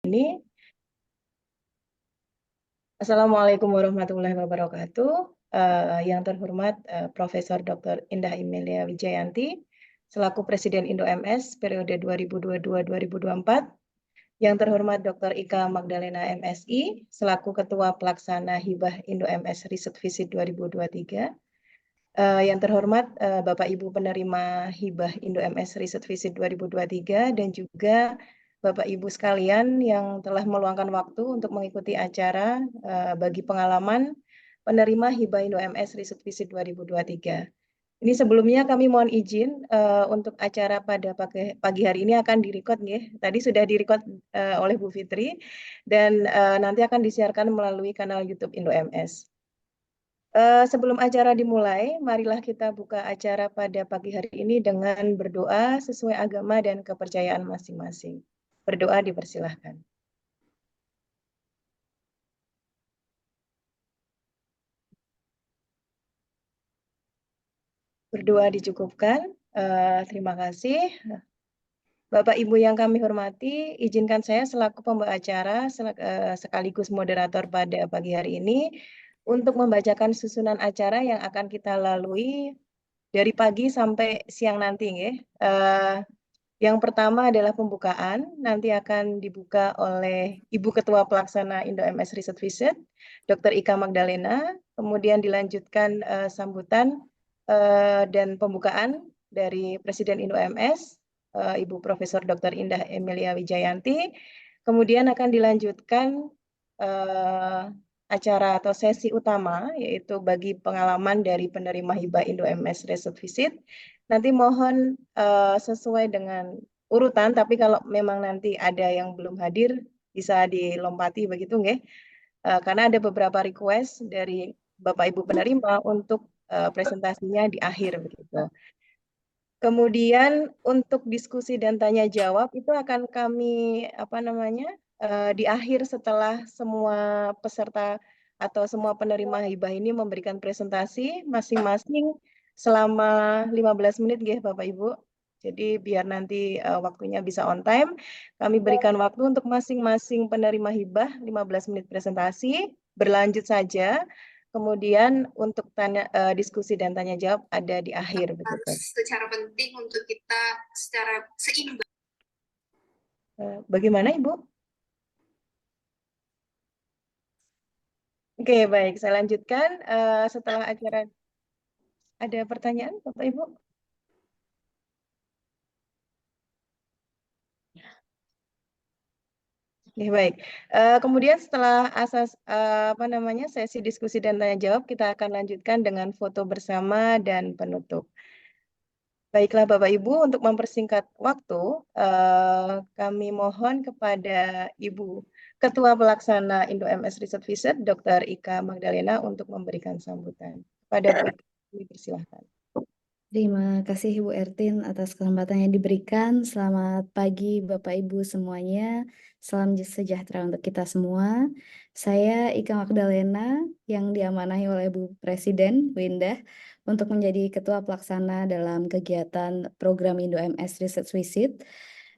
Ini. Assalamualaikum warahmatullahi wabarakatuh. Yang terhormat Profesor Dr. Indah Imelia Wijayanti, selaku Presiden Indo-MS periode 2022-2024. Yang terhormat Dr. Ika Magdalena MSI, selaku Ketua Pelaksana Hibah Indo-MS Riset Visit 2023. Yang terhormat Bapak Ibu penerima Hibah Indo-MS Riset Visit 2023 dan juga Bapak Ibu sekalian yang telah meluangkan waktu untuk mengikuti acara bagi pengalaman penerima Hibah Indo-MS Riset Visit 2023. Ini sebelumnya kami mohon izin untuk acara pada pagi hari ini akan direcord nih. Tadi sudah direcord oleh Bu Fitri dan nanti akan disiarkan melalui kanal YouTube Indo-MS. Sebelum acara dimulai, marilah kita buka acara pada pagi hari ini dengan berdoa sesuai agama dan kepercayaan masing-masing. Berdoa dipersilahkan. Berdoa dicukupkan. Terima kasih. Bapak Ibu yang kami hormati, izinkan saya selaku pembawa acara sekaligus moderator pada pagi hari ini untuk membacakan susunan acara yang akan kita lalui dari pagi sampai siang nanti. Yang pertama adalah pembukaan, nanti akan dibuka oleh Ibu Ketua Pelaksana Indo-MS Research Visit, Dr. Ika Magdalena, kemudian dilanjutkan sambutan dan pembukaan dari Presiden Indo-MS, Ibu Profesor Dr. Indah Emilia Wijayanti, kemudian akan dilanjutkan acara atau sesi utama, yaitu bagi pengalaman dari penerima hibah Indo-MS Research Visit. Nanti mohon sesuai dengan urutan, tapi kalau memang nanti ada yang belum hadir, bisa dilompati begitu nggih. Karena ada beberapa request dari Bapak Ibu penerima untuk presentasinya di akhir begitu. Kemudian untuk diskusi dan tanya jawab itu akan kami di akhir setelah semua peserta atau semua penerima hibah ini memberikan presentasi masing-masing selama 15 menit nggih Bapak Ibu. Jadi biar nanti waktunya bisa on time, kami berikan waktu untuk masing-masing penerima hibah 15 menit presentasi, berlanjut saja. Kemudian untuk diskusi dan tanya jawab ada di akhir begitu. Secara penting untuk kita secara seimbang. Bagaimana Ibu? Oke, baik. Saya lanjutkan. Setelah acara, ada pertanyaan Bapak Ibu? Oke, baik. Kemudian setelah sesi diskusi dan tanya jawab, kita akan lanjutkan dengan foto bersama dan penutup. Baiklah Bapak Ibu, untuk mempersingkat waktu, kami mohon kepada Ibu Ketua Pelaksana Indo-MS Research Visit, Dr. Ika Magdalena untuk memberikan sambutan. Kepada Bu Ika, dipersilahkan. Terima kasih Ibu Ertin atas kesempatan yang diberikan. Selamat pagi Bapak Ibu semuanya. Salam sejahtera untuk kita semua. Saya Ika Magdalena yang diamanahi oleh Bu Presiden, Bu Indah, untuk menjadi Ketua Pelaksana dalam kegiatan program Indo-MS Research Visit.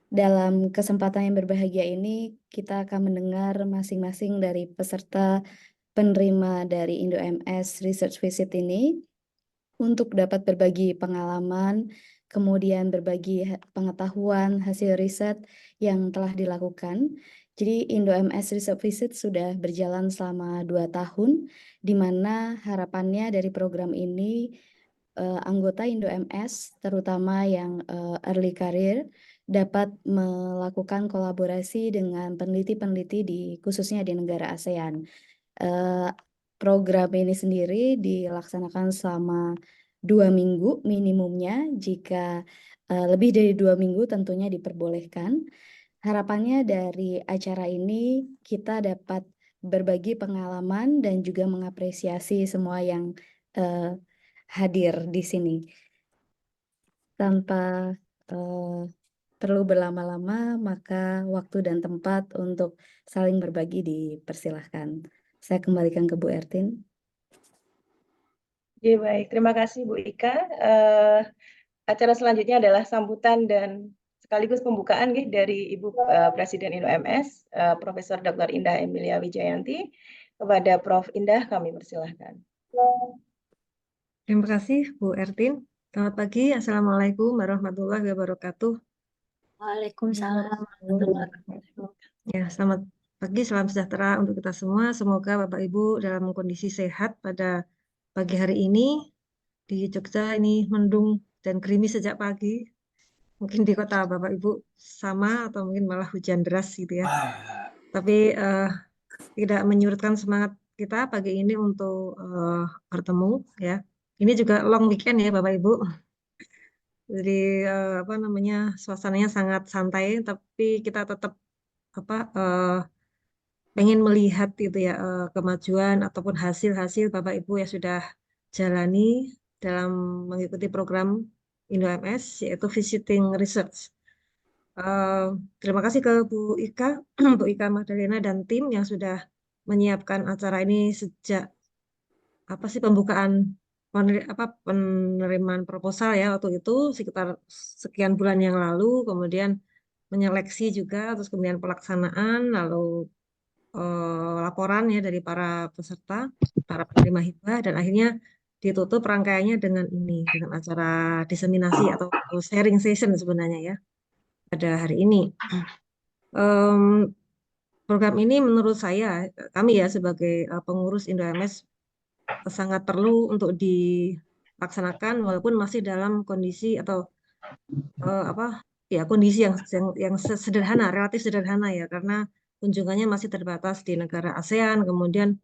Dalam kesempatan yang berbahagia ini, kita akan mendengar masing-masing dari peserta penerima dari Indo-MS Research Visit ini untuk dapat berbagi pengalaman, kemudian berbagi pengetahuan hasil riset yang telah dilakukan. Jadi Indo-MS Research Visit sudah berjalan selama 2 tahun, di mana harapannya dari program ini anggota Indo-MS, terutama yang early career, dapat melakukan kolaborasi dengan peneliti-peneliti khususnya di negara ASEAN. Program ini sendiri dilaksanakan selama 2 minggu minimumnya. Jika lebih dari 2 minggu tentunya diperbolehkan. Harapannya dari acara ini kita dapat berbagi pengalaman dan juga mengapresiasi semua yang hadir di sini. Tanpa perlu berlama-lama, maka waktu dan tempat untuk saling berbagi dipersilahkan. Saya kembalikan ke Bu Ertin. Oke, baik. Terima kasih Bu Ika. Acara selanjutnya adalah sambutan dan sekaligus pembukaan nggih dari Ibu Presiden Indo MS, Profesor Dr. Indah Emilia Wijayanti. Kepada Prof. Indah kami persilahkan. Terima kasih Bu Ertin. Selamat pagi, Assalamualaikum warahmatullahi wabarakatuh. Waalaikumsalam warahmatullahi wabarakatuh. Ya, selamat pagi, salam sejahtera untuk kita semua. Semoga Bapak Ibu dalam kondisi sehat pada pagi hari ini. Di Jogja ini mendung dan gerimis sejak pagi. Mungkin di kota Bapak Ibu sama atau mungkin malah hujan deras gitu ya. Tapi tidak menyurutkan semangat kita pagi ini untuk bertemu ya. Ini juga long weekend ya Bapak Ibu. Jadi apa namanya, suasananya sangat santai, tapi kita tetap pengen melihat gitu ya kemajuan ataupun hasil-hasil Bapak Ibu yang sudah jalani dalam mengikuti program Indo MS, yaitu Visiting Research. Terima kasih ke Bu Ika, Bu Ika Magdalena dan tim yang sudah menyiapkan acara ini sejak pembukaan penerimaan proposal ya waktu itu sekitar sekian bulan yang lalu, kemudian menyeleksi juga, terus kemudian pelaksanaan, lalu laporan ya dari para peserta, para penerima hibah, dan akhirnya ditutup rangkaiannya dengan ini, dengan acara diseminasi atau sharing session sebenarnya ya pada hari ini. Program ini menurut saya, kami ya sebagai pengurus Indo MS sangat perlu untuk dilaksanakan walaupun masih dalam kondisi atau kondisi yang sederhana, relatif sederhana ya, karena kunjungannya masih terbatas di negara ASEAN, kemudian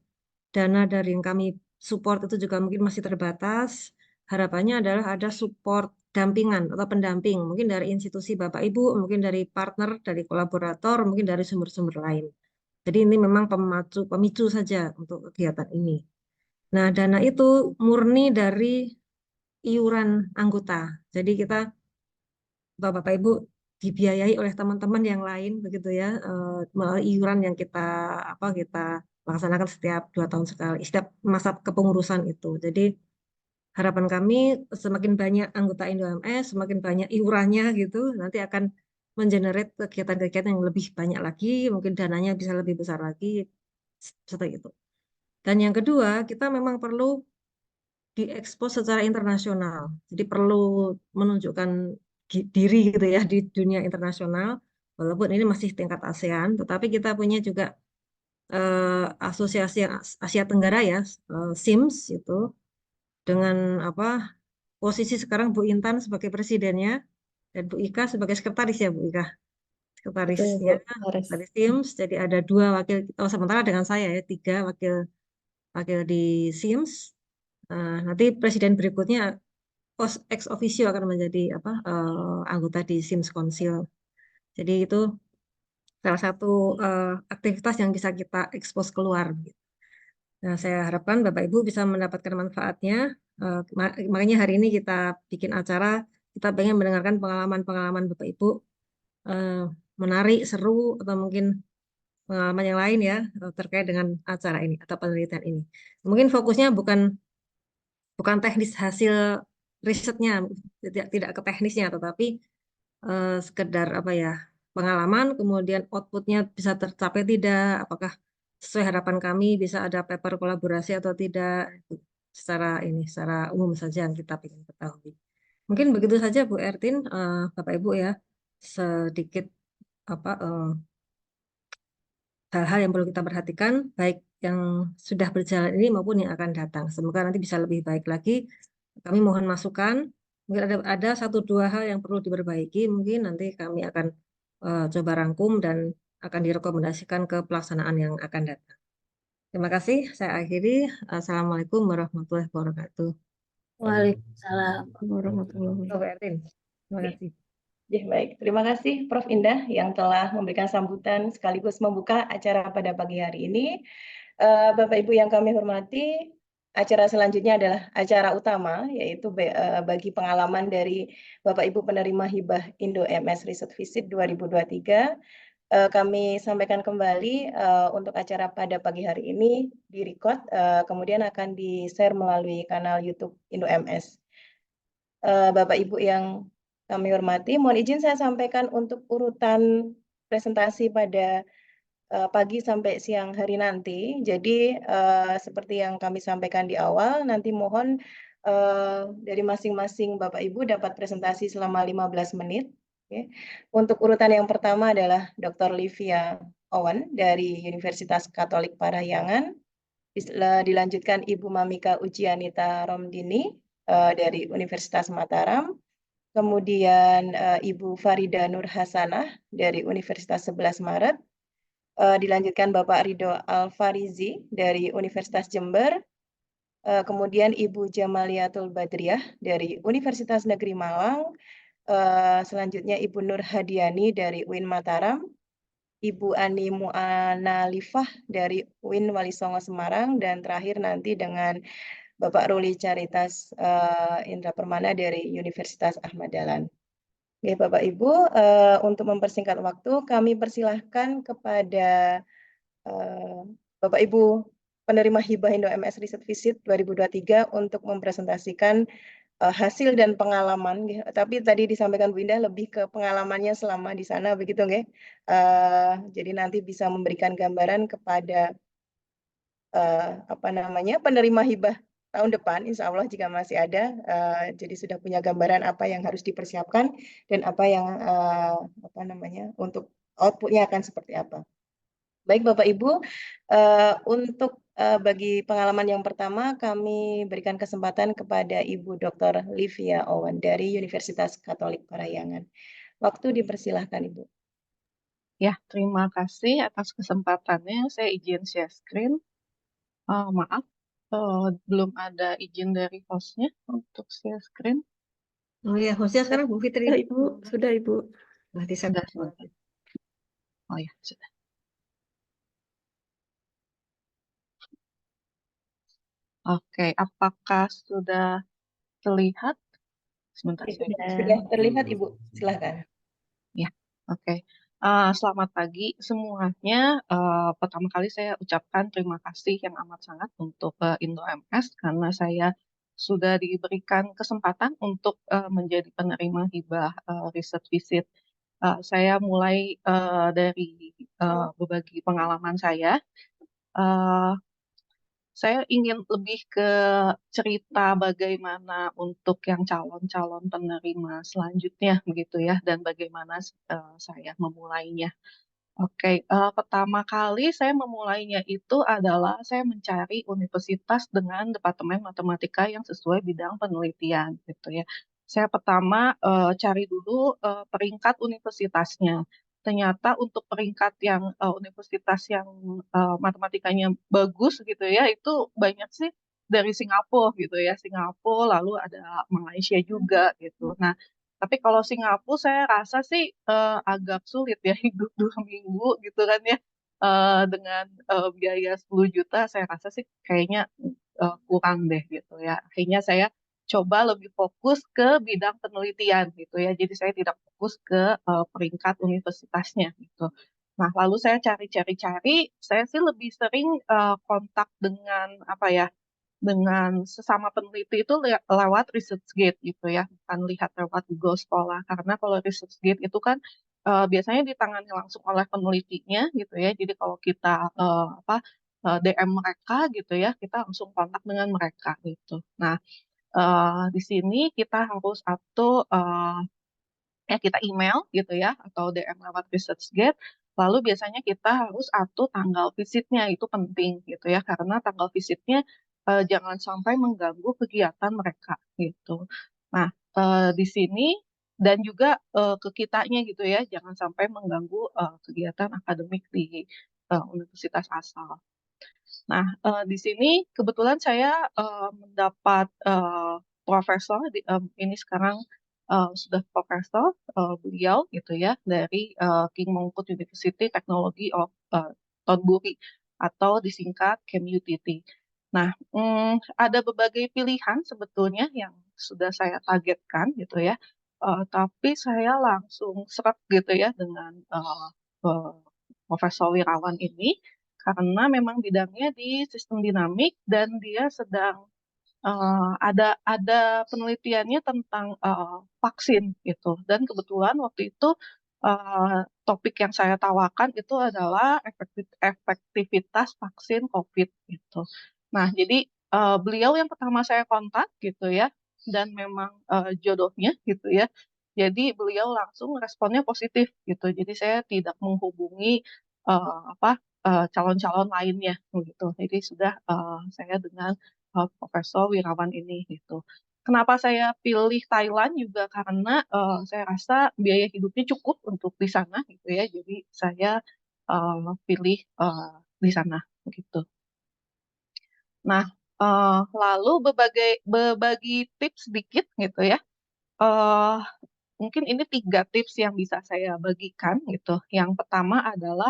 dana dari yang kami support itu juga mungkin masih terbatas. Harapannya adalah ada support dampingan atau pendamping, mungkin dari institusi Bapak Ibu, mungkin dari partner, dari kolaborator, mungkin dari sumber-sumber lain. Jadi ini memang pemicu saja untuk kegiatan ini. Nah, dana itu murni dari iuran anggota. Jadi kita Bapak Ibu dibiayai oleh teman-teman yang lain begitu ya, melalui iuran yang kita laksanakan setiap 2 tahun sekali, setiap masa kepengurusan itu. Jadi harapan kami semakin banyak anggota Indo MS, semakin banyak iurannya gitu, nanti akan mengenerate kegiatan-kegiatan yang lebih banyak lagi, mungkin dananya bisa lebih besar lagi, seperti itu. Dan yang kedua, kita memang perlu diekspos secara internasional. Jadi perlu menunjukkan diri gitu ya di dunia internasional, walaupun ini masih tingkat ASEAN, tetapi kita punya juga asosiasi Asia Tenggara ya, SIMS itu, dengan posisi sekarang Bu Intan sebagai presidennya dan Bu Ika sebagai sekretaris ya Bu Ika, sekretarisnya dari SIMS. Jadi ada 2 wakil, sementara dengan saya ya 3 wakil di SIMS. Nanti presiden berikutnya ex officio akan menjadi anggota di SIMS Council. Jadi itu salah satu aktivitas yang bisa kita ekspos keluar. Nah, saya harapkan Bapak Ibu bisa mendapatkan manfaatnya. Makanya hari ini kita bikin acara, kita pengen mendengarkan pengalaman-pengalaman Bapak Ibu, menarik, seru, atau mungkin pengalaman yang lain ya terkait dengan acara ini atau penelitian ini. Mungkin fokusnya bukan teknis hasil risetnya, tidak ke teknisnya, tetapi sekedar pengalaman, kemudian outputnya bisa tercapai tidak, apakah sesuai harapan kami, bisa ada paper kolaborasi atau tidak, secara umum saja yang kita ingin ketahui. Mungkin begitu saja Bu Ertin, Bapak Ibu ya, sedikit hal-hal yang perlu kita perhatikan, baik yang sudah berjalan ini maupun yang akan datang. Semoga nanti bisa lebih baik lagi. Kami mohon masukan. Mungkin ada 1-2 hal yang perlu diperbaiki. Mungkin nanti kami akan coba rangkum dan akan direkomendasikan ke pelaksanaan yang akan datang. Terima kasih. Saya akhiri. Assalamualaikum warahmatullahi wabarakatuh. Waalaikumsalam warahmatullahi wabarakatuh. Terima kasih. Ya, baik. Terima kasih Prof. Indah yang telah memberikan sambutan sekaligus membuka acara pada pagi hari ini. Bapak Ibu yang kami hormati, acara selanjutnya adalah acara utama, yaitu bagi pengalaman dari Bapak Ibu penerima hibah Indo MS Research Visit 2023. Kami sampaikan kembali untuk acara pada pagi hari ini direcord, kemudian akan di-share melalui kanal YouTube Indo MS. Bapak Ibu yang kami hormati. Mohon izin saya sampaikan untuk urutan presentasi pada pagi sampai siang hari nanti. Jadi seperti yang kami sampaikan di awal, nanti mohon dari masing-masing Bapak Ibu dapat presentasi selama 15 menit. Oke. Untuk urutan yang pertama adalah Dr. Livia Owen dari Universitas Katolik Parahyangan. Dilanjutkan Ibu Mamika Ujianita Romdini dari Universitas Mataram. Kemudian Ibu Farida Nur Hasanah dari Universitas 11 Maret. Dilanjutkan Bapak Ridho Alfarizi dari Universitas Jember. Kemudian Ibu Jamaliatul Badriah dari Universitas Negeri Malang. Selanjutnya Ibu Nur Hadiani dari UIN Mataram. Ibu Ani Mu'analifah dari UIN Wali Songo Semarang, dan terakhir nanti dengan Bapak Ruli Caritas Indra Permana dari Universitas Ahmad Dahlan. Oke, Bapak Ibu, untuk mempersingkat waktu, kami persilahkan kepada Bapak Ibu penerima hibah Indo MS Research Visit 2023 untuk mempresentasikan hasil dan pengalaman, tapi tadi disampaikan Bu Indah lebih ke pengalamannya selama di sana, begitu nggih? Jadi nanti bisa memberikan gambaran kepada penerima hibah tahun depan, insya Allah jika masih ada, jadi sudah punya gambaran apa yang harus dipersiapkan dan apa yang untuk outputnya akan seperti apa. Baik Bapak Ibu, untuk bagi pengalaman yang pertama kami berikan kesempatan kepada Ibu Dr. Livia Owen dari Universitas Katolik Parahyangan. Waktu dipersilahkan Ibu. Ya, terima kasih atas kesempatannya. Saya izin share screen. Maaf, belum ada izin dari hostnya untuk share screen. Oh ya, hostnya sekarang Bu Fitri. Sudah Ibu. Nanti saya Sudah. Oh ya, sudah. Oke, apakah sudah terlihat? Sebentar. Sudah terlihat Ibu, silakan. Ya, oke. Selamat pagi semuanya. Pertama kali saya ucapkan terima kasih yang amat sangat untuk Indo MS karena saya sudah diberikan kesempatan untuk menjadi penerima hibah research visit. Saya mulai dari berbagi pengalaman saya. Saya ingin lebih ke cerita bagaimana untuk yang calon-calon penerima selanjutnya begitu ya, dan bagaimana saya memulainya. Oke, pertama kali saya memulainya itu adalah saya mencari universitas dengan departemen matematika yang sesuai bidang penelitian gitu ya. Saya pertama cari dulu peringkat universitasnya. Ternyata untuk peringkat yang universitas yang matematikanya bagus gitu ya, itu banyak sih dari Singapura gitu ya. Singapura, lalu ada Malaysia juga gitu. Nah, tapi kalau Singapura saya rasa sih agak sulit ya hidup 2 minggu gitu kan ya. Dengan biaya 10 juta saya rasa sih kayaknya kurang deh gitu ya. Akhirnya saya coba lebih fokus ke bidang penelitian gitu ya. Jadi saya tidak fokus ke peringkat universitasnya gitu. Nah, lalu saya cari-cari, saya sih lebih sering kontak dengan apa ya, dengan sesama peneliti itu lewat ResearchGate gitu ya, bukan lihat lewat Google Scholar. Karena kalau ResearchGate itu kan biasanya ditangani langsung oleh penelitinya gitu ya. Jadi kalau kita DM mereka gitu ya, kita langsung kontak dengan mereka gitu. Nah, di sini kita harus kita email gitu ya, atau DM lewat ResearchGate. Lalu biasanya kita harus atur tanggal visitnya, itu penting gitu ya, karena tanggal visitnya jangan sampai mengganggu kegiatan mereka gitu. Nah, di sini dan juga ke kitanya gitu ya, jangan sampai mengganggu kegiatan akademik di universitas asal. Nah, di sini kebetulan saya mendapat profesor ini sekarang sudah profesor beliau gitu ya dari King Mongkut University Technology of Thonburi atau disingkat KMUTT. Nah, ada berbagai pilihan sebetulnya yang sudah saya targetkan gitu ya, tapi saya langsung seret gitu ya dengan Profesor Wirawan ini karena memang bidangnya di sistem dinamik dan dia sedang ada penelitiannya tentang vaksin gitu. Dan kebetulan waktu itu topik yang saya tawarkan itu adalah efektivitas vaksin COVID gitu. Nah, jadi beliau yang pertama saya kontak gitu ya, dan memang jodohnya gitu ya. Jadi beliau langsung responnya positif gitu. Jadi saya tidak menghubungi calon-calon lainnya gitu. Jadi sudah saya dengan Profesor Wirawan ini gitu. Kenapa saya pilih Thailand juga karena saya rasa biaya hidupnya cukup untuk di sana gitu ya. Jadi saya pilih di sana gitu. Nah, lalu berbagi tips sedikit gitu ya. Eh, Mungkin ini 3 tips yang bisa saya bagikan gitu. Yang pertama adalah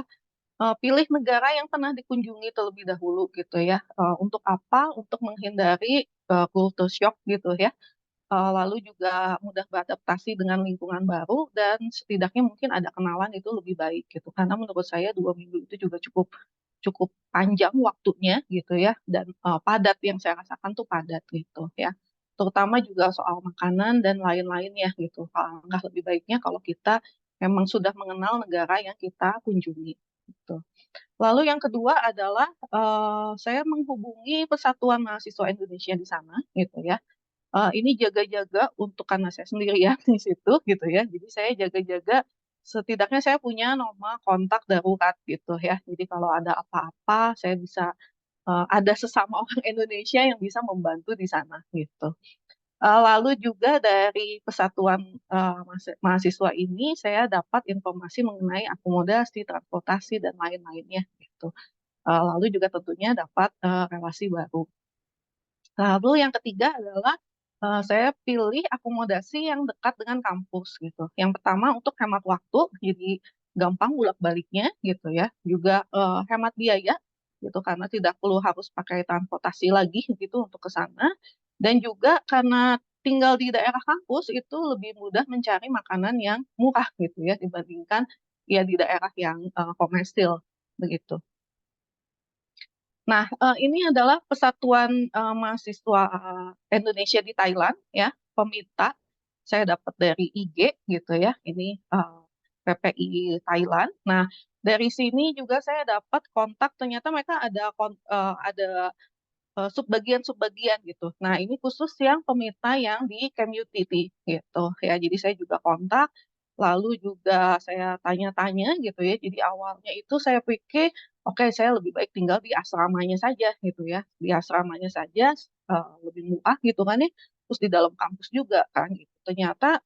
pilih negara yang pernah dikunjungi terlebih dahulu gitu ya. Untuk apa? Untuk menghindari culture shock gitu ya. Lalu juga mudah beradaptasi dengan lingkungan baru dan setidaknya mungkin ada kenalan itu lebih baik gitu. Karena menurut saya 2 minggu itu juga cukup cukup panjang waktunya gitu ya, dan padat, yang saya rasakan tuh padat gitu ya. Terutama juga soal makanan dan lain-lainnya gitu. Alangkah lebih baiknya kalau kita memang sudah mengenal negara yang kita kunjungi gitu. Lalu yang kedua adalah saya menghubungi Persatuan Mahasiswa Indonesia di sana gitu ya. Ini jaga-jaga untuk, karena saya sendirian di situ gitu ya. Jadi saya jaga-jaga setidaknya saya punya nomor kontak darurat gitu ya. Jadi kalau ada apa-apa saya bisa ada sesama orang Indonesia yang bisa membantu di sana gitu. Lalu juga dari Persatuan Mahasiswa ini saya dapat informasi mengenai akomodasi, transportasi dan lain-lainnya gitu. Lalu juga tentunya dapat relasi baru. Lalu yang ketiga adalah saya pilih akomodasi yang dekat dengan kampus gitu. Yang pertama untuk hemat waktu, jadi gampang bolak-baliknya gitu ya. Juga hemat biaya gitu karena tidak perlu harus pakai transportasi lagi gitu untuk ke sana. Dan juga karena tinggal di daerah kampus itu lebih mudah mencari makanan yang murah gitu ya dibandingkan ya di daerah yang komersil begitu. Nah, ini adalah Persatuan Mahasiswa Indonesia di Thailand ya, Pemita. Saya dapat dari IG gitu ya. Ini PPI Thailand. Nah, dari sini juga saya dapat kontak. Ternyata mereka ada subbagian-subbagian gitu. Nah, ini khusus yang Pemita yang di KMUTT gitu ya. Jadi saya juga kontak. Lalu juga saya tanya-tanya gitu ya. Jadi awalnya itu saya pikir oke, saya lebih baik tinggal di asramanya saja gitu ya. Di asramanya saja lebih murah gitu kan ya. Terus di dalam kampus juga kan gitu. Ternyata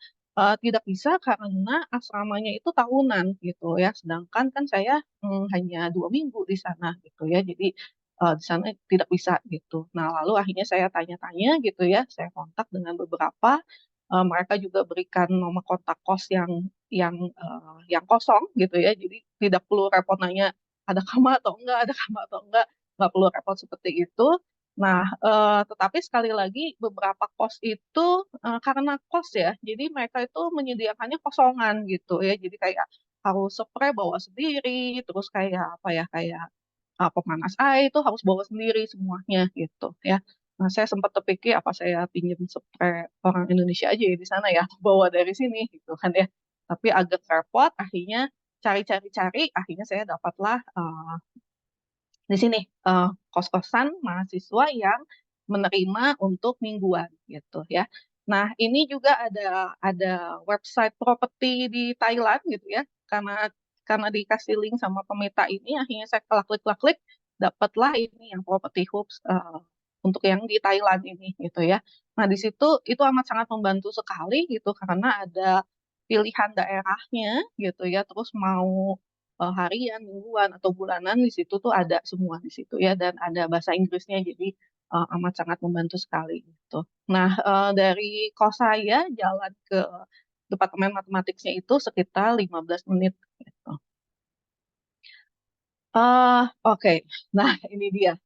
tidak bisa karena asramanya itu tahunan gitu ya. Sedangkan kan saya hanya 2 minggu di sana gitu ya. Jadi di sana tidak bisa gitu. Nah, lalu akhirnya saya tanya-tanya gitu ya. Saya kontak dengan beberapa. Mereka juga berikan nomor kontak kos yang kosong gitu ya. Jadi tidak perlu repot nanya ada kamar atau enggak perlu repot seperti itu. Nah, tetapi sekali lagi beberapa kos itu karena kos ya, jadi mereka itu menyediakannya kosongan gitu ya. Jadi kayak harus spray bawa sendiri, terus kayak apa ya, kayak pemanas air itu harus bawa sendiri semuanya gitu ya. Nah, saya sempat terpikir apa saya pinjam spray orang Indonesia aja ya di sana ya, atau bawa dari sini gitu kan ya. Tapi agak repot, akhirnya cari-cari-cari, akhirnya saya dapatlah di sini kos-kosan mahasiswa yang menerima untuk mingguan gitu ya. Nah, ini juga ada website properti di Thailand gitu ya. Karena dikasih link sama Pemita ini, akhirnya saya klik-klik dapatlah ini yang Property Hubs untuk yang di Thailand ini gitu ya. Nah, di situ itu amat sangat membantu sekali gitu karena ada pilihan daerahnya gitu ya. Terus mau harian, mingguan atau bulanan di situ tuh ada semua di situ ya, dan ada bahasa Inggrisnya, jadi amat sangat membantu sekali gitu. Nah, dari kos saya jalan ke Departemen Matematiknya itu sekitar 15 menit gitu. Oke. Nah ini dia.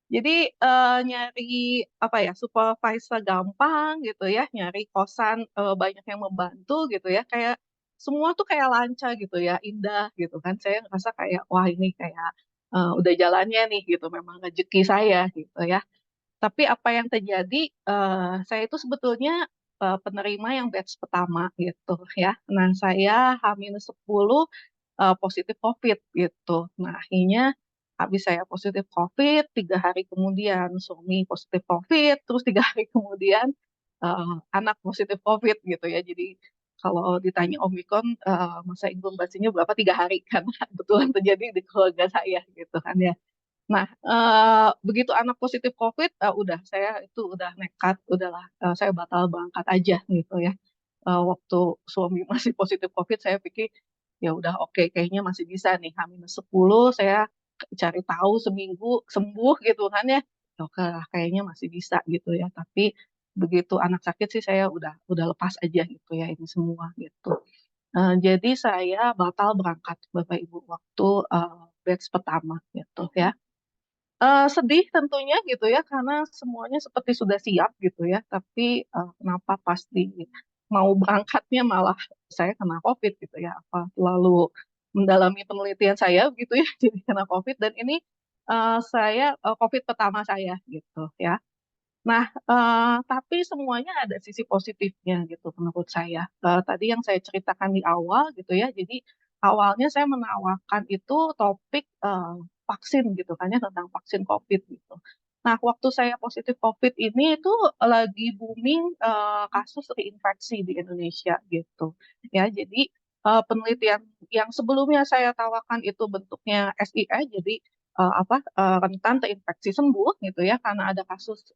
Jadi nyari apa ya, supervisor gampang gitu ya, nyari kosan banyak yang membantu gitu ya, kayak semua tuh kayak lancar gitu ya, indah gitu kan. Saya ngerasa kayak wah ini kayak udah jalannya nih gitu, memang rezeki saya gitu ya. Tapi apa yang terjadi, saya itu sebetulnya penerima yang batch pertama gitu ya. Nah, saya H-10 positif COVID gitu. Nah, akhirnya habis saya positif COVID, 3 hari kemudian suami positif COVID, terus 3 hari kemudian anak positif COVID gitu ya. Jadi kalau ditanya Omikron masa inkubasinya berapa, 3 hari karena kebetulan terjadi di keluarga saya gitu kan ya. Nah, begitu anak positif COVID, udah saya itu udah nekat, udahlah, saya batal berangkat aja gitu ya. Waktu suami masih positif COVID, saya pikir, ya udah oke, kayaknya masih bisa nih, H-10 saya cari tahu seminggu sembuh gitu kan ya. Oke lah, kayaknya masih bisa gitu ya. Tapi begitu anak sakit sih saya udah lepas aja gitu ya ini semua gitu. Jadi saya batal berangkat Bapak Ibu waktu batch pertama gitu ya. Sedih tentunya gitu ya, karena semuanya seperti sudah siap gitu ya, tapi, kenapa pas mau berangkatnya malah saya kena COVID gitu ya, apa terlalu mendalami penelitian saya gitu ya, jadi kena COVID dan ini, saya, COVID pertama saya gitu ya. Nah, tapi semuanya ada sisi positifnya gitu menurut saya. Tadi yang saya ceritakan di awal gitu ya, jadi awalnya saya menawarkan itu topik, vaksin gitu kan ya, tentang vaksin COVID gitu. Nah, waktu saya positif COVID ini itu lagi booming, kasus reinfeksi di Indonesia gitu, ya. Jadi, penelitian yang sebelumnya saya tawarkan itu bentuknya SIE, jadi rentan terinfeksi sembuh gitu ya, karena ada kasus,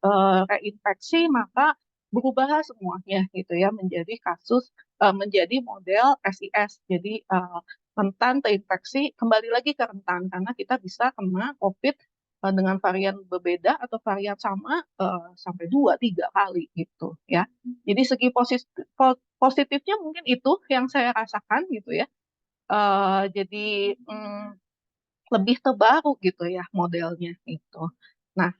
reinfeksi maka berubah semuanya gitu ya menjadi model SIS. Jadi, rentan terinfeksi kembali lagi ke rentan karena kita bisa kena COVID, dengan varian berbeda atau varian sama, sampai 2, 3 kali gitu ya. Jadi segi positifnya mungkin itu yang saya rasakan gitu ya, jadi, lebih terbaru gitu ya modelnya itu. Nah,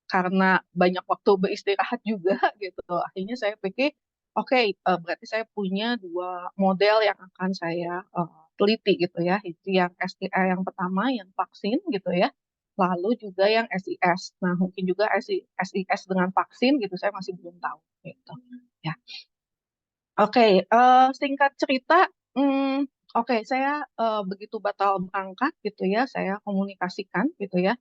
karena banyak waktu beristirahat juga gitu, akhirnya saya pikir, oke, berarti saya punya 2 model yang akan saya, teliti gitu ya. Itu yang STI yang pertama, yang vaksin gitu ya, lalu juga yang SIS. Nah, mungkin juga SIS dengan vaksin gitu, saya masih belum tahu gitu, ya. Oke, singkat cerita, oke saya, begitu batal berangkat gitu ya, saya komunikasikan gitu ya,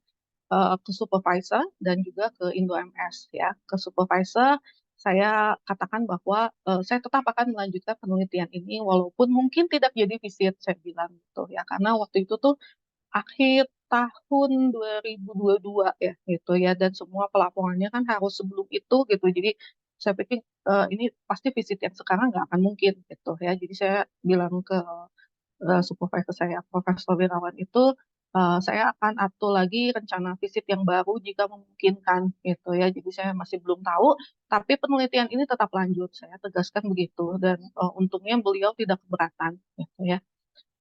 ke supervisor dan juga ke Indo MS ya. Ke supervisor saya katakan bahwa, saya tetap akan melanjutkan penelitian ini walaupun mungkin tidak jadi visit, saya bilang gitu ya. Karena waktu itu tuh akhir tahun 2022 ya, gitu ya, dan semua pelaporannya kan harus sebelum itu gitu. Jadi saya pikir, ini pasti visit yang sekarang nggak akan mungkin gitu ya. Jadi saya bilang ke, supervisor saya, Profesor Wirawan itu, saya akan atur lagi rencana visit yang baru jika memungkinkan gitu ya. Jadi saya masih belum tahu, tapi penelitian ini tetap lanjut, saya tegaskan begitu dan, untungnya beliau tidak keberatan gitu ya.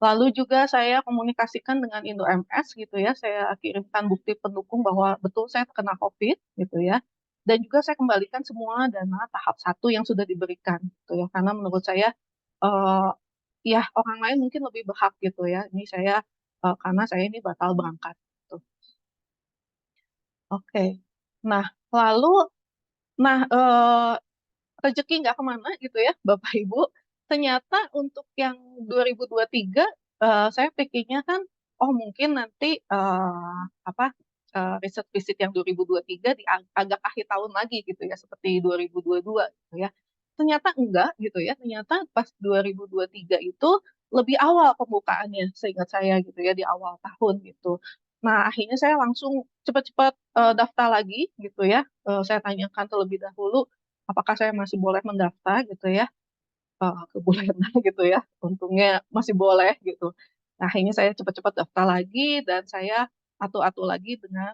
Lalu juga saya komunikasikan dengan Indo MS gitu ya, saya kirimkan bukti pendukung bahwa betul saya terkena COVID gitu ya, dan juga saya kembalikan semua dana tahap 1 yang sudah diberikan gitu ya. Karena menurut saya, eee, ya orang lain mungkin lebih berhak gitu ya, ini saya, karena saya ini batal berangkat gitu. Oke. Nah lalu rezeki nggak kemana gitu ya Bapak Ibu, ternyata untuk yang 2023, saya pikirnya kan, oh mungkin nanti, riset visit yang 2023 agak akhir tahun lagi gitu ya, seperti 2022 gitu ya. Ternyata enggak gitu ya, ternyata pas 2023 itu lebih awal pembukaannya seingat saya gitu ya, di awal tahun gitu. Nah akhirnya saya langsung cepat-cepat, daftar lagi gitu ya, saya tanyakan terlebih dahulu apakah saya masih boleh mendaftar gitu ya, ke Bulena gitu ya, untungnya masih boleh gitu. Nah akhirnya saya cepat-cepat daftar lagi dan saya atur-atur lagi dengan,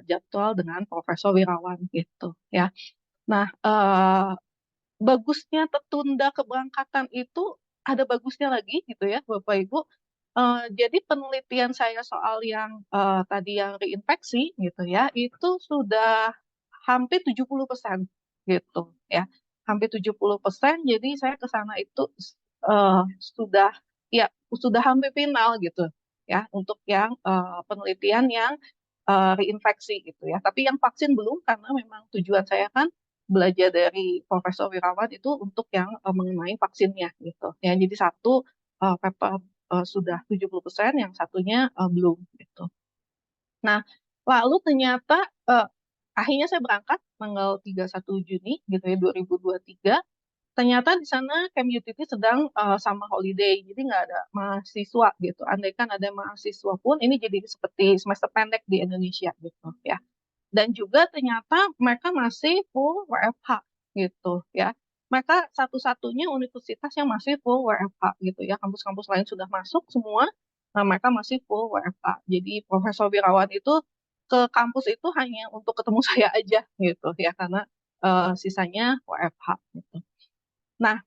jadwal dengan Profesor Wirawan gitu ya. Nah, bagusnya tertunda keberangkatan itu ada bagusnya lagi gitu ya Bapak Ibu, jadi penelitian saya soal yang, tadi yang reinfeksi gitu ya, itu sudah hampir 70% gitu ya, hampir 70%. Jadi saya ke sana itu sudah ya sudah hampir final gitu ya untuk yang, penelitian yang reinfeksi gitu ya. Tapi yang vaksin belum, karena memang tujuan saya kan belajar dari Profesor Wirawan itu untuk yang mengenai vaksinnya gitu ya. Jadi satu paper sudah 70%, yang satunya belum gitu. Nah, lalu ternyata akhirnya saya berangkat tanggal 31 Juni gitu ya 2023. Ternyata di sana Camp UTT sedang summer holiday, jadi nggak ada mahasiswa gitu. Andaikan ada mahasiswa pun ini jadi seperti semester pendek di Indonesia gitu ya. Dan juga ternyata mereka masih full WFH gitu ya. Mereka satu-satunya universitas yang masih full WFH gitu ya. Kampus-kampus lain sudah masuk semua, nah mereka masih full WFH. Jadi Profesor Wirawan itu ke kampus itu hanya untuk ketemu saya aja gitu ya, karena sisanya WFH gitu. Nah,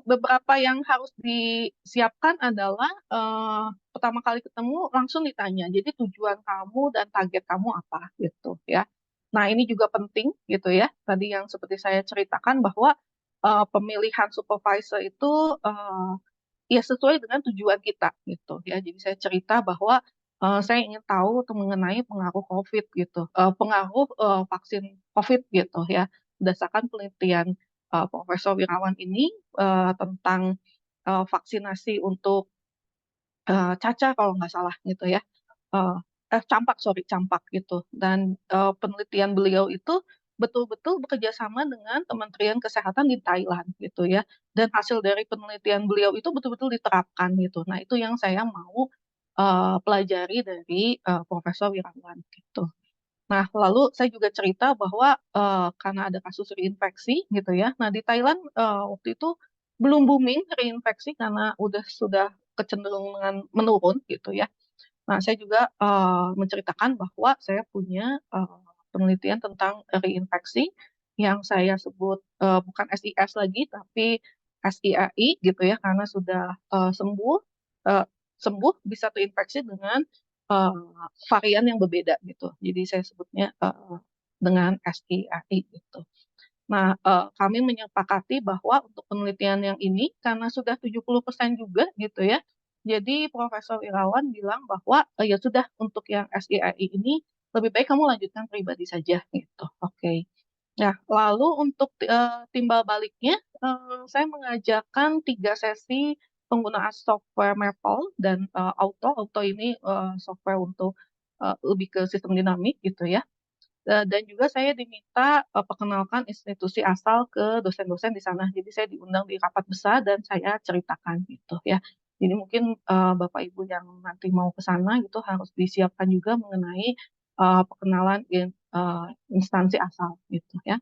beberapa yang harus disiapkan adalah pertama kali ketemu langsung ditanya, jadi tujuan kamu dan target kamu apa gitu ya. Nah, ini juga penting gitu ya. Tadi yang seperti saya ceritakan bahwa pemilihan supervisor itu ya sesuai dengan tujuan kita gitu ya. Jadi saya cerita bahwa saya ingin tahu atau mengenai pengaruh COVID gitu, pengaruh vaksin COVID gitu ya, berdasarkan penelitian Profesor Wirawan ini tentang vaksinasi untuk cacar kalau nggak salah gitu ya, eh campak gitu. Dan penelitian beliau itu betul-betul bekerja sama dengan Kementerian Kesehatan di Thailand gitu ya. Dan hasil dari penelitian beliau itu betul-betul diterapkan gitu. Nah, itu yang saya mau pelajari dari Profesor Wirawan gitu. Nah, lalu saya juga cerita bahwa karena ada kasus reinfeksi gitu ya. Nah, di Thailand waktu itu belum booming reinfeksi karena sudah kecenderungan menurun gitu ya. Nah, saya juga menceritakan bahwa saya punya penelitian tentang reinfeksi yang saya sebut bukan SIS lagi, tapi SIAI gitu ya, karena sudah eh, sembuh bisa terinfeksi dengan varian yang berbeda gitu. Jadi saya sebutnya dengan SIAI gitu. Nah, kami menyepakati bahwa untuk penelitian yang ini, karena sudah 70% juga gitu ya, jadi Profesor Irawan bilang bahwa ya sudah untuk yang SIAI ini lebih baik kamu lanjutkan pribadi saja gitu. Oke. Nah, lalu untuk timbal baliknya, saya mengajarkan 3 sesi penggunaan software Maple dan Auto. Auto ini software untuk lebih ke sistem dinamik gitu ya. Dan juga saya diminta perkenalkan institusi asal ke dosen-dosen di sana. Jadi saya diundang di rapat besar dan saya ceritakan gitu ya. Jadi mungkin Bapak Ibu yang nanti mau ke sana gitu harus disiapkan juga mengenai perkenalan instansi asal gitu ya.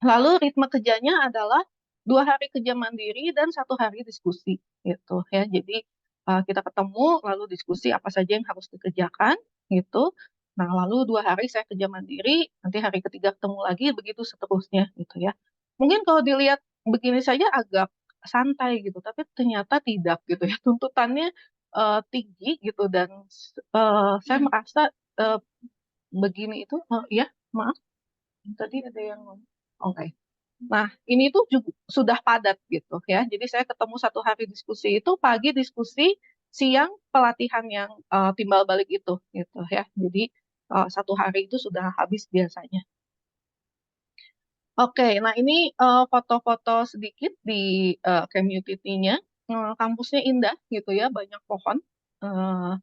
Lalu ritme kerjanya adalah 2 hari kerja mandiri dan 1 hari diskusi gitu ya. Jadi kita ketemu lalu diskusi apa saja yang harus dikerjakan gitu. Nah, lalu 2 hari saya kerja mandiri, nanti hari ketiga ketemu lagi, begitu seterusnya gitu ya. Mungkin kalau dilihat begini saja agak santai gitu, tapi ternyata tidak gitu ya. Tuntutannya tinggi gitu dan saya merasa begini itu ya maaf tadi ada yang ngomong. Oke. Nah, ini tuh juga sudah padat gitu ya. Jadi saya ketemu 1 hari diskusi itu, pagi diskusi, siang pelatihan yang timbal balik itu gitu ya. Jadi 1 hari itu sudah habis biasanya. Oke, nah ini foto-foto sedikit di Camp UTT-nya. Kampusnya indah gitu ya, banyak pohon. Eh,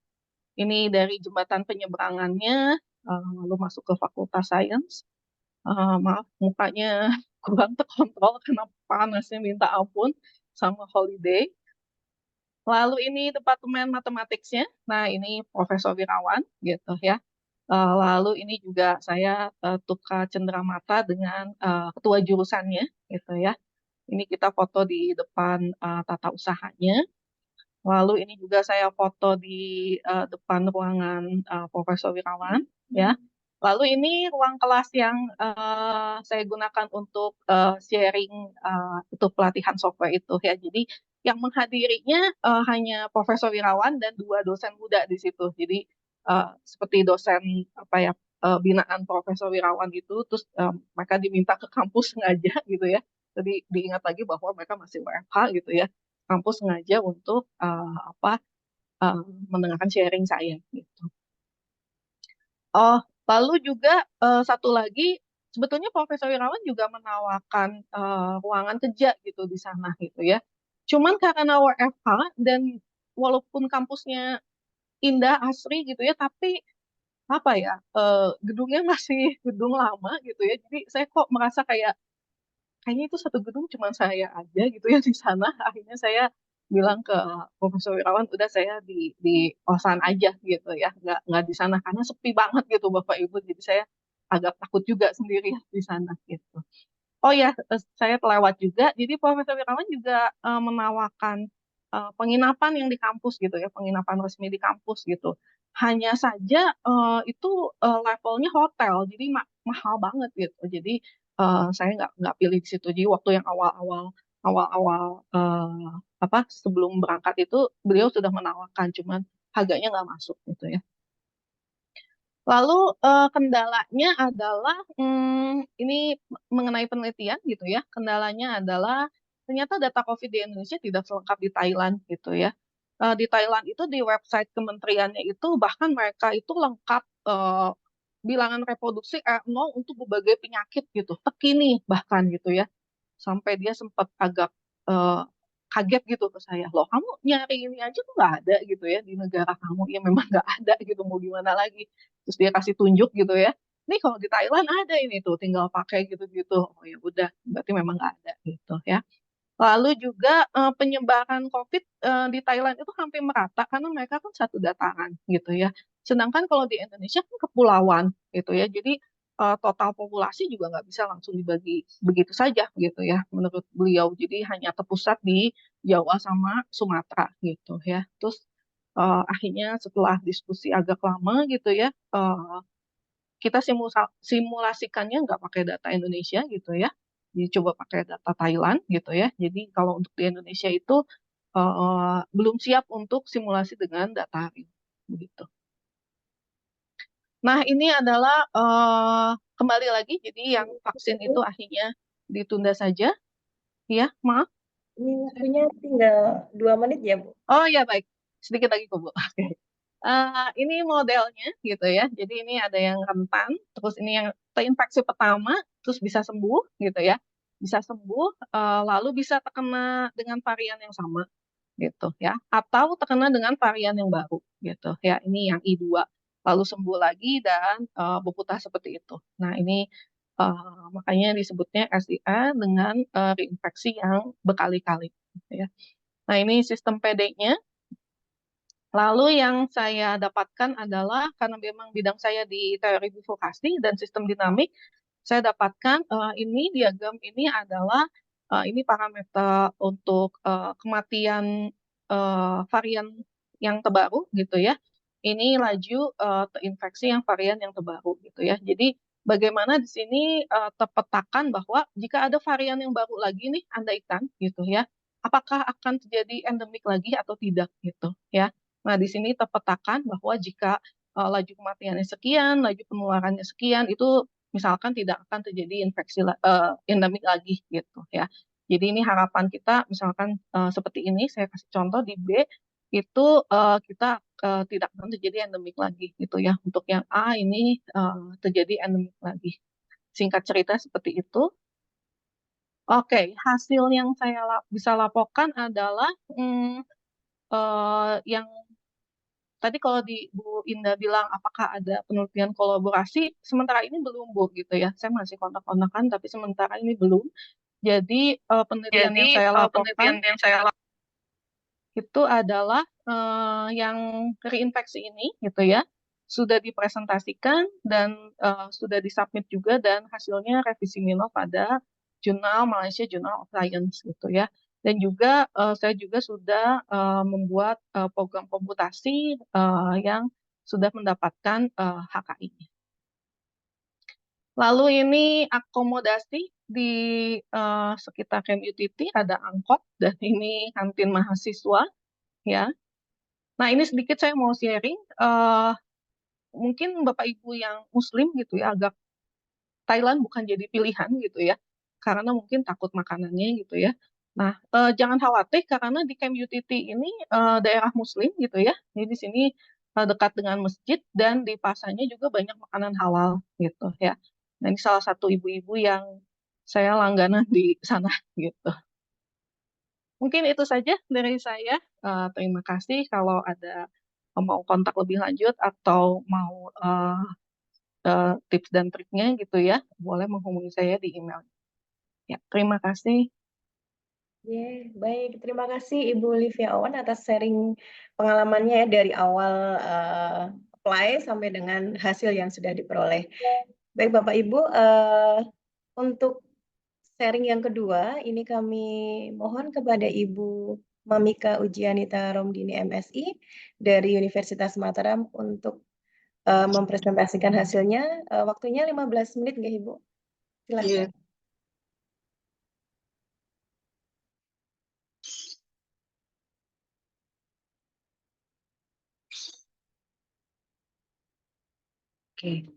ini dari jembatan penyeberangannya, lalu masuk ke Fakultas Sains. Maaf mukanya kurang terkontrol karena panasnya minta ampun sama holiday. Lalu ini departemen matematiknya. Nah, ini Profesor Wirawan gitu ya. Lalu ini juga saya tukar cenderamata dengan ketua jurusannya gitu ya. Ini kita foto di depan tata usahanya. Lalu ini juga saya foto di depan ruangan Profesor Wirawan ya. Lalu ini ruang kelas yang saya gunakan untuk sharing itu pelatihan software itu ya. Jadi yang menghadirinya hanya Profesor Wirawan dan 2 dosen muda di situ. Jadi seperti dosen apa ya binaan Profesor Wirawan gitu, terus mereka diminta ke kampus sengaja gitu ya. Jadi diingat lagi bahwa mereka masih WFH gitu ya. Kampus sengaja untuk mendengarkan sharing saya gitu. Oh, lalu juga satu lagi, sebetulnya Profesor Wirawan juga menawarkan ruangan kerja gitu di sana gitu ya. Cuman karena WFH dan walaupun kampusnya indah, asri gitu ya, tapi apa ya, gedungnya masih gedung lama gitu ya. Jadi saya kok merasa kayaknya itu satu gedung cuma saya aja gitu ya di sana. Akhirnya saya bilang ke Profesor Wirawan, udah saya di kosan aja gitu ya, nggak di sana karena sepi banget gitu Bapak Ibu. Jadi saya agak takut juga sendiri di sana gitu. Oh ya, saya kelewat juga. Jadi Profesor Wirawan juga menawarkan penginapan yang di kampus gitu ya, penginapan resmi di kampus gitu. Hanya saja itu levelnya hotel, jadi mahal banget gitu. Jadi saya nggak pilih di situ. Jadi waktu yang awal-awal apa sebelum berangkat itu beliau sudah menawarkan, cuman harganya nggak masuk gitu ya. Lalu kendalanya adalah ini mengenai penelitian gitu ya. Kendalanya adalah ternyata data COVID di Indonesia tidak selengkap di Thailand gitu ya. Di Thailand itu di website kementeriannya itu bahkan mereka itu lengkap bilangan reproduksi R0 untuk berbagai penyakit gitu. Terkini bahkan gitu ya. Sampai dia sempat agak eh, kaget gitu ke saya, loh kamu nyari ini aja kok nggak ada gitu ya di negara kamu, ya memang nggak ada gitu, mau gimana lagi. Terus dia kasih tunjuk gitu ya, nih kalau di Thailand ada ini tuh, tinggal pakai gitu-gitu. Oh ya udah, berarti memang nggak ada gitu ya. Lalu juga penyebaran COVID di Thailand itu hampir merata karena mereka kan satu dataran gitu ya. Sedangkan kalau di Indonesia kan kepulauan gitu ya. Jadi total populasi juga nggak bisa langsung dibagi begitu saja gitu ya menurut beliau. Jadi hanya terpusat di Jawa sama Sumatera gitu ya. Terus akhirnya setelah diskusi agak lama gitu ya, kita simulasikannya nggak pakai data Indonesia gitu ya, dicoba pakai data Thailand gitu ya. Jadi kalau untuk di Indonesia itu belum siap untuk simulasi dengan data real begitu. Nah ini adalah kembali lagi, jadi yang vaksin itu akhirnya ditunda saja, ya maaf. Ini waktunya tinggal 2 menit ya, Bu. Oh ya baik, sedikit lagi kok Bu. Oke. Ini modelnya gitu ya. Jadi ini ada yang rentan, terus ini yang terinfeksi pertama, terus bisa sembuh gitu ya. Bisa sembuh, lalu bisa terkena dengan varian yang sama gitu ya. Atau terkena dengan varian yang baru gitu ya. Ini yang I2. Lalu sembuh lagi dan berputar seperti itu. Nah ini makanya disebutnya SIA dengan reinfeksi yang berkali-kali gitu ya. Nah ini sistem PD-nya. Lalu yang saya dapatkan adalah karena memang bidang saya di teori bifurkasi dan sistem dinamik, saya dapatkan ini diagram ini adalah ini parameter untuk kematian varian yang terbaru gitu ya. Ini laju terinfeksi yang varian yang terbaru gitu ya. Jadi bagaimana di sini terpetakan bahwa jika ada varian yang baru lagi nih, andaikan gitu ya, apakah akan terjadi endemik lagi atau tidak gitu ya. Nah, di sini terpetakan bahwa jika laju kematiannya sekian, laju penularannya sekian, itu misalkan tidak akan terjadi infeksi endemik lagi gitu ya. Jadi ini harapan kita, misalkan seperti ini, saya kasih contoh di B itu kita tidak akan terjadi endemik lagi gitu ya. Untuk yang A ini terjadi endemik lagi. Singkat cerita seperti itu. Oke, hasil yang saya bisa laporkan adalah yang tadi kalau di Bu Indah bilang apakah ada penelitian kolaborasi, sementara ini belum Bu gitu ya. Saya masih kontak-kontakan tapi sementara ini belum. Jadi penelitian yang saya laporkan itu adalah yang reinfeksi ini gitu ya. Sudah dipresentasikan dan sudah disubmit juga dan hasilnya revisi minor pada jurnal Malaysia Journal of Science gitu ya. Dan juga saya juga sudah membuat program komputasi yang sudah mendapatkan HKI. Lalu ini akomodasi di sekitar KMUTT ada angkot dan ini kantin mahasiswa ya. Nah ini sedikit saya mau sharing. Mungkin Bapak Ibu yang Muslim gitu ya agak Thailand bukan jadi pilihan gitu ya, karena mungkin takut makanannya gitu ya. Nah, jangan khawatir karena di Camp UTT ini daerah Muslim gitu ya. Jadi di sini dekat dengan masjid dan di pasarnya juga banyak makanan halal gitu ya. Nah, ini salah satu ibu-ibu yang saya langganan di sana gitu. Mungkin itu saja dari saya. Terima kasih. Kalau ada mau kontak lebih lanjut atau mau tips dan triknya gitu ya, boleh menghubungi saya di email. Ya, terima kasih. Baik. Terima kasih Ibu Livia Owen atas sharing pengalamannya ya dari awal apply sampai dengan hasil yang sudah diperoleh. Baik Bapak Ibu, untuk sharing yang kedua, ini kami mohon kepada Ibu Mamika Ujianita Romdini MSI dari Universitas Mataram untuk mempresentasikan hasilnya. Waktunya 15 menit nggak Ibu? Silahkan. Oke.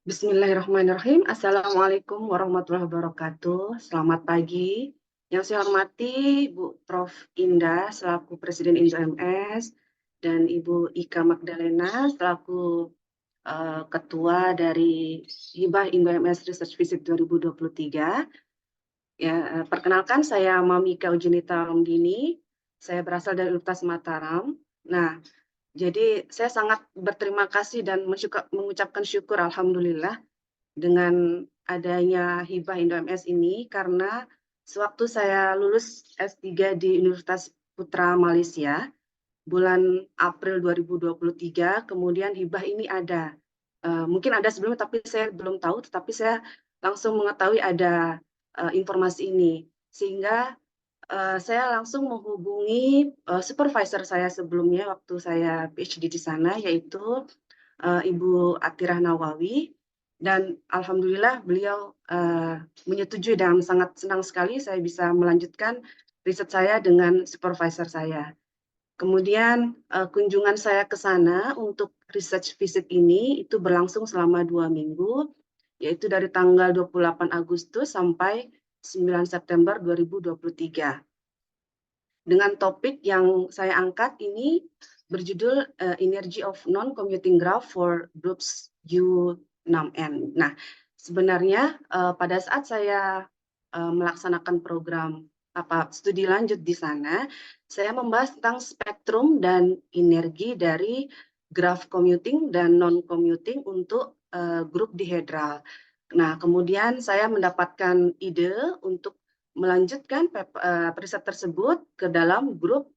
Bismillahirrahmanirrahim. Assalamualaikum warahmatullahi wabarakatuh. Selamat pagi. Yang saya hormati Bu Prof. Indah selaku Presiden Indo-MS dan Ibu Ika Magdalena selaku Ketua dari Hibah Indo-MS Research Visit 2023. Ya, perkenalkan saya Mamika Ujianita Romdini. Saya berasal dari Universitas Mataram. Nah, jadi saya sangat berterima kasih dan mengucapkan syukur alhamdulillah dengan adanya Hibah Indo-MS ini karena sewaktu saya lulus S3 di Universitas Putra Malaysia bulan April 2023, kemudian Hibah ini ada. Mungkin ada sebelumnya tapi saya belum tahu, tetapi saya langsung mengetahui ada informasi ini. Sehingga saya langsung menghubungi supervisor saya sebelumnya waktu saya PhD di sana, yaitu Ibu Atirah Nawawi, dan alhamdulillah beliau menyetujui dan sangat senang sekali saya bisa melanjutkan riset saya dengan supervisor saya. Kemudian kunjungan saya ke sana untuk research visit ini itu berlangsung selama 2 minggu, yaitu dari tanggal 28 Agustus sampai 9 September 2023. Dengan topik yang saya angkat ini berjudul Energy of Non-Commuting Graph for Groups U6N. Nah, sebenarnya pada saat saya melaksanakan program studi lanjut di sana, saya membahas tentang spektrum dan energi dari graph commuting dan non-commuting untuk grup dihedral. Nah, kemudian saya mendapatkan ide untuk melanjutkan riset tersebut ke dalam grup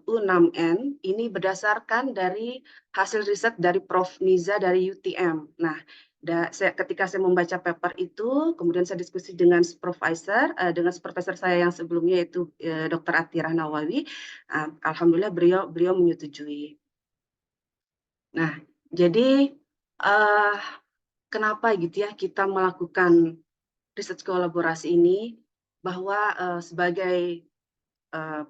U6N. Ini berdasarkan dari hasil riset dari Prof. Niza dari UTM. Nah, ketika saya membaca paper itu, kemudian saya diskusi dengan supervisor saya yang sebelumnya yaitu Dr. Atirah Nawawi. Alhamdulillah beliau menyetujui. Nah, jadi kenapa gitu ya kita melakukan riset kolaborasi ini, bahwa sebagai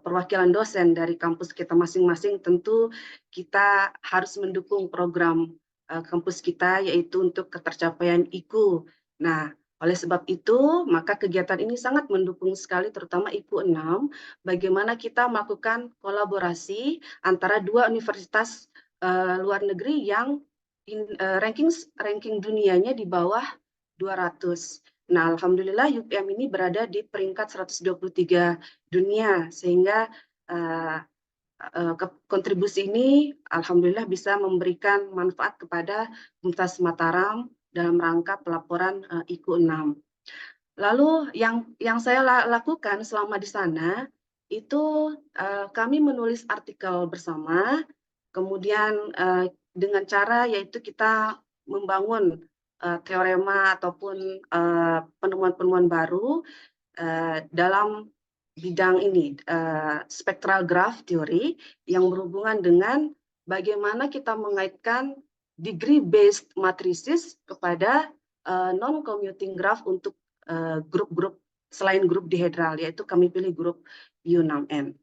perwakilan dosen dari kampus kita masing-masing tentu kita harus mendukung program kampus kita yaitu untuk ketercapaian IKU. Nah, oleh sebab itu maka kegiatan ini sangat mendukung sekali terutama IKU 6 bagaimana kita melakukan kolaborasi antara dua universitas luar negeri yang ranking dunianya di bawah 200. Nah, alhamdulillah UPM ini berada di peringkat 123 dunia, sehingga kontribusi ini alhamdulillah bisa memberikan manfaat kepada Universitas Mataram dalam rangka pelaporan IKU 6. Lalu yang saya lakukan selama di sana itu kami menulis artikel bersama, kemudian dengan cara yaitu kita membangun teorema ataupun penemuan-penemuan baru dalam bidang ini, spectral graph theory yang berhubungan dengan bagaimana kita mengaitkan degree-based matrices kepada non-commuting graph untuk grup-grup selain grup dihedral, yaitu kami pilih grup U6N.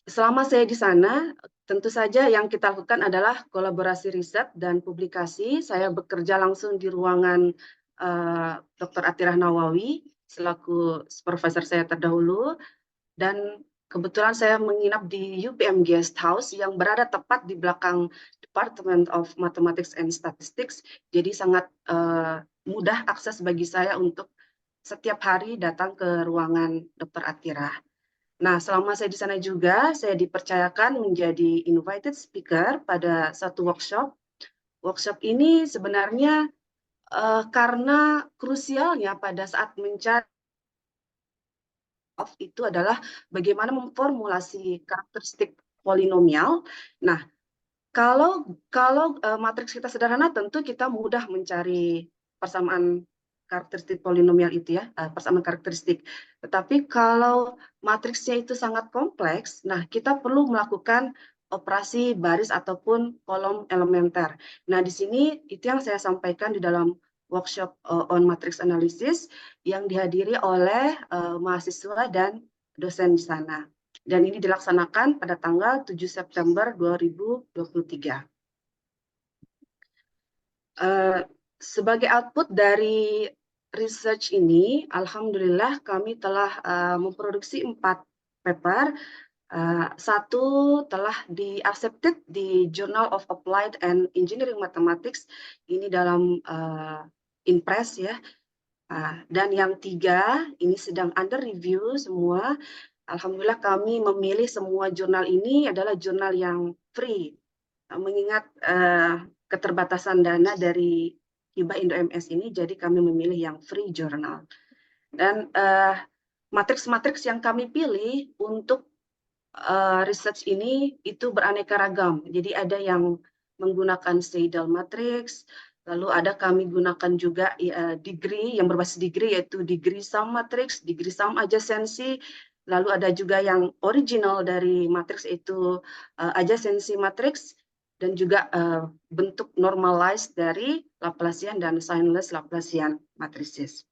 Selama saya di sana, tentu saja yang kita lakukan adalah kolaborasi riset dan publikasi. Saya bekerja langsung di ruangan Dr. Atirah Nawawi selaku supervisor saya terdahulu, dan Kebetulan saya menginap di UPM Guest House yang berada tepat di belakang Department of Mathematics and Statistics. Jadi sangat mudah akses bagi saya untuk setiap hari datang ke ruangan Dr. Atira. Nah, selama saya di sana juga, saya dipercayakan menjadi invited speaker pada satu workshop. Workshop ini sebenarnya karena krusialnya pada saat mencari itu adalah bagaimana memformulasi karakteristik polinomial. Nah, kalau matriks kita sederhana, tentu kita mudah mencari persamaan karakteristik polinomial itu ya, persamaan karakteristik. Tetapi kalau matriksnya itu sangat kompleks, nah kita perlu melakukan operasi baris ataupun kolom elementer. Nah, di sini itu yang saya sampaikan di dalam workshop on matrix analysis yang dihadiri oleh mahasiswa dan dosen di sana. Dan ini dilaksanakan pada tanggal 7 September 2023. Sebagai output dari research ini, alhamdulillah kami telah memproduksi 4 paper. Satu telah di-accepted di Journal of Applied and Engineering Mathematics, ini dalam InPress ya. Dan yang 3 ini sedang under review semua. Alhamdulillah kami memilih semua jurnal ini adalah jurnal yang free, mengingat keterbatasan dana dari hibah Indo-MS ini, jadi kami memilih yang free journal. Dan matriks-matriks yang kami pilih untuk research ini itu beraneka ragam. Jadi ada yang menggunakan Seidel matrix, lalu ada kami gunakan juga degree yang berbasis degree, yaitu degree sum matrix, degree sum adjacency, lalu ada juga yang original dari matrix itu adjacency matrix, dan juga bentuk normalized dari Laplacian dan signless Laplacian matrices.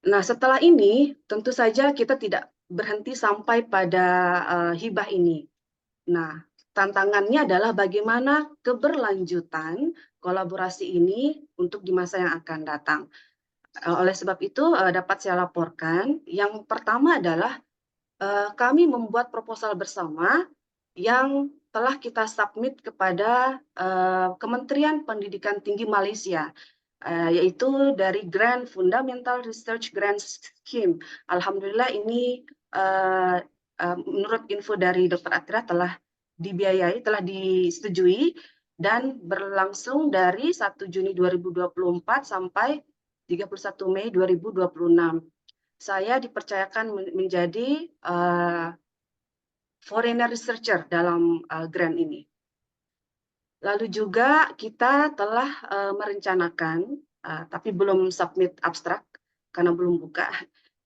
Nah, setelah ini tentu saja kita tidak berhenti sampai pada hibah ini. Nah, tantangannya adalah bagaimana keberlanjutan kolaborasi ini untuk di masa yang akan datang. Oleh sebab itu dapat saya laporkan, yang pertama adalah kami membuat proposal bersama yang telah kita submit kepada Kementerian Pendidikan Tinggi Malaysia, yaitu dari Grant Fundamental Research Grant Scheme. Alhamdulillah ini menurut info dari Dr. Atira telah dibiayai, telah disetujui dan berlangsung dari 1 Juni 2024 sampai 31 Mei 2026. Saya dipercayakan menjadi foreigner researcher dalam grant ini. Lalu juga kita telah merencanakan, tapi belum submit abstrak karena belum buka,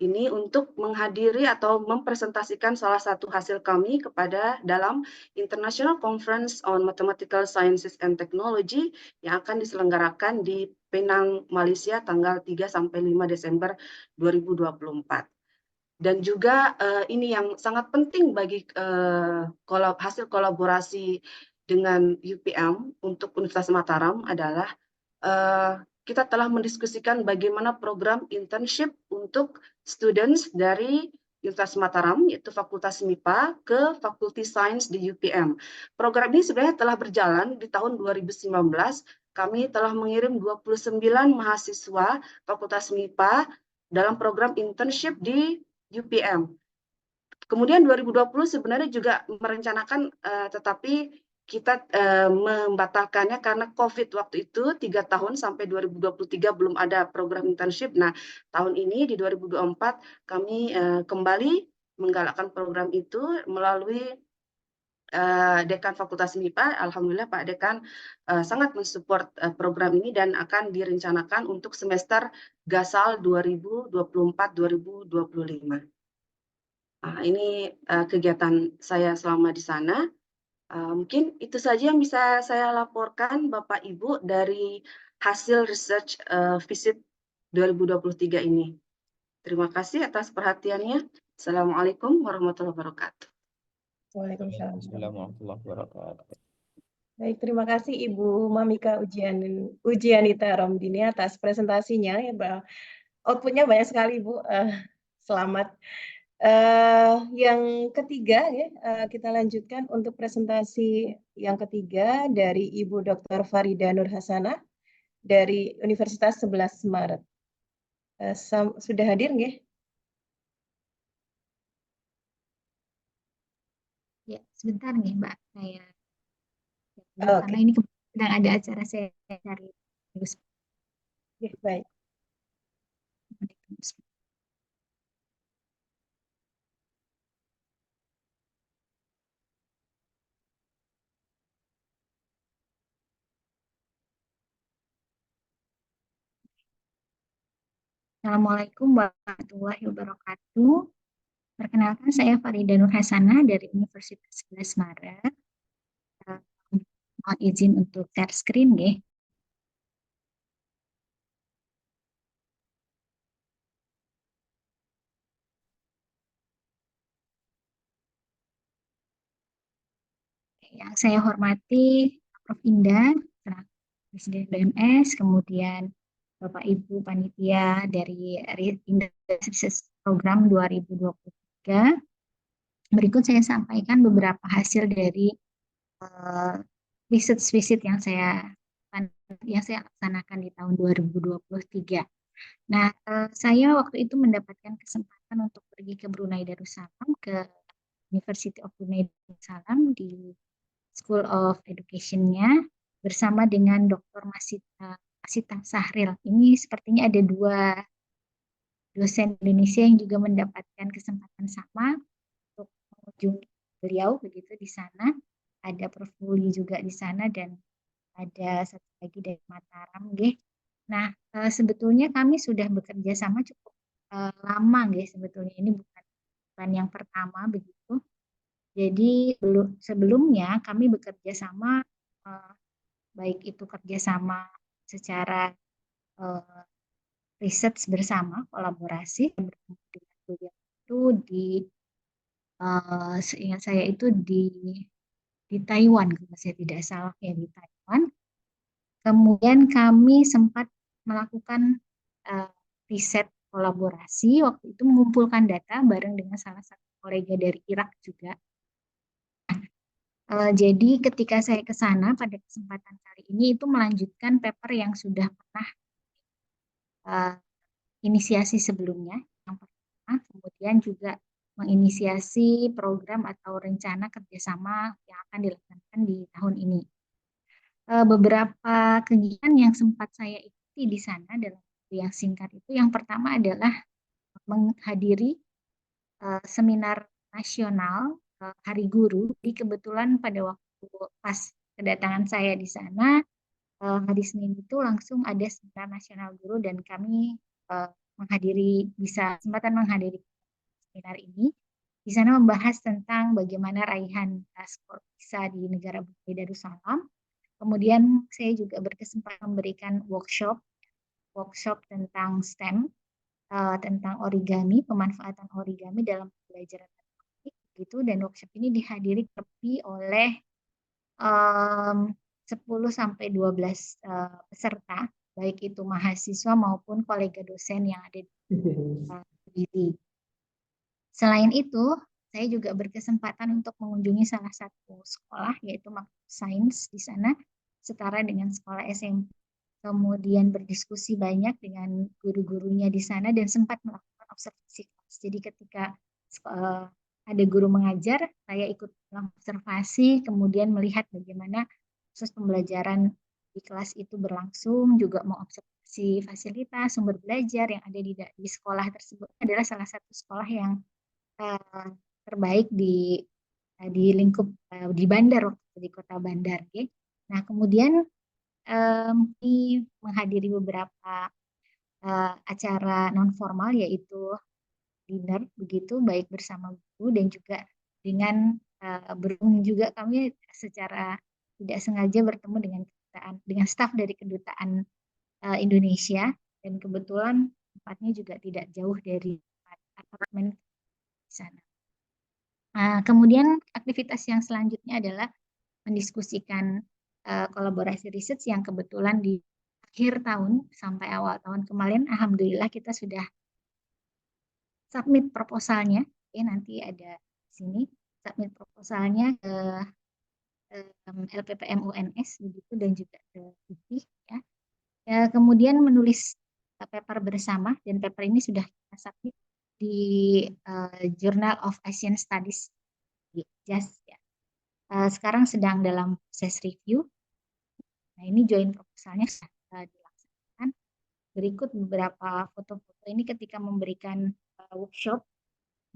ini untuk menghadiri atau mempresentasikan salah satu hasil kami kepada dalam International Conference on Mathematical Sciences and Technology yang akan diselenggarakan di Penang, Malaysia tanggal 3 sampai 5 Desember 2024. Dan juga ini yang sangat penting bagi hasil kolaborasi dengan UPM untuk Universitas Mataram adalah kita telah mendiskusikan bagaimana program internship untuk students dari Universitas Mataram, yaitu Fakultas MIPA ke Fakulti Sains di UPM. Program ini sebenarnya telah berjalan di tahun 2019. Kami telah mengirim 29 mahasiswa Fakultas MIPA dalam program internship di UPM. Kemudian 2020 sebenarnya juga merencanakan, tetapi kita membatalkannya karena COVID waktu itu 3 tahun sampai 2023 belum ada program internship. Nah, tahun ini di 2024 kami kembali menggalakkan program itu melalui Dekan Fakultas MIPA. Alhamdulillah Pak Dekan sangat mensupport program ini dan akan direncanakan untuk semester Gasal 2024-2025. Ini kegiatan saya selama di sana. Mungkin itu saja yang bisa saya laporkan Bapak Ibu dari hasil research visit 2023 ini. Terima kasih atas perhatiannya. Assalamualaikum warahmatullahi wabarakatuh. Waalaikumsalam. Warahmatullahi wabarakatuh. Baik, terima kasih Ibu Mamika Ujianita Romdini atas presentasinya. Ya, outputnya banyak sekali, Bu. Selamat. Yang ketiga ya, kita lanjutkan untuk presentasi yang ketiga dari Ibu Dr. Farida Nur Hasanah dari Universitas 11 Maret. Sudah hadir nggih? Ya, sebentar nih Mbak, saya Oke. karena ini sedang ada acara saya cari. Oke, baik. Assalamualaikum warahmatullahi wabarakatuh. Perkenalkan, saya Farida Nur Hasanah dari Universitas 11 Maret. Mohon izin untuk share screen nggih. Yang saya hormati Prof. Indah, Presiden BMS, kemudian Bapak Ibu Panitia dari Indah Research Program 2023. Berikut saya sampaikan beberapa hasil dari research visit yang saya laksanakan di tahun 2023. Nah, saya waktu itu mendapatkan kesempatan untuk pergi ke Brunei Darussalam, ke University of Brunei Darussalam di School of Education-nya bersama dengan Dr. Masita Sahril. Ini sepertinya ada dua dosen Indonesia yang juga mendapatkan kesempatan sama untuk mengunjungi beliau begitu di sana. Ada Prof. Muli juga di sana dan ada satu lagi dari Mataram, nggih. Nah, sebetulnya kami sudah bekerja sama cukup lama, nggih. Sebetulnya ini bukan yang pertama begitu. Jadi sebelumnya kami bekerja sama, baik itu kerjasama secara riset bersama, kolaborasi bertemu dengan beliau itu seingat saya itu di Taiwan, kalau saya tidak salah ya, di Taiwan. Kemudian kami sempat melakukan riset kolaborasi, waktu itu mengumpulkan data bareng dengan salah satu kolega dari Irak juga. Jadi ketika saya ke sana pada kesempatan kali ini itu melanjutkan paper yang sudah pernah inisiasi sebelumnya, yang pertama, kemudian juga menginisiasi program atau rencana kerjasama yang akan dilakukan di tahun ini. Beberapa kegiatan yang sempat saya ikuti di sana dalam waktu yang singkat itu, yang pertama adalah menghadiri seminar nasional Hari Guru. Jadi kebetulan pada waktu pas kedatangan saya di sana, hari Senin itu langsung ada seminar nasional guru dan kami kesempatan menghadiri seminar ini. Di sana membahas tentang bagaimana raihan skor PISA di negara Brunei Darussalam. Kemudian saya juga berkesempatan memberikan workshop tentang STEM, tentang origami, pemanfaatan origami dalam pembelajaran matematik gitu, dan workshop ini dihadiri lebih oleh 10-12 peserta, baik itu mahasiswa maupun kolega dosen yang ada di diri. Selain itu, saya juga berkesempatan untuk mengunjungi salah satu sekolah, yaitu Sains di sana, setara dengan sekolah SMP. Kemudian berdiskusi banyak dengan guru-gurunya di sana dan sempat melakukan observasi kelas. Jadi ketika ada guru mengajar, saya ikut observasi, kemudian melihat bagaimana proses pembelajaran di kelas itu berlangsung, juga mengobservasi fasilitas sumber belajar yang ada di sekolah tersebut. Adalah salah satu sekolah yang terbaik di lingkup di Bandar, di kota Bandar. Okay? Nah, kemudian menghadiri beberapa acara non formal, yaitu dinner begitu, baik bersama guru dan juga dengan bertemu juga kami secara tidak sengaja bertemu dengan staf dari kedutaan Indonesia, dan kebetulan tempatnya juga tidak jauh dari apartemen di sana. Kemudian aktivitas yang selanjutnya adalah mendiskusikan kolaborasi riset yang kebetulan di akhir tahun sampai awal tahun kemarin, alhamdulillah kita sudah submit proposalnya. Oke, nanti ada di sini submit proposalnya ke LPPM UNS begitu dan juga ke IPI ya. Kemudian menulis paper bersama, dan paper ini sudah kita submit di Journal of Asian Studies di JAS ya. Sekarang sedang dalam proses review. Nah, ini joint proposalnya sudah dilaksanakan. Berikut beberapa foto-foto ini ketika memberikan workshop.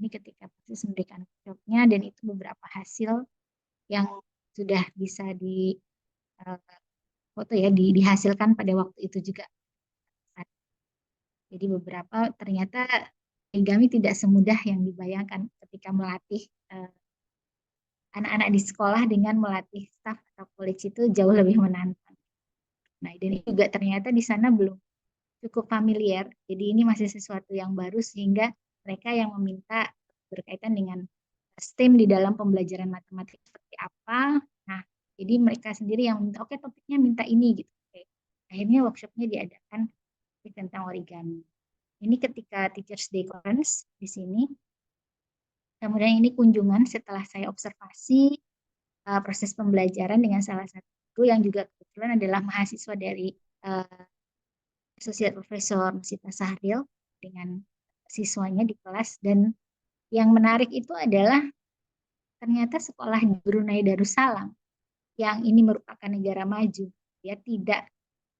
Ini ketika proses memberikan workshopnya, dan itu beberapa hasil yang sudah bisa di foto ya, dihasilkan pada waktu itu juga. Jadi beberapa ternyata origami tidak semudah yang dibayangkan ketika melatih anak-anak di sekolah dengan melatih staff atau college itu jauh lebih menantang. Nah, dan ini juga ternyata di sana belum cukup familiar. Jadi ini masih sesuatu yang baru sehingga mereka yang meminta berkaitan dengan STEM di dalam pembelajaran matematik seperti apa. Nah, jadi mereka sendiri yang minta, oke, topiknya minta ini gitu. Oke. Akhirnya workshopnya diadakan tentang origami. Ini ketika Teachers Day Conference di sini. Kemudian ini kunjungan setelah saya observasi proses pembelajaran dengan salah satu guru yang juga kebetulan adalah mahasiswa dari Associate Professor Masita Sahril dengan siswanya di kelas. Dan yang menarik itu adalah ternyata sekolah di Brunei Darussalam yang ini merupakan negara maju, ya tidak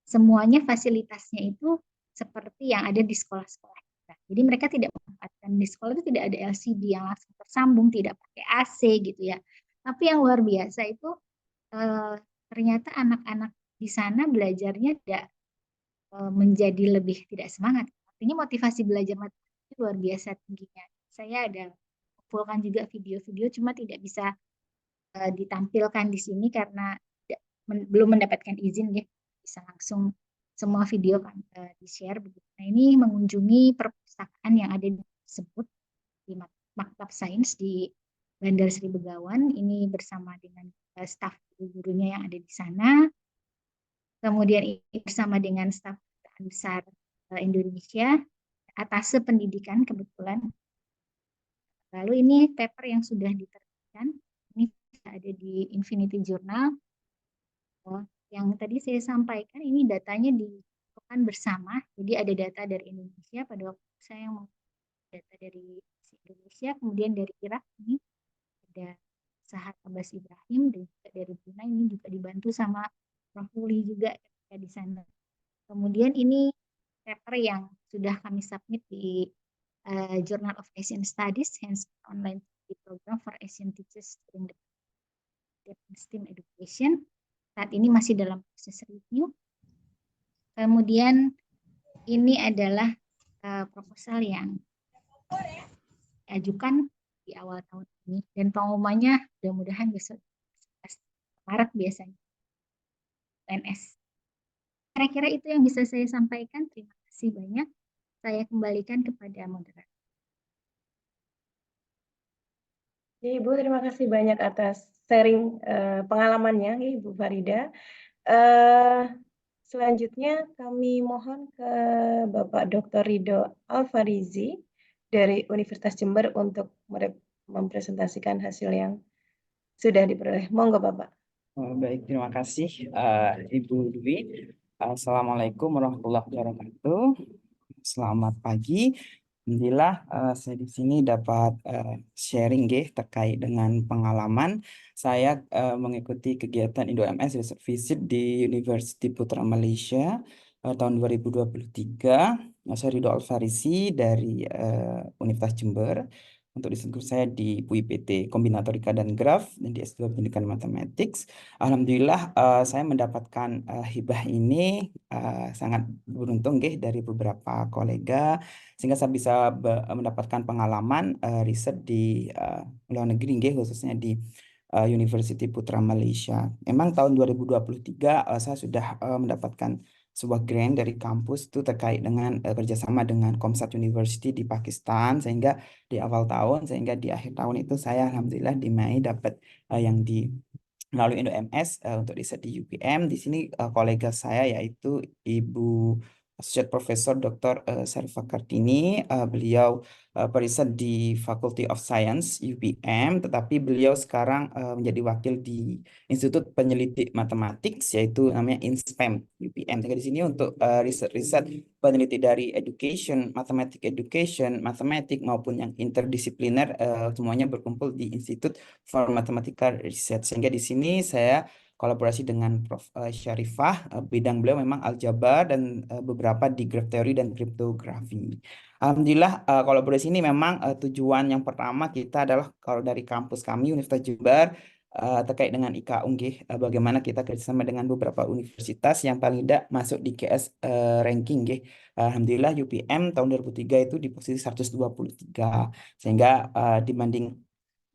semuanya fasilitasnya itu seperti yang ada di sekolah-sekolah kita. Jadi mereka tidak memanfaatkan, di sekolah itu tidak ada LCD yang langsung tersambung, tidak pakai AC gitu ya. Tapi yang luar biasa itu ternyata anak-anak di sana belajarnya tidak menjadi lebih tidak semangat. Artinya motivasi belajar matematika luar biasa tingginya. Saya ada kumpulkan juga video-video, cuma tidak bisa ditampilkan di sini karena belum mendapatkan izin ya. Bisa langsung semua video kan di-share begitu. Nah, ini mengunjungi perpustakaan yang ada disebut di Maktab Sains di Bandar Sri Begawan. Ini bersama dengan staf gurunya yang ada di sana. Kemudian ini bersama dengan staf besar Indonesia, Atase Pendidikan kebetulan. Lalu ini paper yang sudah diterbitkan, ini ada di Infinity Journal. Yang tadi saya sampaikan, ini datanya dikumpulkan bersama. Jadi ada data dari Indonesia, pada waktu saya mau data dari Indonesia, kemudian dari Irak ini ada Sahat Abbas Ibrahim, dan juga dari Brunei ini juga dibantu sama Prof. Uli juga ketika di sana. Kemudian ini paper yang sudah kami submit di Journal of Asian Studies, Hands-on Online Program for Asian Teachers during the STEM Education. Saat ini masih dalam proses review. Kemudian ini adalah proposal yang diajukan di awal tahun ini, dan pengumumannya mudah-mudahan besok 11 Maret biasanya UNS. Kira-kira itu yang bisa saya sampaikan. Terima kasih banyak. Saya kembalikan kepada moderator. Ibu, terima kasih banyak atas sharing pengalamannya, Ibu Farida. Selanjutnya kami mohon ke Bapak Dr. Ridho Alfarizi dari Universitas Jember untuk mempresentasikan hasil yang sudah diperoleh. Monggo Bapak. Baik, terima kasih Ibu Dwi. Assalamualaikum warahmatullahi wabarakatuh. Selamat pagi. Alhamdulillah saya di sini dapat sharing terkait dengan pengalaman saya mengikuti kegiatan Indo-MS Research Visit di University Putra Malaysia tahun 2023. Saya Ridho Alfarisi dari Universitas Jember. Untuk disebut saya di UIPT Kombinatorika dan Graf dan di S2 Pendidikan Mathematics. Alhamdulillah saya mendapatkan hibah ini sangat beruntung dari beberapa kolega sehingga saya bisa mendapatkan pengalaman riset di luar negeri khususnya di University Putra Malaysia. Memang tahun 2023 saya sudah mendapatkan sebuah grant dari kampus itu terkait dengan kerjasama dengan Comsat University di Pakistan, sehingga di awal tahun, sehingga di akhir tahun itu saya alhamdulillah di Mei dapat yang di melalui Indo-MS untuk riset di UPM. Di sini kolega saya yaitu Ibu Associate Professor Dr. Sarifah Kartini. Beliau periset di Faculty of Science UPM, tetapi beliau sekarang menjadi wakil di Institut Penyelidik Matematik, yaitu namanya INSPEM UPM. Jadi di sini untuk riset-riset peneliti dari education, matematik maupun yang interdisipliner, semuanya berkumpul di Institute for Mathematical Research. Sehingga di sini saya kolaborasi dengan Prof. Syarifah, bidang beliau memang aljabar dan beberapa di graph theory dan kriptografi. Alhamdulillah, kolaborasi ini memang tujuan yang pertama kita adalah kalau dari kampus kami Universitas Jember terkait dengan IKU, bagaimana kita kerjasama dengan beberapa universitas yang paling tidak masuk di KS ranking. Alhamdulillah UPM tahun 2003 itu di posisi 123, sehingga dibanding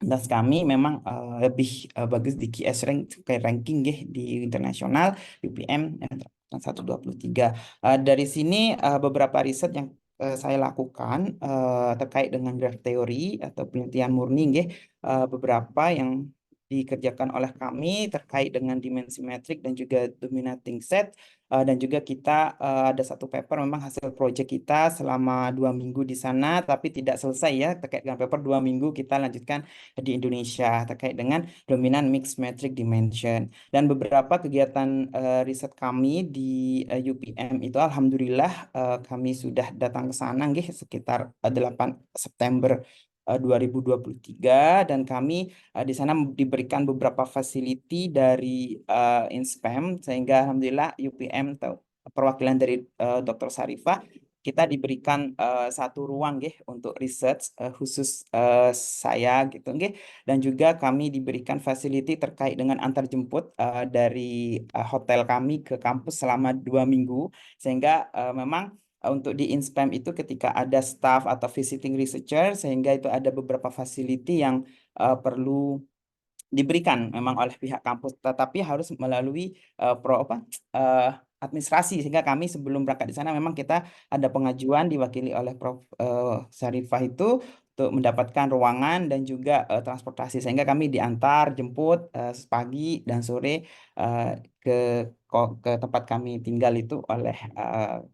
das kami memang lebih bagus di QS ranking di internasional UPM 123. Dari sini beberapa riset yang saya lakukan terkait dengan graph theory atau penelitian murni, beberapa yang dikerjakan oleh kami terkait dengan dimensi metrik dan juga dominating set, dan juga kita ada satu paper memang hasil proyek kita selama 2 minggu di sana, tapi tidak selesai ya terkait dengan paper 2 minggu kita lanjutkan di Indonesia terkait dengan dominant mixed metric dimension. Dan beberapa kegiatan riset kami di UPM itu alhamdulillah kami sudah datang ke sana sekitar 8 September 2023, dan kami di sana diberikan beberapa fasiliti dari INSPEM, sehingga alhamdulillah UPM perwakilan dari Dr. Sarifah kita diberikan satu ruang untuk research khusus saya gitu, dan juga kami diberikan fasiliti terkait dengan antarjemput dari hotel kami ke kampus selama 2 minggu, sehingga memang untuk di INSPEM itu ketika ada staff atau visiting researcher, sehingga itu ada beberapa fasiliti yang perlu diberikan memang oleh pihak kampus, tetapi harus melalui administrasi, sehingga kami sebelum berangkat di sana memang kita ada pengajuan diwakili oleh Prof. Syarifah itu untuk mendapatkan ruangan dan juga transportasi, sehingga kami diantar jemput pagi dan sore ke tempat kami tinggal itu oleh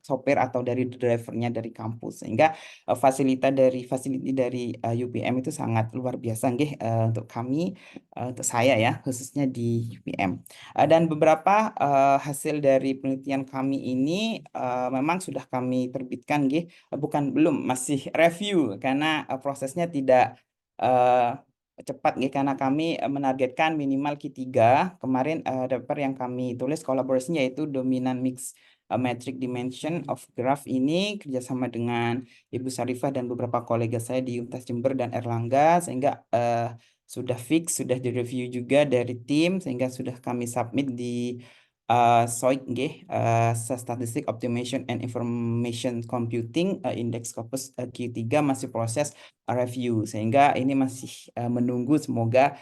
sopir atau dari drivernya dari kampus, sehingga fasiliti dari UPM itu sangat luar biasa untuk kami, untuk saya ya khususnya di UPM. Dan beberapa hasil dari penelitian kami ini memang sudah kami terbitkan, belum, masih review karena prosesnya tidak cepat karena kami menargetkan minimal Q3. Kemarin paper yang kami tulis kolaborasinya yaitu dominant mixed metric dimension of graph, ini kerjasama dengan Ibu Sarifah dan beberapa kolega saya di Universitas Jember dan Erlangga, sehingga sudah fix, sudah direview juga dari tim, sehingga sudah kami submit di SOIC, Statistic Optimization and Information Computing Index Corpus Q3 masih proses review, sehingga ini masih menunggu semoga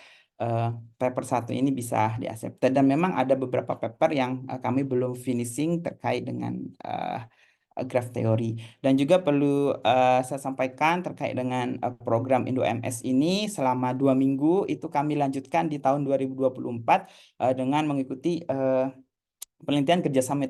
paper 1 ini bisa di-accept. Dan memang ada beberapa paper yang kami belum finishing terkait dengan graph theory. Dan juga perlu saya sampaikan terkait dengan program Indo-MS ini, selama 2 minggu itu kami lanjutkan di tahun 2024 dengan mengikuti penelitian kerjasama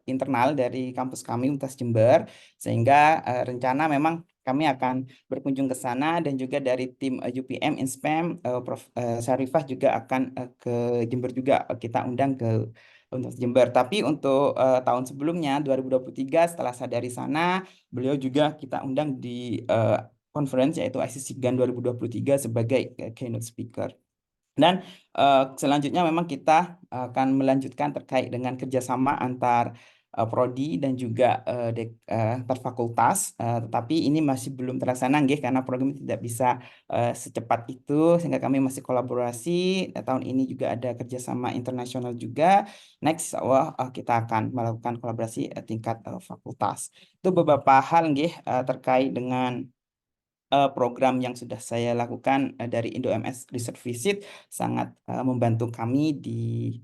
internal dari kampus kami Universitas Jember, sehingga rencana memang kami akan berkunjung ke sana, dan juga dari tim UPM INSPEM Prof. Syarifah juga akan ke Jember juga, kita undang ke Universitas Jember. Tapi untuk tahun sebelumnya 2023 setelah saya dari sana, beliau juga kita undang di conference yaitu ICC GAN 2023 sebagai keynote speaker. Dan selanjutnya memang kita akan melanjutkan terkait dengan kerjasama antar prodi dan juga antar fakultas, tetapi ini masih belum terlaksana karena program ini tidak bisa secepat itu, sehingga kami masih kolaborasi. Tahun ini juga ada kerjasama internasional juga. Next, kita akan melakukan kolaborasi tingkat fakultas. Itu beberapa hal terkait dengan program yang sudah saya lakukan dari Indo-MS Research Visit, sangat membantu kami di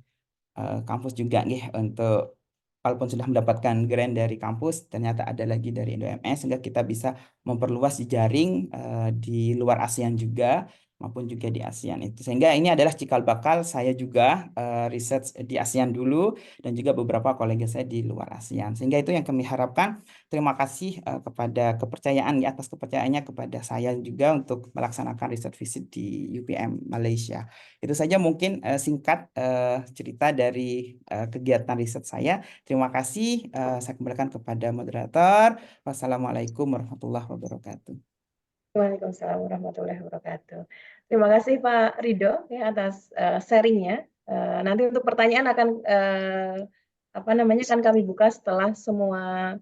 kampus juga untuk walaupun sudah mendapatkan grant dari kampus, ternyata ada lagi dari Indo-MS, sehingga kita bisa memperluas jaring di luar ASEAN juga. maupun juga di ASEAN itu. Sehingga ini adalah cikal bakal saya juga riset di ASEAN dulu dan juga beberapa kolega saya di luar ASEAN. Sehingga itu yang kami harapkan. Terima kasih kepada kepercayaan ya, atas kepercayaannya kepada saya juga untuk melaksanakan riset visit di UPM Malaysia. Itu saja mungkin singkat cerita dari kegiatan riset saya. Terima kasih. Saya kembalikan kepada moderator. Wassalamualaikum warahmatullahi wabarakatuh. Waalaikumsalam warahmatullahi wabarakatuh. Terima kasih Pak Ridho ya atas sharingnya. Nanti untuk pertanyaan akan akan kami buka setelah semua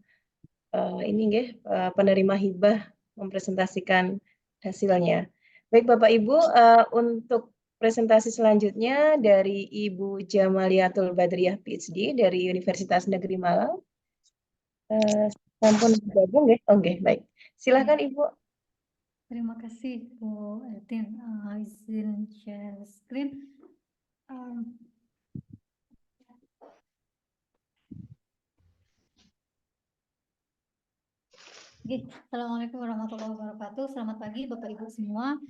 penerima hibah mempresentasikan hasilnya. Baik Bapak Ibu, untuk presentasi selanjutnya dari Ibu Jamaliatul Badriah PhD dari Universitas Negeri Malang. Sampun bergabung ya? Oke, baik. Silakan Ibu. Terima kasih Bu Ertin. Izin share screen. Assalamualaikum warahmatullahi wabarakatuh. Selamat pagi Bapak Ibu semua.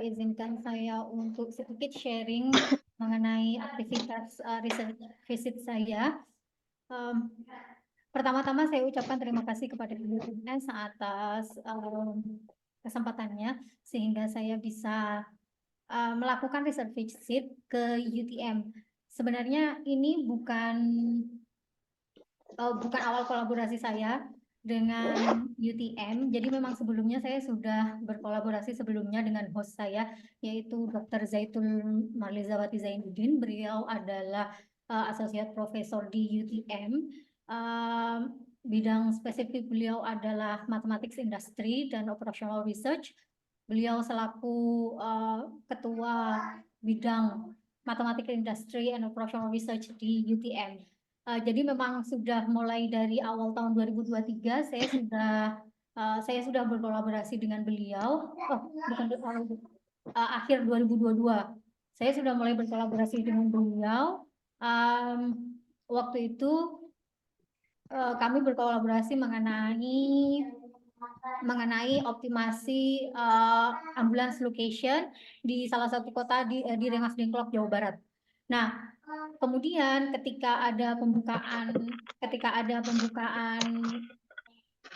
Izinkan saya untuk sedikit sharing mengenai aktivitas research visit saya. Pertama-tama saya ucapkan terima kasih kepada Ibu Ines atas kesempatannya sehingga saya bisa melakukan research visit ke UTM. Sebenarnya ini bukan awal kolaborasi saya dengan UTM. Jadi memang sebelumnya saya sudah berkolaborasi sebelumnya dengan host saya, yaitu Dr. Zaitul Marlizawati Zainuddin. Beliau adalah associate professor di UTM. Bidang spesifik beliau adalah Mathematics Industry dan Operational Research. Beliau selaku ketua bidang Mathematics Industry and Operational Research di UTM. Jadi memang sudah mulai dari awal tahun 2023 saya sudah berkolaborasi dengan beliau. Akhir 2022 saya sudah mulai berkolaborasi dengan beliau. Waktu itu kami berkolaborasi mengenai optimasi ambulance location di salah satu kota di Rengas Dengklok, Jawa Barat. Nah, kemudian ketika ada pembukaan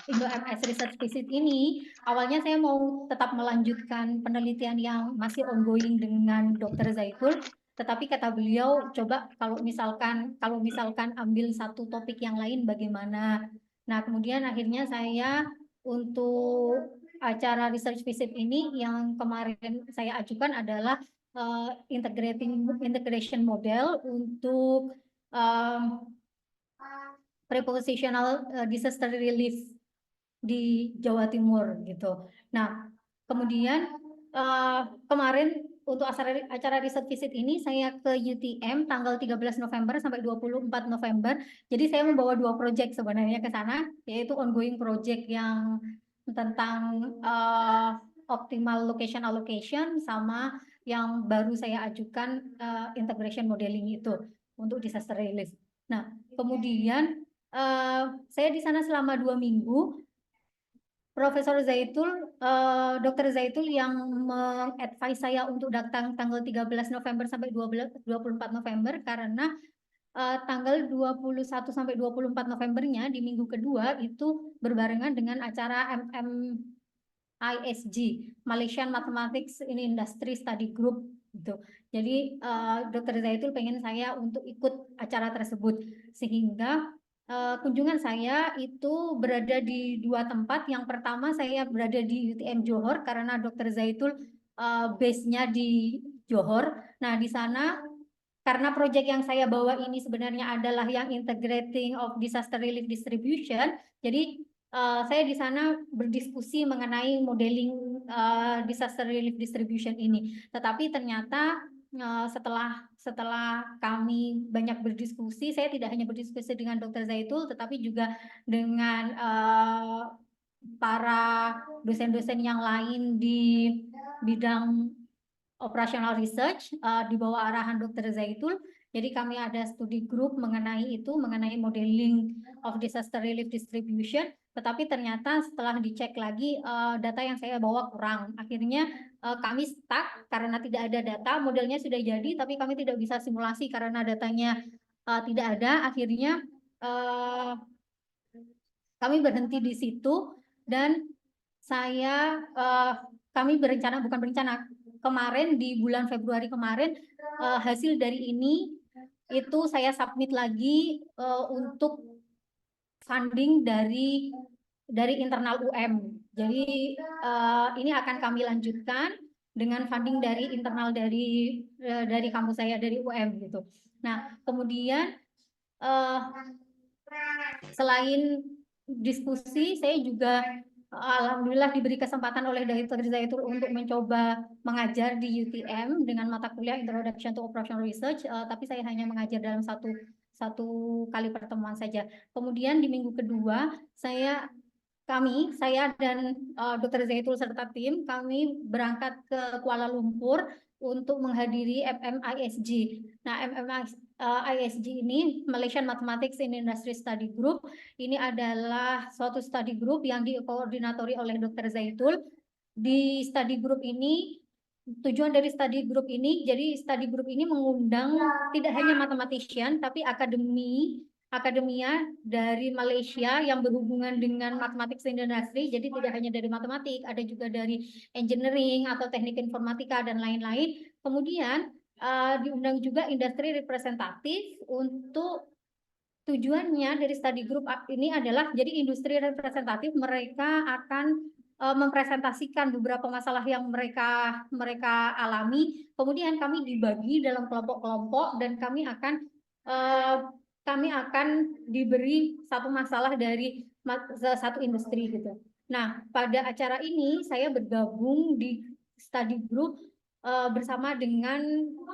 Indo-MS Research Visit ini, awalnya saya mau tetap melanjutkan penelitian yang masih ongoing dengan Dr. Zaitul, tetapi kata beliau, coba kalau misalkan ambil satu topik yang lain bagaimana. Nah, kemudian akhirnya saya untuk acara research visit ini yang kemarin saya ajukan adalah integration model untuk prepositional disaster relief di Jawa Timur gitu. Nah, kemudian kemarin untuk acara riset visit ini saya ke UTM tanggal 13 November sampai 24 November. Jadi saya membawa 2 proyek sebenarnya ke sana, yaitu ongoing project yang tentang optimal location allocation sama yang baru saya ajukan integration modeling itu untuk disaster relief. Nah, kemudian saya di sana selama 2 minggu. Profesor Zaitul, Dr. Zaitul yang mengadvise saya untuk datang tanggal 13 November sampai 24 November karena tanggal 21 sampai 24 Novembernya di minggu kedua itu berbarengan dengan acara MMISG, Malaysian Mathematics in Industry Study Group gitu. Jadi Dr. Zaitul pengen saya untuk ikut acara tersebut sehingga kunjungan saya itu berada di 2 tempat. Yang pertama saya berada di UTM Johor karena Dr. Zaitul base-nya di Johor. Nah, di sana karena proyek yang saya bawa ini sebenarnya adalah yang integrating of disaster relief distribution. Jadi saya di sana berdiskusi mengenai modeling disaster relief distribution ini. Tetapi ternyata setelah kami banyak berdiskusi, saya tidak hanya berdiskusi dengan Dr. Zaitul, tetapi juga dengan para dosen-dosen yang lain di bidang operational research di bawah arahan Dr. Zaitul. Jadi kami ada studi grup mengenai modeling of disaster relief distribution. Tetapi ternyata setelah dicek lagi data yang saya bawa kurang. Akhirnya kami stuck karena tidak ada data, modelnya sudah jadi tapi kami tidak bisa simulasi karena datanya tidak ada. Akhirnya kami berhenti di situ dan kami bukan berencana, kemarin di bulan Februari kemarin hasil dari ini itu saya submit lagi untuk funding dari internal UM. Jadi ini akan kami lanjutkan dengan funding dari internal dari kampus saya, dari UM gitu. Nah, kemudian selain diskusi, saya juga alhamdulillah diberi kesempatan oleh Dr. Zaitul untuk mencoba mengajar di UTM dengan mata kuliah Introduction to Operational Research, tapi saya hanya mengajar dalam satu kali pertemuan saja. Kemudian di minggu kedua saya dan Dr. Zaitul serta tim kami berangkat ke Kuala Lumpur untuk menghadiri MMISG. Nah, MMISG ini Malaysian Mathematics in Industry Study Group. Ini adalah suatu study group yang dikoordinatori oleh Dr. Zaitul. Di study group ini, tujuan dari study group ini, jadi study group ini mengundang tidak hanya mathematician, tapi akademia dari Malaysia yang berhubungan dengan mathematics in industry. Jadi tidak hanya dari matematik, ada juga dari engineering atau teknik informatika dan lain-lain. Kemudian diundang juga industri representatif untuk tujuannya dari study group ini adalah jadi industri representatif mereka akan mempresentasikan beberapa masalah yang mereka alami. Kemudian kami dibagi dalam kelompok-kelompok dan kami akan diberi satu masalah dari satu industri gitu. Nah, pada acara ini saya bergabung di study group bersama dengan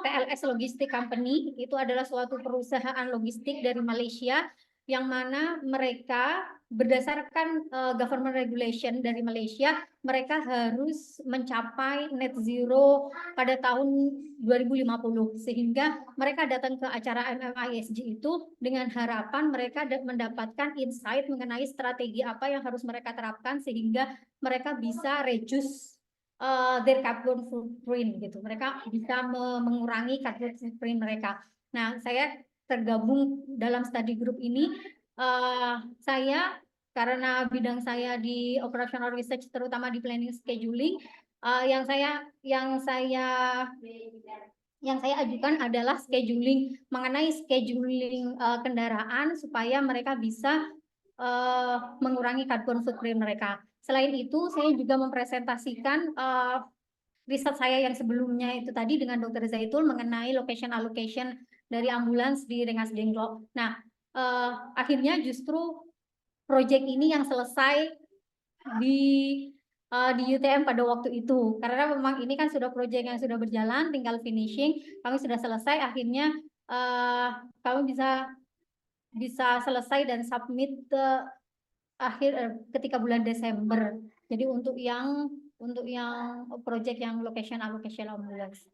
TLS Logistic Company. Itu adalah suatu perusahaan logistik dari Malaysia yang mana mereka berdasarkan government regulation dari Malaysia, mereka harus mencapai net zero pada tahun 2050. Sehingga mereka datang ke acara MMISG itu dengan harapan mereka mendapatkan insight mengenai strategi apa yang harus mereka terapkan sehingga mereka bisa reduce their carbon footprint gitu. Mereka bisa mengurangi carbon footprint mereka. Nah, saya tergabung dalam study group ini. Saya karena bidang saya di operational research terutama di planning scheduling, yang saya ajukan adalah mengenai scheduling kendaraan supaya mereka bisa mengurangi carbon footprint mereka. Selain itu, saya juga mempresentasikan riset saya yang sebelumnya itu tadi dengan Dr. Zaitul mengenai location allocation dari ambulans di Rengas Dengklok. Nah, akhirnya justru proyek ini yang selesai di UTM pada waktu itu. Karena memang ini kan sudah proyek yang sudah berjalan, tinggal finishing. Kami sudah selesai, akhirnya kami bisa selesai dan submit ketika bulan Desember. Jadi untuk yang proyek yang location allocation ambulance.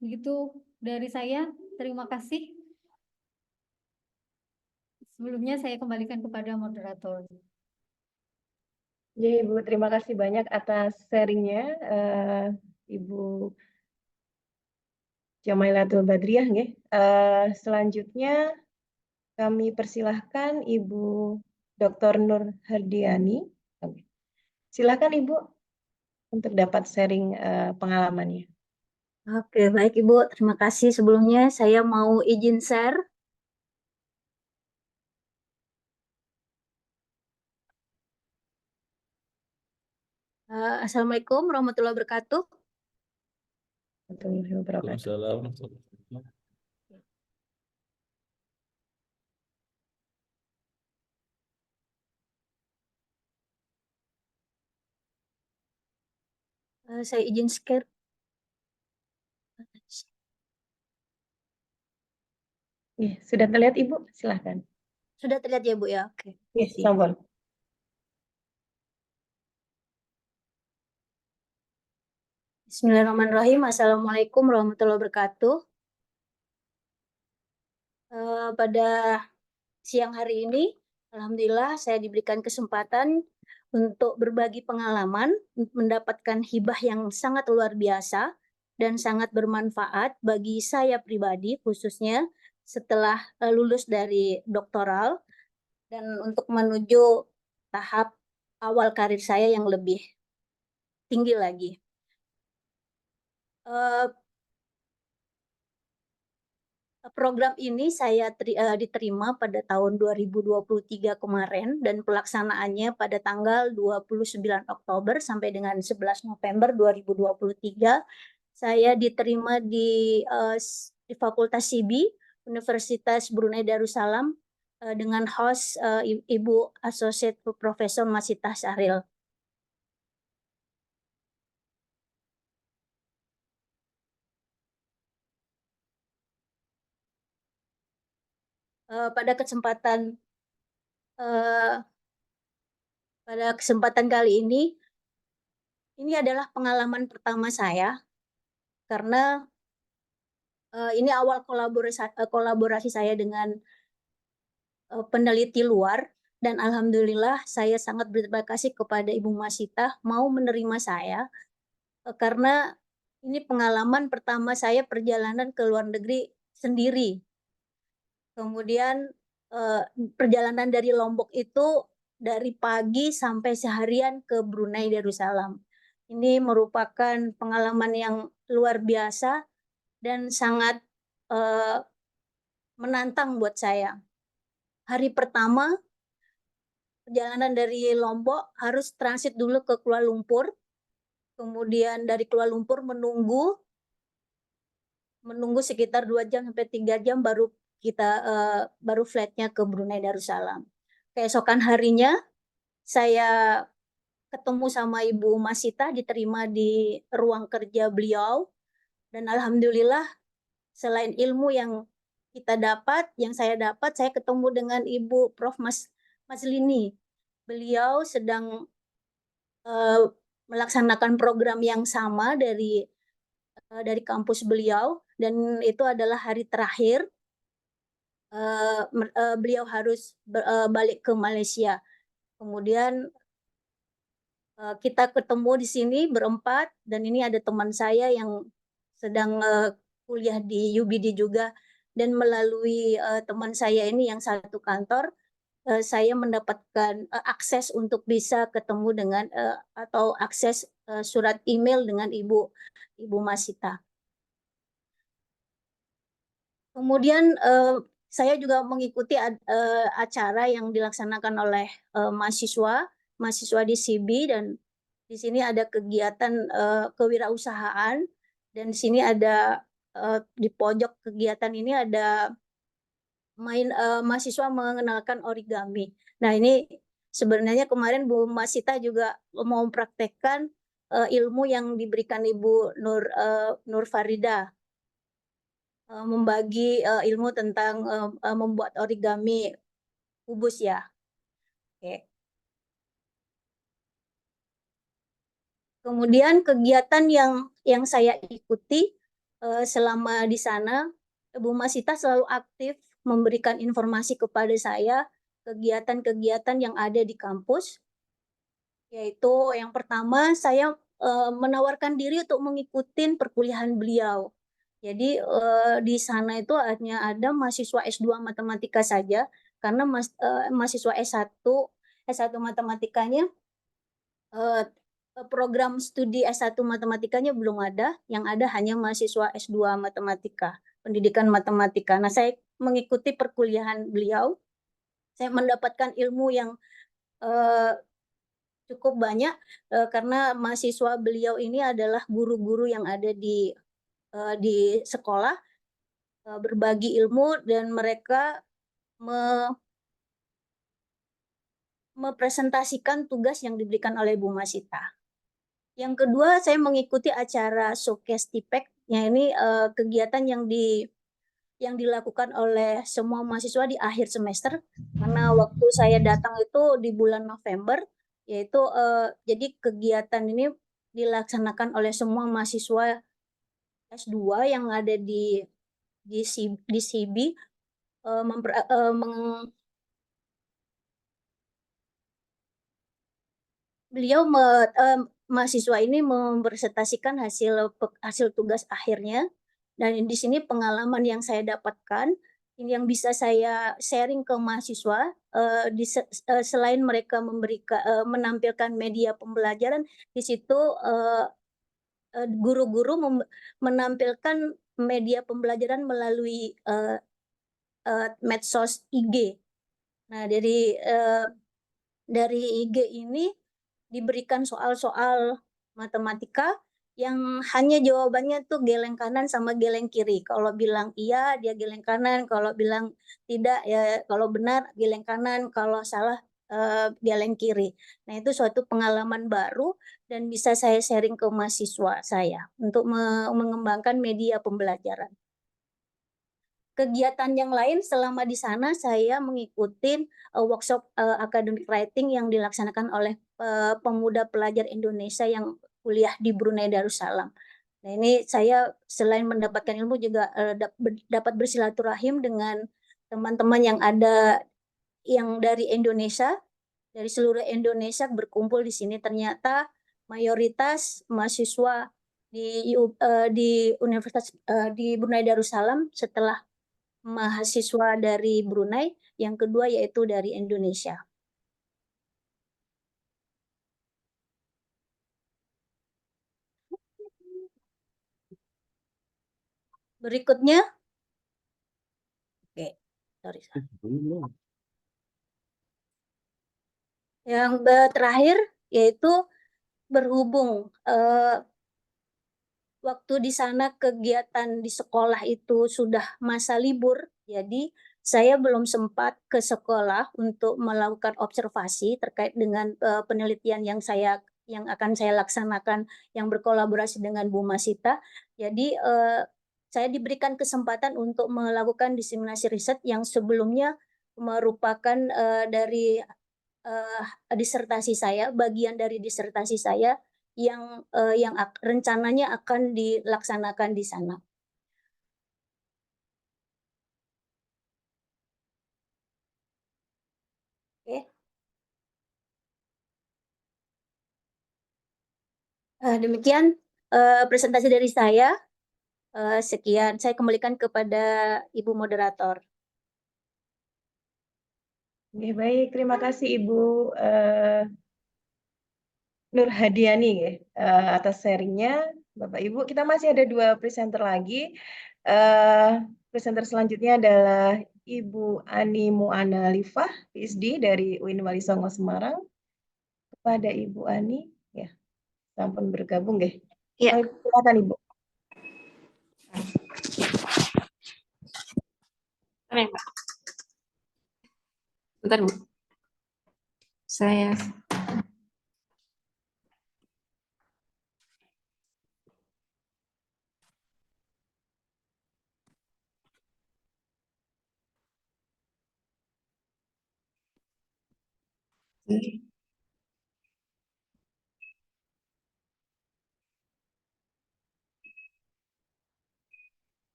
Begitu dari saya. Terima kasih. Sebelumnya saya kembalikan kepada moderator. Ya, Ibu, terima kasih banyak atas sharingnya, Ibu Jamailatul Badriah. Selanjutnya kami persilahkan Ibu Dr. Nur Hardiani. Silakan Ibu untuk dapat sharing pengalamannya. Oke, baik Ibu. Terima kasih. Sebelumnya saya mau izin share. Assalamualaikum warahmatullahi wabarakatuh. Saya izin share. Sudah terlihat Ibu? Silahkan. Sudah terlihat ya Bu ya? Oke. Sampun. Bismillahirrahmanirrahim. Assalamualaikum warahmatullahi wabarakatuh. Pada siang hari ini, alhamdulillah saya diberikan kesempatan untuk berbagi pengalaman, mendapatkan hibah yang sangat luar biasa dan sangat bermanfaat bagi saya pribadi, khususnya setelah lulus dari doktoral dan untuk menuju tahap awal karir saya yang lebih tinggi lagi. Program ini saya diterima pada tahun 2023 kemarin dan pelaksanaannya pada tanggal 29 Oktober sampai dengan 11 November 2023. Saya diterima di Fakultas SIBI Universitas Brunei Darussalam dengan host Ibu Associate Profesor Masitah Syahril. Pada kesempatan kali ini adalah pengalaman pertama saya karena ini awal kolaborasi saya dengan peneliti luar dan alhamdulillah saya sangat berterima kasih kepada Ibu Masitah mau menerima saya karena ini pengalaman pertama saya perjalanan ke luar negeri sendiri. Kemudian perjalanan dari Lombok itu dari pagi sampai seharian ke Brunei Darussalam. Ini merupakan pengalaman yang luar biasa dan sangat menantang buat saya. Hari pertama perjalanan dari Lombok harus transit dulu ke Kuala Lumpur. Kemudian dari Kuala Lumpur menunggu sekitar 2 jam sampai 3 jam baru baru flightnya ke Brunei Darussalam. Keesokan harinya saya ketemu sama Ibu Masitah, diterima di ruang kerja beliau dan alhamdulillah selain ilmu yang saya dapat, saya ketemu dengan Ibu Prof. Maslini. Beliau sedang melaksanakan program yang sama dari kampus beliau dan itu adalah hari terakhir beliau harus balik ke Malaysia. Kemudian kita ketemu di sini berempat dan ini ada teman saya yang sedang kuliah di UBD juga dan melalui teman saya ini yang satu kantor saya mendapatkan akses untuk bisa ketemu dengan atau akses surat email dengan Ibu Masitah. Kemudian saya juga mengikuti acara yang dilaksanakan oleh mahasiswa di SIBI dan di sini ada kegiatan kewirausahaan dan di sini ada di pojok kegiatan ini ada mahasiswa mengenalkan origami. Nah ini sebenarnya kemarin Bu Masitah juga mau mempraktekkan ilmu yang diberikan Ibu Nur Farida. Membagi ilmu tentang membuat origami kubus ya. Oke. Kemudian kegiatan yang saya ikuti selama di sana, Bu Masitah selalu aktif memberikan informasi kepada saya kegiatan-kegiatan yang ada di kampus. Yaitu yang pertama saya menawarkan diri untuk mengikuti perkuliahan beliau. Jadi di sana itu hanya ada mahasiswa S2 matematika saja karena mahasiswa S1 matematikanya program studi S1 matematikanya belum ada, yang ada hanya mahasiswa S2 matematika, pendidikan matematika. Nah, saya mengikuti perkuliahan beliau. Saya mendapatkan ilmu yang cukup banyak karena mahasiswa beliau ini adalah guru-guru yang ada di sekolah berbagi ilmu dan mereka mempresentasikan tugas yang diberikan oleh Bu Masitah. Yang kedua, saya mengikuti acara showcase TIPEC, ini kegiatan yang dilakukan oleh semua mahasiswa di akhir semester karena waktu saya datang itu di bulan November, yaitu jadi kegiatan ini dilaksanakan oleh semua mahasiswa S2 yang ada di SIBI mahasiswa ini mempresentasikan hasil tugas akhirnya, dan di sini pengalaman yang saya dapatkan ini yang bisa saya sharing ke mahasiswa, selain mereka menampilkan media pembelajaran, di situ guru-guru menampilkan media pembelajaran melalui medsos IG. Nah, dari IG ini diberikan soal-soal matematika yang hanya jawabannya tuh geleng kanan sama geleng kiri. Kalau bilang iya, dia geleng kanan. Kalau bilang tidak, ya kalau benar geleng kanan. Kalau salah geleng kiri. Nah, itu suatu pengalaman baru dan bisa saya sharing ke mahasiswa saya untuk mengembangkan media pembelajaran. Kegiatan yang lain selama di sana saya mengikuti workshop academic writing yang dilaksanakan oleh pemuda pelajar Indonesia yang kuliah di Brunei Darussalam. Nah, ini saya selain mendapatkan ilmu juga dapat bersilaturahim dengan teman-teman yang dari Indonesia, dari seluruh Indonesia berkumpul di sini. Ternyata mayoritas mahasiswa di Universitas di Brunei Darussalam setelah mahasiswa dari Brunei, yang kedua yaitu dari Indonesia. Berikutnya, oke, sorry. Yang terakhir yaitu berhubung waktu di sana kegiatan di sekolah itu sudah masa libur, jadi saya belum sempat ke sekolah untuk melakukan observasi terkait dengan penelitian yang akan saya laksanakan yang berkolaborasi dengan Bu Masita. Jadi saya diberikan kesempatan untuk melakukan diseminasi riset yang sebelumnya merupakan dari disertasi saya, bagian dari disertasi saya yang rencananya akan dilaksanakan di sana. Oke. Demikian presentasi dari saya. Sekian, saya kembalikan kepada Ibu Moderator. Oke, baik, terima kasih Ibu Nur Hadiani ya, atas sharingnya. Bapak Ibu, kita masih ada 2 presenter lagi. Presenter selanjutnya adalah Ibu Ani Muana Lifah, PhD dari UIN Wali Songo Semarang. Kepada Ibu Ani, ya, sampun bergabung deh. Ya. Silakan Ibu. Bentar, Bu. Saya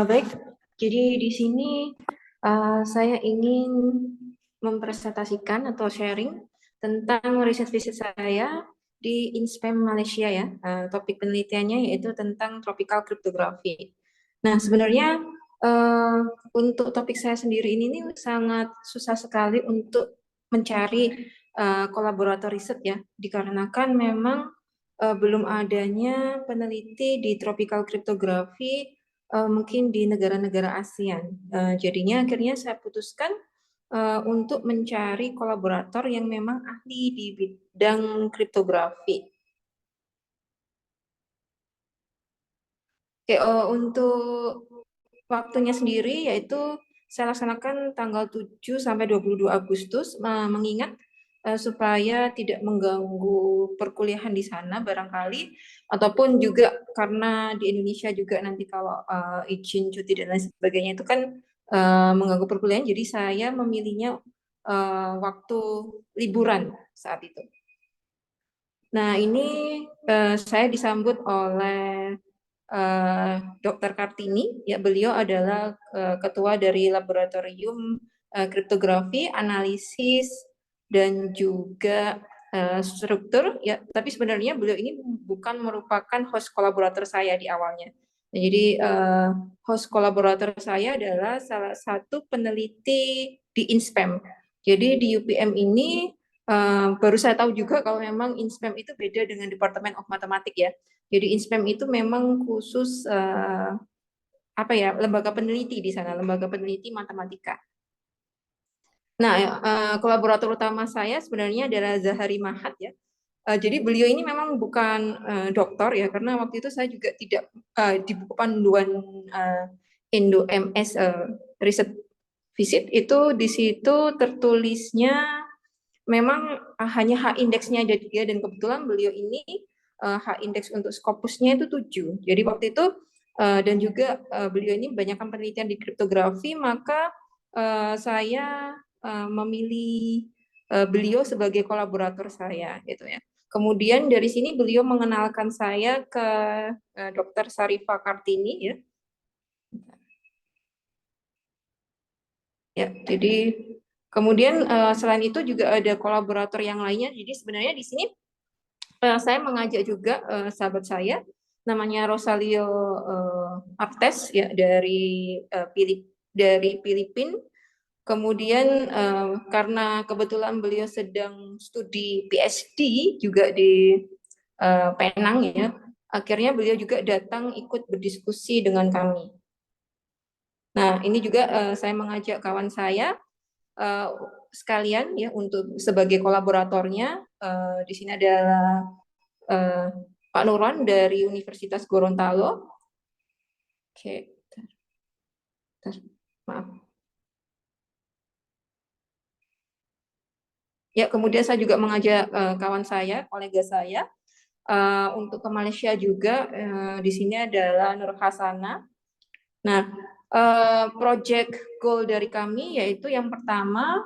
baik. Jadi di sini saya ingin mempresentasikan atau sharing tentang riset visit saya di INSPEM Malaysia ya. Topik penelitiannya yaitu tentang tropical cryptography. Nah, sebenarnya untuk topik saya sendiri ini sangat susah sekali untuk mencari kolaborator riset ya, dikarenakan memang belum adanya peneliti di tropical cryptography mungkin di negara-negara ASEAN. Jadinya akhirnya saya putuskan untuk mencari kolaborator yang memang ahli di bidang kriptografi. Oke, untuk waktunya sendiri yaitu saya laksanakan tanggal 7 sampai 22 Agustus, mengingat supaya tidak mengganggu perkuliahan di sana barangkali, ataupun juga karena di Indonesia juga nanti kalau izin cuti dan lain sebagainya itu kan mengganggu perkuliahan, jadi saya memilihnya waktu liburan saat itu. Nah, ini saya disambut oleh Dr. Kartini, ya beliau adalah ketua dari laboratorium kriptografi, analisis dan juga struktur, ya. Tapi sebenarnya beliau ini bukan merupakan host kolaborator saya di awalnya. Nah, jadi host kolaborator saya adalah salah satu peneliti di INSPAM. Jadi di UPM ini baru saya tahu juga kalau memang INSPAM itu beda dengan Department of Mathematics ya. Jadi INSPAM itu memang khusus lembaga peneliti di sana, lembaga peneliti matematika. Nah, kolaborator utama saya sebenarnya adalah Zahari Mahat ya. Jadi beliau ini memang bukan doktor ya, karena waktu itu saya juga tidak di buku panduan Indo MS Research Visit itu di situ tertulisnya memang hanya H indeksnya aja dia, dan kebetulan beliau ini H indeks untuk Scopusnya itu 7. Jadi waktu itu dan juga beliau ini banyakkan penelitian di kriptografi, maka saya memilih beliau sebagai kolaborator saya gitu ya. Kemudian dari sini beliau mengenalkan saya ke Dr. Sarifah Kartini ya. Ya, jadi kemudian selain itu juga ada kolaborator yang lainnya. Jadi sebenarnya di sini saya mengajak juga sahabat saya namanya Rosalio Artes ya dari Filipina. Kemudian karena kebetulan beliau sedang studi PhD juga di Penang ya, akhirnya beliau juga datang ikut berdiskusi dengan kami. Nah, ini juga saya mengajak kawan saya sekalian ya untuk sebagai kolaboratornya. Di sini adalah Pak Nurwan dari Universitas Gorontalo. Oke, maaf. Ya, kemudian saya juga mengajak kawan saya, kolega saya, untuk ke Malaysia juga. Di sini adalah Nur Hasana. Nah, project goal dari kami yaitu yang pertama,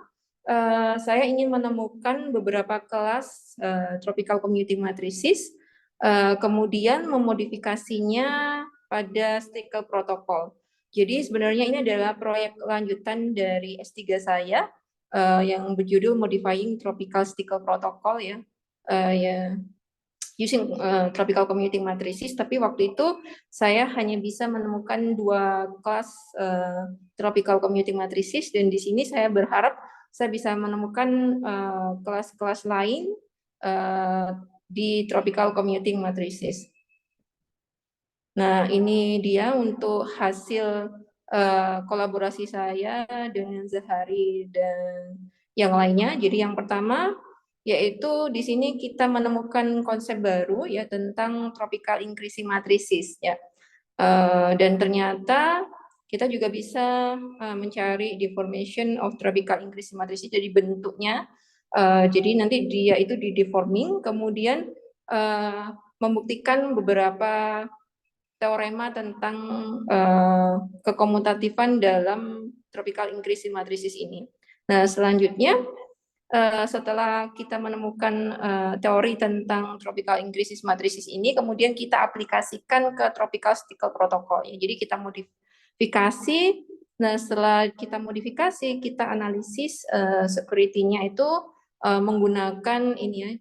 saya ingin menemukan beberapa kelas tropical commuting matrices, kemudian memodifikasinya pada Stickle protokol. Jadi sebenarnya ini adalah proyek lanjutan dari S3 saya yang berjudul Modifying Tropical Stickle Protocol ya, using tropical commuting matrices. Tapi waktu itu saya hanya bisa menemukan 2 kelas tropical commuting matrices, dan di sini saya berharap saya bisa menemukan kelas-kelas lain di tropical commuting matrices. Nah, ini dia untuk hasil kolaborasi saya dengan Zahari dan yang lainnya. Jadi yang pertama yaitu di sini kita menemukan konsep baru ya tentang tropical increasing matrices ya. Dan ternyata kita juga bisa mencari deformation of tropical increasing matrices dari bentuknya. Jadi nanti dia itu di deforming, kemudian membuktikan beberapa teorema tentang kekomutatifan dalam tropical increasing matrices ini. Nah, selanjutnya setelah kita menemukan teori tentang tropical increasing matrices ini, kemudian kita aplikasikan ke tropical stickle protocol. Jadi kita modifikasi. Nah, setelah kita modifikasi, kita analisis security-nya itu menggunakan ini ya,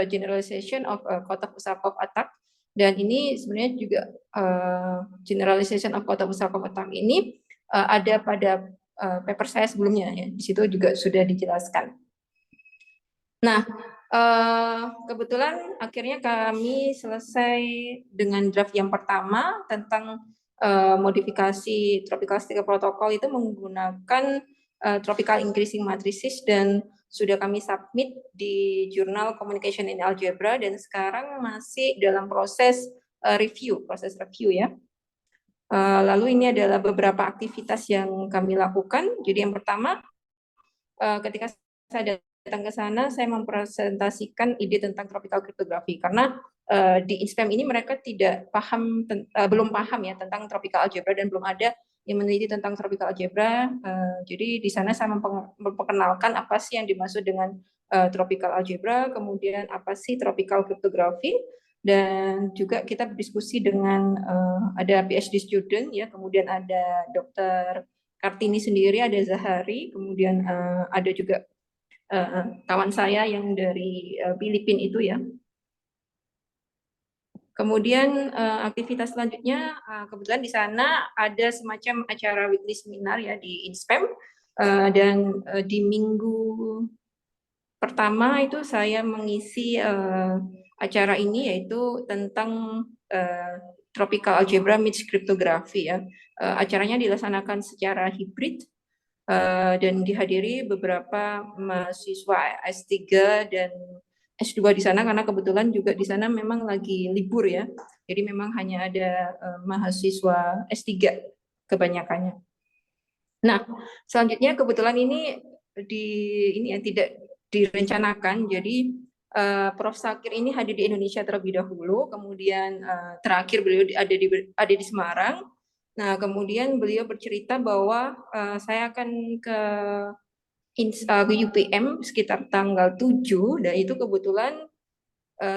generalization of Kotak-Usakov attack. Dan ini sebenarnya juga generalization of Kotak-Usakov attack ini ada pada paper saya sebelumnya ya. Di situ juga sudah dijelaskan. Nah, kebetulan akhirnya kami selesai dengan draft yang pertama tentang modifikasi tropical stickle protocol itu menggunakan tropical increasing matrices, dan sudah kami submit di jurnal Communication in Algebra, dan sekarang masih dalam proses review ya. Lalu ini adalah beberapa aktivitas yang kami lakukan. Jadi yang pertama, ketika saya datang ke sana, saya mempresentasikan ide tentang tropical cryptography, karena di INSPAM ini mereka belum paham ya tentang tropical algebra, dan belum ada yang meneliti tentang tropical algebra. Jadi di sana saya memperkenalkan apa sih yang dimaksud dengan tropical algebra, kemudian apa sih tropical cryptography, dan juga kita berdiskusi dengan ada PhD student ya, kemudian ada Dr. Kartini sendiri, ada Zahari, kemudian ada juga kawan saya yang dari Filipina itu ya. Kemudian aktivitas selanjutnya kebetulan di sana ada semacam acara weekly seminar ya di INSPEM, dan di minggu pertama itu saya mengisi acara ini yaitu tentang tropical algebra meets cryptography ya. Acaranya dilaksanakan secara hibrid dan dihadiri beberapa mahasiswa S3 dan S2 di sana, karena kebetulan juga di sana memang lagi libur ya. Jadi memang hanya ada mahasiswa S3 kebanyakannya. Nah, selanjutnya kebetulan ini ya tidak direncanakan. Jadi Prof. Zakir ini hadir di Indonesia terlebih dahulu, kemudian terakhir beliau ada di Semarang. Nah, kemudian beliau bercerita bahwa saya akan ke UPM sekitar tanggal 7, dan itu kebetulan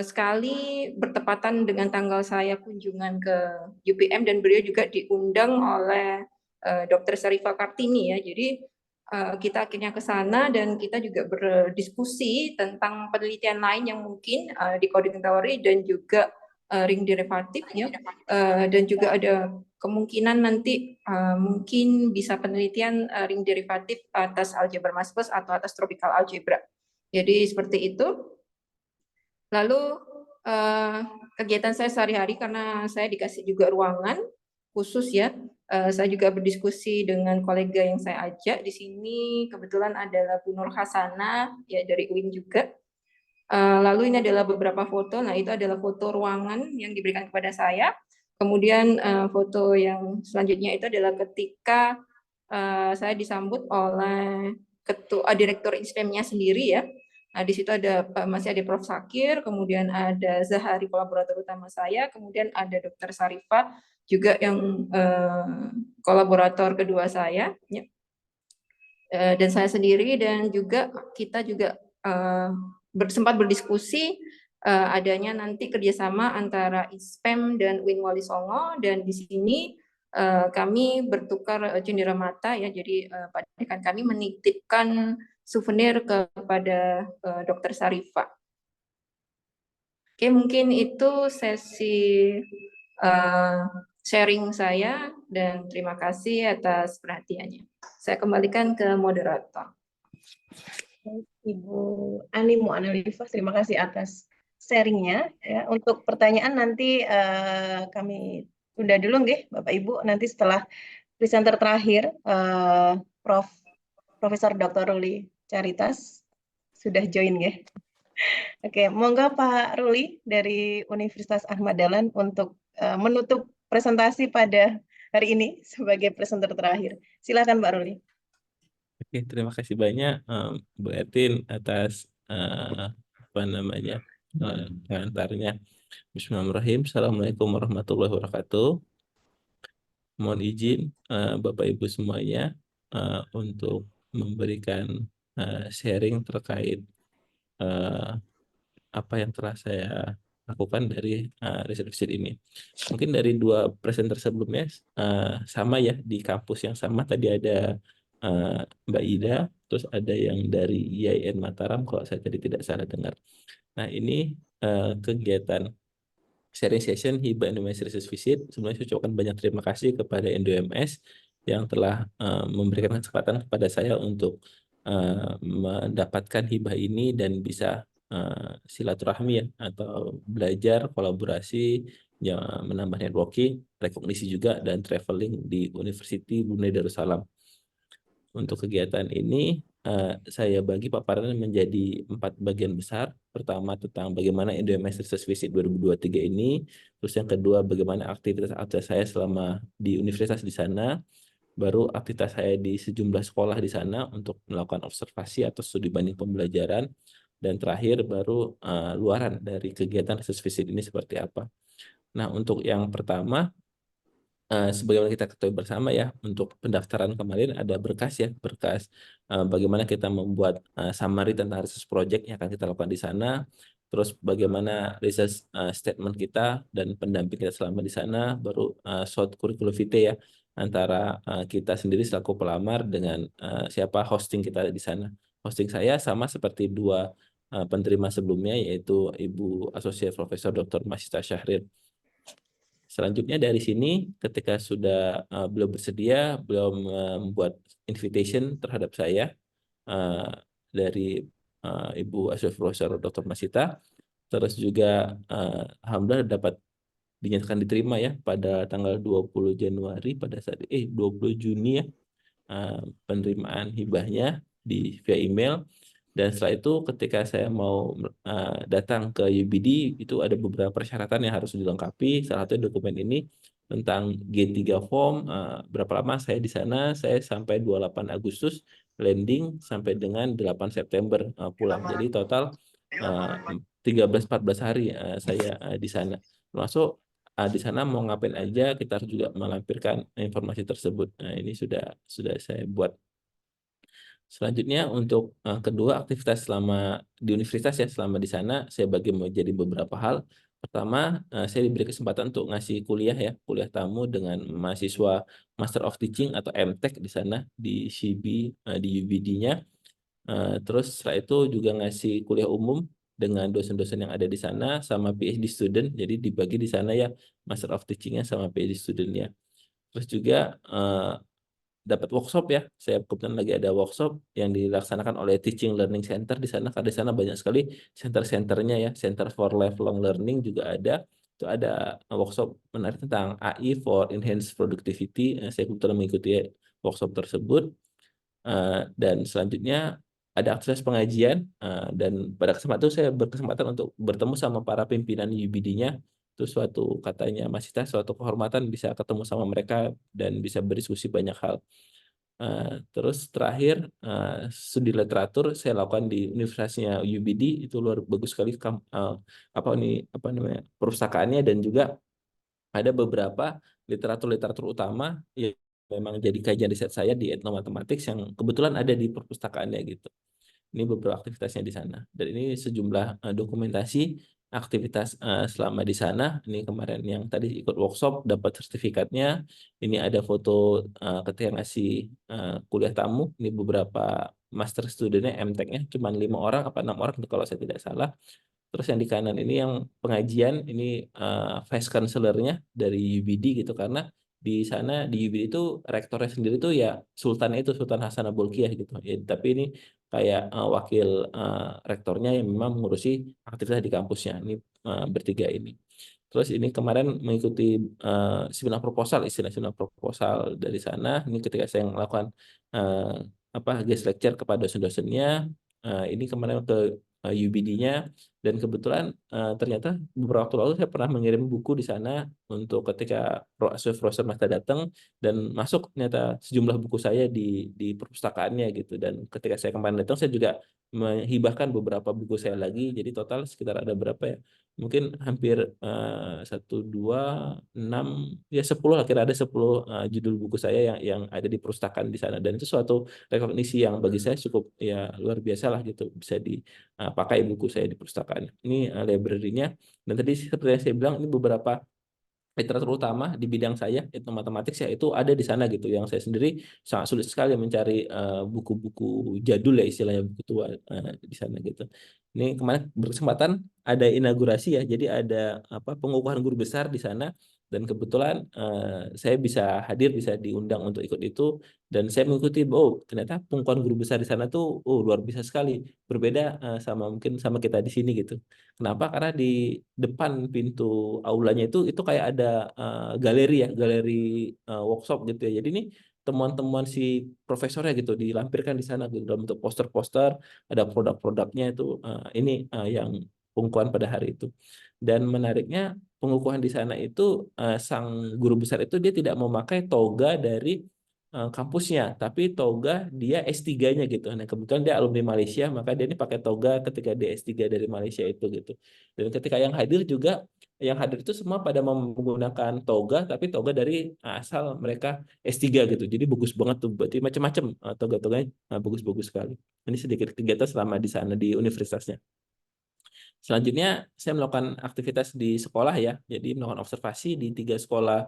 sekali bertepatan dengan tanggal saya kunjungan ke UPM, dan beliau juga diundang oleh Dr. Sarifah Kartini ya. Jadi kita akhirnya ke sana dan kita juga berdiskusi tentang penelitian lain yang mungkin di coding theory dan juga ring derivatif ya, dan juga ada kemungkinan nanti mungkin bisa penelitian ring derivatif atas algebra mass plus atau atas tropical algebra. Jadi seperti itu. Lalu kegiatan saya sehari-hari, karena saya dikasih juga ruangan khusus ya, saya juga berdiskusi dengan kolega yang saya ajak di sini. Kebetulan adalah Bu Nur Hasana ya dari UIN juga. Lalu ini adalah beberapa foto. Nah, itu adalah foto ruangan yang diberikan kepada saya. Kemudian foto yang selanjutnya itu adalah ketika saya disambut oleh ketua direktur INSPEM-nya sendiri ya. Nah, di situ masih ada Prof. Zakir, kemudian ada Zahari kolaborator utama saya, kemudian ada Dr. Sarifah juga yang kolaborator kedua saya ya. Dan saya sendiri, dan juga kita juga sempat berdiskusi adanya nanti kerjasama antara INSPEM dan UIN Wali Songo, dan di sini kami bertukar cendera mata ya. Jadi Pak Dekan kami menitipkan souvenir kepada Dr. Sarifah. Oke, mungkin itu sesi sharing saya, dan terima kasih atas perhatiannya. Saya kembalikan ke moderator. Ibu Ani Mu'analifah, terima kasih atas sharingnya. Ya. Untuk pertanyaan nanti kami tunda dulu nggih, Bapak Ibu. Nanti setelah presenter terakhir, Profesor Dr. Ruli Caritas sudah join nggih. Oke, monggo Pak Ruli dari Universitas Ahmad Dahlan untuk menutup presentasi pada hari ini sebagai presenter terakhir. Silakan Pak Ruli. Oke, terima kasih banyak Bu Ertin atas pengantarnya. Bismillahirrahmanirrahim. Assalamualaikum warahmatullahi wabarakatuh. Mohon izin Bapak Ibu semuanya untuk memberikan sharing terkait apa yang telah saya lakukan dari riset ini. Mungkin dari dua presenter sebelumnya sama ya, di kampus yang sama. Tadi ada Mbak Ida, terus ada yang dari IAIN Mataram kalau saya tadi tidak salah dengar. Nah, ini kegiatan sharing session Hibah Indonesia Research Visit. Sebenarnya saya ucapkan banyak terima kasih kepada INDOMS yang telah memberikan kesempatan kepada saya untuk mendapatkan hibah ini dan bisa silaturahmi ya, atau belajar, kolaborasi, ya, menambah networking, rekognisi juga, dan traveling di University Brunei Darussalam. Untuk kegiatan ini saya bagi paparan menjadi 4 bagian besar. Pertama tentang bagaimana INDOMS Research Visit 2023 ini, terus yang kedua bagaimana aktivitas saya selama di universitas di sana, baru aktivitas saya di sejumlah sekolah di sana untuk melakukan observasi atau studi banding pembelajaran, dan terakhir baru luaran dari kegiatan research visit ini seperti apa. Nah, untuk yang pertama sebagaimana kita ketahui bersama ya, untuk pendaftaran kemarin ada berkas ya, berkas bagaimana kita membuat summary tentang research project yang akan kita lakukan di sana, terus bagaimana research statement kita dan pendamping kita selama di sana, baru short curriculum vitae ya, antara kita sendiri selaku pelamar dengan siapa hosting kita di sana. Hosting saya sama seperti dua penerima sebelumnya, yaitu Ibu Asosiat Profesor Dr. Masita Syahrir. Selanjutnya dari sini ketika sudah beliau bersedia, beliau membuat invitation terhadap saya dari Ibu Asosiat Profesor Dr. Masita, terus juga alhamdulillah dapat dinyatakan diterima ya pada tanggal 20 Januari pada saat 20 Juni ya, penerimaan hibahnya via email. Dan setelah itu ketika saya mau datang ke UBD, itu ada beberapa persyaratan yang harus dilengkapi. Salah satu dokumen ini tentang G3 form. Berapa lama saya di sana? Saya sampai 28 Agustus landing sampai dengan 8 September pulang. Jadi total 13-14 hari saya di sana. Termasuk di sana mau ngapain aja, kita harus juga melampirkan informasi tersebut. Nah, ini sudah saya buat. Selanjutnya untuk kedua aktivitas selama di universitas ya, selama di sana saya bagi menjadi beberapa hal. Pertama, saya diberi kesempatan untuk ngasih kuliah ya, kuliah tamu dengan mahasiswa Master of Teaching atau MTech di sana di CB di UBD-nya. Terus setelah itu juga ngasih kuliah umum dengan dosen-dosen yang ada di sana sama PhD student. Jadi dibagi di sana ya, Master of Teaching-nya sama PhD student-nya. Terus juga dapat workshop ya. Saya kebetulan lagi ada workshop yang dilaksanakan oleh Teaching Learning Center di sana, karena di sana banyak sekali center-centernya ya. Center for Lifelong Learning juga ada. Itu ada workshop menarik tentang AI for Enhanced Productivity. Saya kebetulan mengikuti workshop tersebut. Dan selanjutnya ada aktivitas pengajian, dan pada kesempatan itu saya berkesempatan untuk bertemu sama para pimpinan UBD-nya. Itu suatu, katanya Masita, suatu kehormatan bisa ketemu sama mereka dan bisa berdiskusi banyak hal. Terus terakhir studi literatur saya lakukan di universitasnya UBD, itu luar bagus sekali perpustakaannya, dan juga ada beberapa literatur utama yang memang jadi kajian riset saya di etnomathematics yang kebetulan ada di perpustakaannya gitu. Ini beberapa aktivitasnya di sana. Dan ini sejumlah dokumentasi aktivitas selama di sana. Ini kemarin yang tadi ikut workshop dapat sertifikatnya. Ini ada foto ketika ngasih kuliah tamu. Ini beberapa master studentnya, MTech-nya cuma 5 orang apa 6 orang kalau saya tidak salah. Terus yang di kanan ini yang pengajian, ini vice chancellor-nya dari UBD gitu, karena di sana di UBD itu rektornya sendiri tuh ya Sultan Hasan Bolkiah gitu. Ya, tapi ini kayak wakil rektornya yang memang mengurusi aktivitas di kampusnya. Ini bertiga ini. Terus ini kemarin mengikuti seminar proposal, istilah seminar proposal dari sana. Ini ketika saya melakukan guest lecture kepada dosen-dosennya. Ini kemarin ke UBD-nya, dan kebetulan ternyata beberapa waktu lalu saya pernah mengirim buku di sana untuk ketika Profesor Masta datang, dan masuk ternyata sejumlah buku saya di perpustakaannya gitu. Dan ketika saya kemarin datang, saya juga menghibahkan beberapa buku saya lagi. Jadi total sekitar ada berapa ya? Mungkin hampir 1, 2, 6, ya 10 lah, kira ada 10 judul buku saya yang ada di perpustakaan di sana. Dan itu suatu rekognisi yang bagi saya cukup ya luar biasa lah gitu, bisa dipakai buku saya di perpustakaan. Ini library-nya. Dan tadi seperti yang saya bilang, ini beberapa literatur utama di bidang saya, etnomathematics ya, itu ada di sana gitu. Yang saya sendiri sangat sulit sekali mencari buku-buku jadul ya, istilahnya buku tua di sana gitu. Ini kemarin berkesempatan ada inaugurasi ya, jadi ada pengukuhan guru besar di sana, dan kebetulan saya bisa hadir, bisa diundang untuk ikut itu, dan saya mengikuti, ternyata pengukuhan guru besar di sana tuh luar biasa sekali, berbeda mungkin sama kita di sini gitu. Kenapa? Karena di depan pintu aulanya itu kayak ada galeri workshop gitu ya. Jadi ini temuan-temuan si profesornya gitu dilampirkan di sana gitu, dalam bentuk poster-poster, ada produk-produknya itu. Ini yang pengukuhan pada hari itu. Dan menariknya pengukuhan di sana itu sang guru besar itu dia tidak memakai toga dari kampusnya, tapi toga dia S3-nya gitu. Nah, kebetulan dia alumni Malaysia, maka dia ini pakai toga ketika dia S3 dari Malaysia itu gitu. Dan ketika yang hadir juga, yang hadir itu semua pada menggunakan toga, tapi toga dari asal mereka S3 gitu. Jadi bagus banget tuh, berarti macam-macam toga-toganya bagus-bagus sekali. Ini sedikit kegiatan selama di sana di universitasnya. Selanjutnya saya melakukan aktivitas di sekolah ya, jadi melakukan observasi di 3 sekolah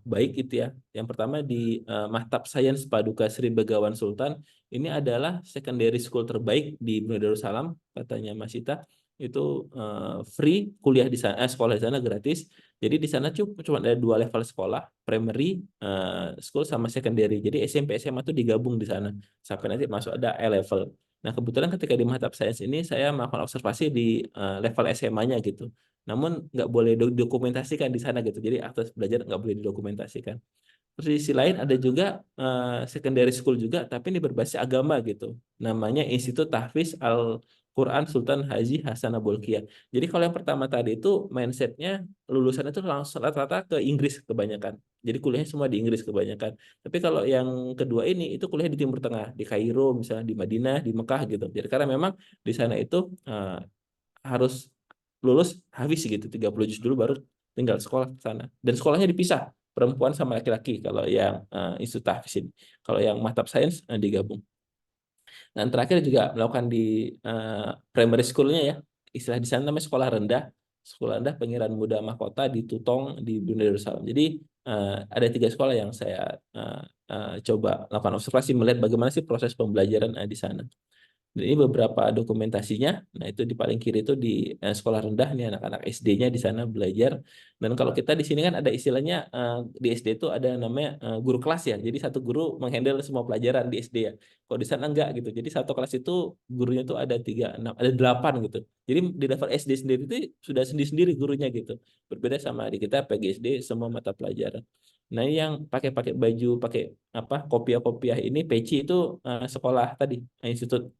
baik itu ya. Yang pertama di Mahtab Sains Paduka Sri Begawan Sultan, ini adalah secondary school terbaik di Brunei Darussalam, katanya Mas Ita. Itu free kuliah di sana, sekolah di sana gratis. Jadi di sana cuma ada 2 level sekolah, primary school sama secondary. Jadi SMP SMA itu digabung di sana sampai nanti masuk ada A level. Nah, kebetulan ketika di Mahtab Sains ini saya melakukan observasi di level SMA-nya gitu. Namun nggak boleh dokumentasikan di sana gitu. Jadi aktivitas belajar nggak boleh didokumentasikan. Terus di sisi lain ada juga secondary school juga, tapi ini berbasis agama gitu. Namanya Institut Tahfiz Al-Quran Sultan Haji Hasan Bolkiah. Jadi kalau yang pertama tadi itu mindsetnya lulusan itu langsung rata-rata ke Inggris kebanyakan. Jadi kuliahnya semua di Inggris kebanyakan. Tapi kalau yang kedua ini itu kuliah di Timur Tengah, di Kairo misalnya, di Madinah, di Mekah gitu. Jadi karena memang di sana itu harus lulus hafiz gitu, 30 juz dulu baru tinggal sekolah ke sana. Dan sekolahnya dipisah, perempuan sama laki-laki kalau yang Institut Tahfiz ini. Kalau yang Mahtab Sains digabung. Dan terakhir juga melakukan di primary school-nya ya, istilah di sana namanya sekolah rendah Pangeran Muda Mahkota di Tutong di Brunei Darussalam. Jadi ada 3 sekolah yang saya coba lakukan observasi melihat bagaimana sih proses pembelajaran di sana. Dan ini beberapa dokumentasinya. Nah, itu di paling kiri itu di sekolah rendah nih anak-anak SD-nya di sana belajar. Dan kalau kita di sini kan ada istilahnya di SD itu ada namanya guru kelas ya. Jadi satu guru menghandle semua pelajaran di SD ya. Kalau di sana enggak gitu. Jadi satu kelas itu gurunya itu ada 3, 6, ada 8 gitu. Jadi di level SD sendiri itu sudah sendiri-sendiri gurunya gitu. Berbeda sama di kita PGSD semua mata pelajaran. Nah, ini yang pakai baju pakai apa kopiah-kopiah ini peci itu sekolah tadi institut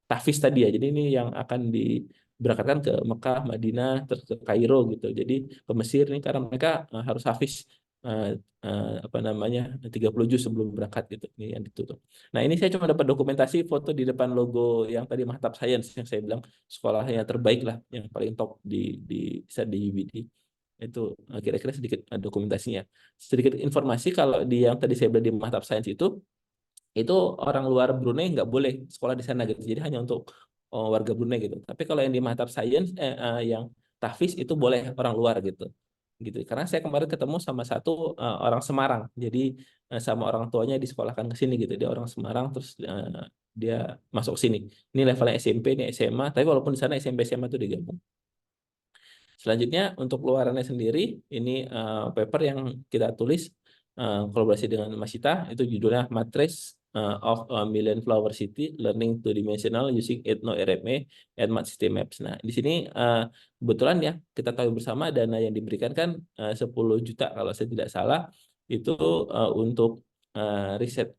tahfiz tadi ya. Jadi ini yang akan diberangkatkan ke Mekah, Madinah, terus ke Kairo gitu. Jadi ke Mesir nih karena mereka harus hafiz 30 juz sebelum berangkat gitu. Ini yang ditutup. Nah, ini saya cuma dapat dokumentasi foto di depan logo yang tadi Mahtab Sains yang saya bilang sekolah yang terbaik lah, yang paling top di UBD. Itu kira-kira sedikit dokumentasinya. Sedikit informasi kalau di yang tadi saya bilang di Mahtab Sains itu orang luar Brunei nggak boleh sekolah di sana gitu. Jadi hanya untuk warga Brunei gitu. Tapi kalau yang di Mahtab Sains yang tahfiz itu boleh orang luar gitu. Karena saya kemarin ketemu sama satu orang Semarang. Jadi sama orang tuanya disekolahkan ke sini gitu. Dia orang Semarang terus dia masuk sini. Ini levelnya SMP, ini SMA, tapi walaupun di sana SMP SMA itu digabung. Selanjutnya untuk luarannya sendiri, ini paper yang kita tulis kolaborasi dengan Mas Ita, itu judulnya Matrix of a Million Flower City, Learning Two Dimensional Using Ethno-RMA and Map System Maps. Nah, di sini kebetulan ya, kita tahu bersama dana yang diberikan kan 10 juta kalau saya tidak salah, itu untuk riset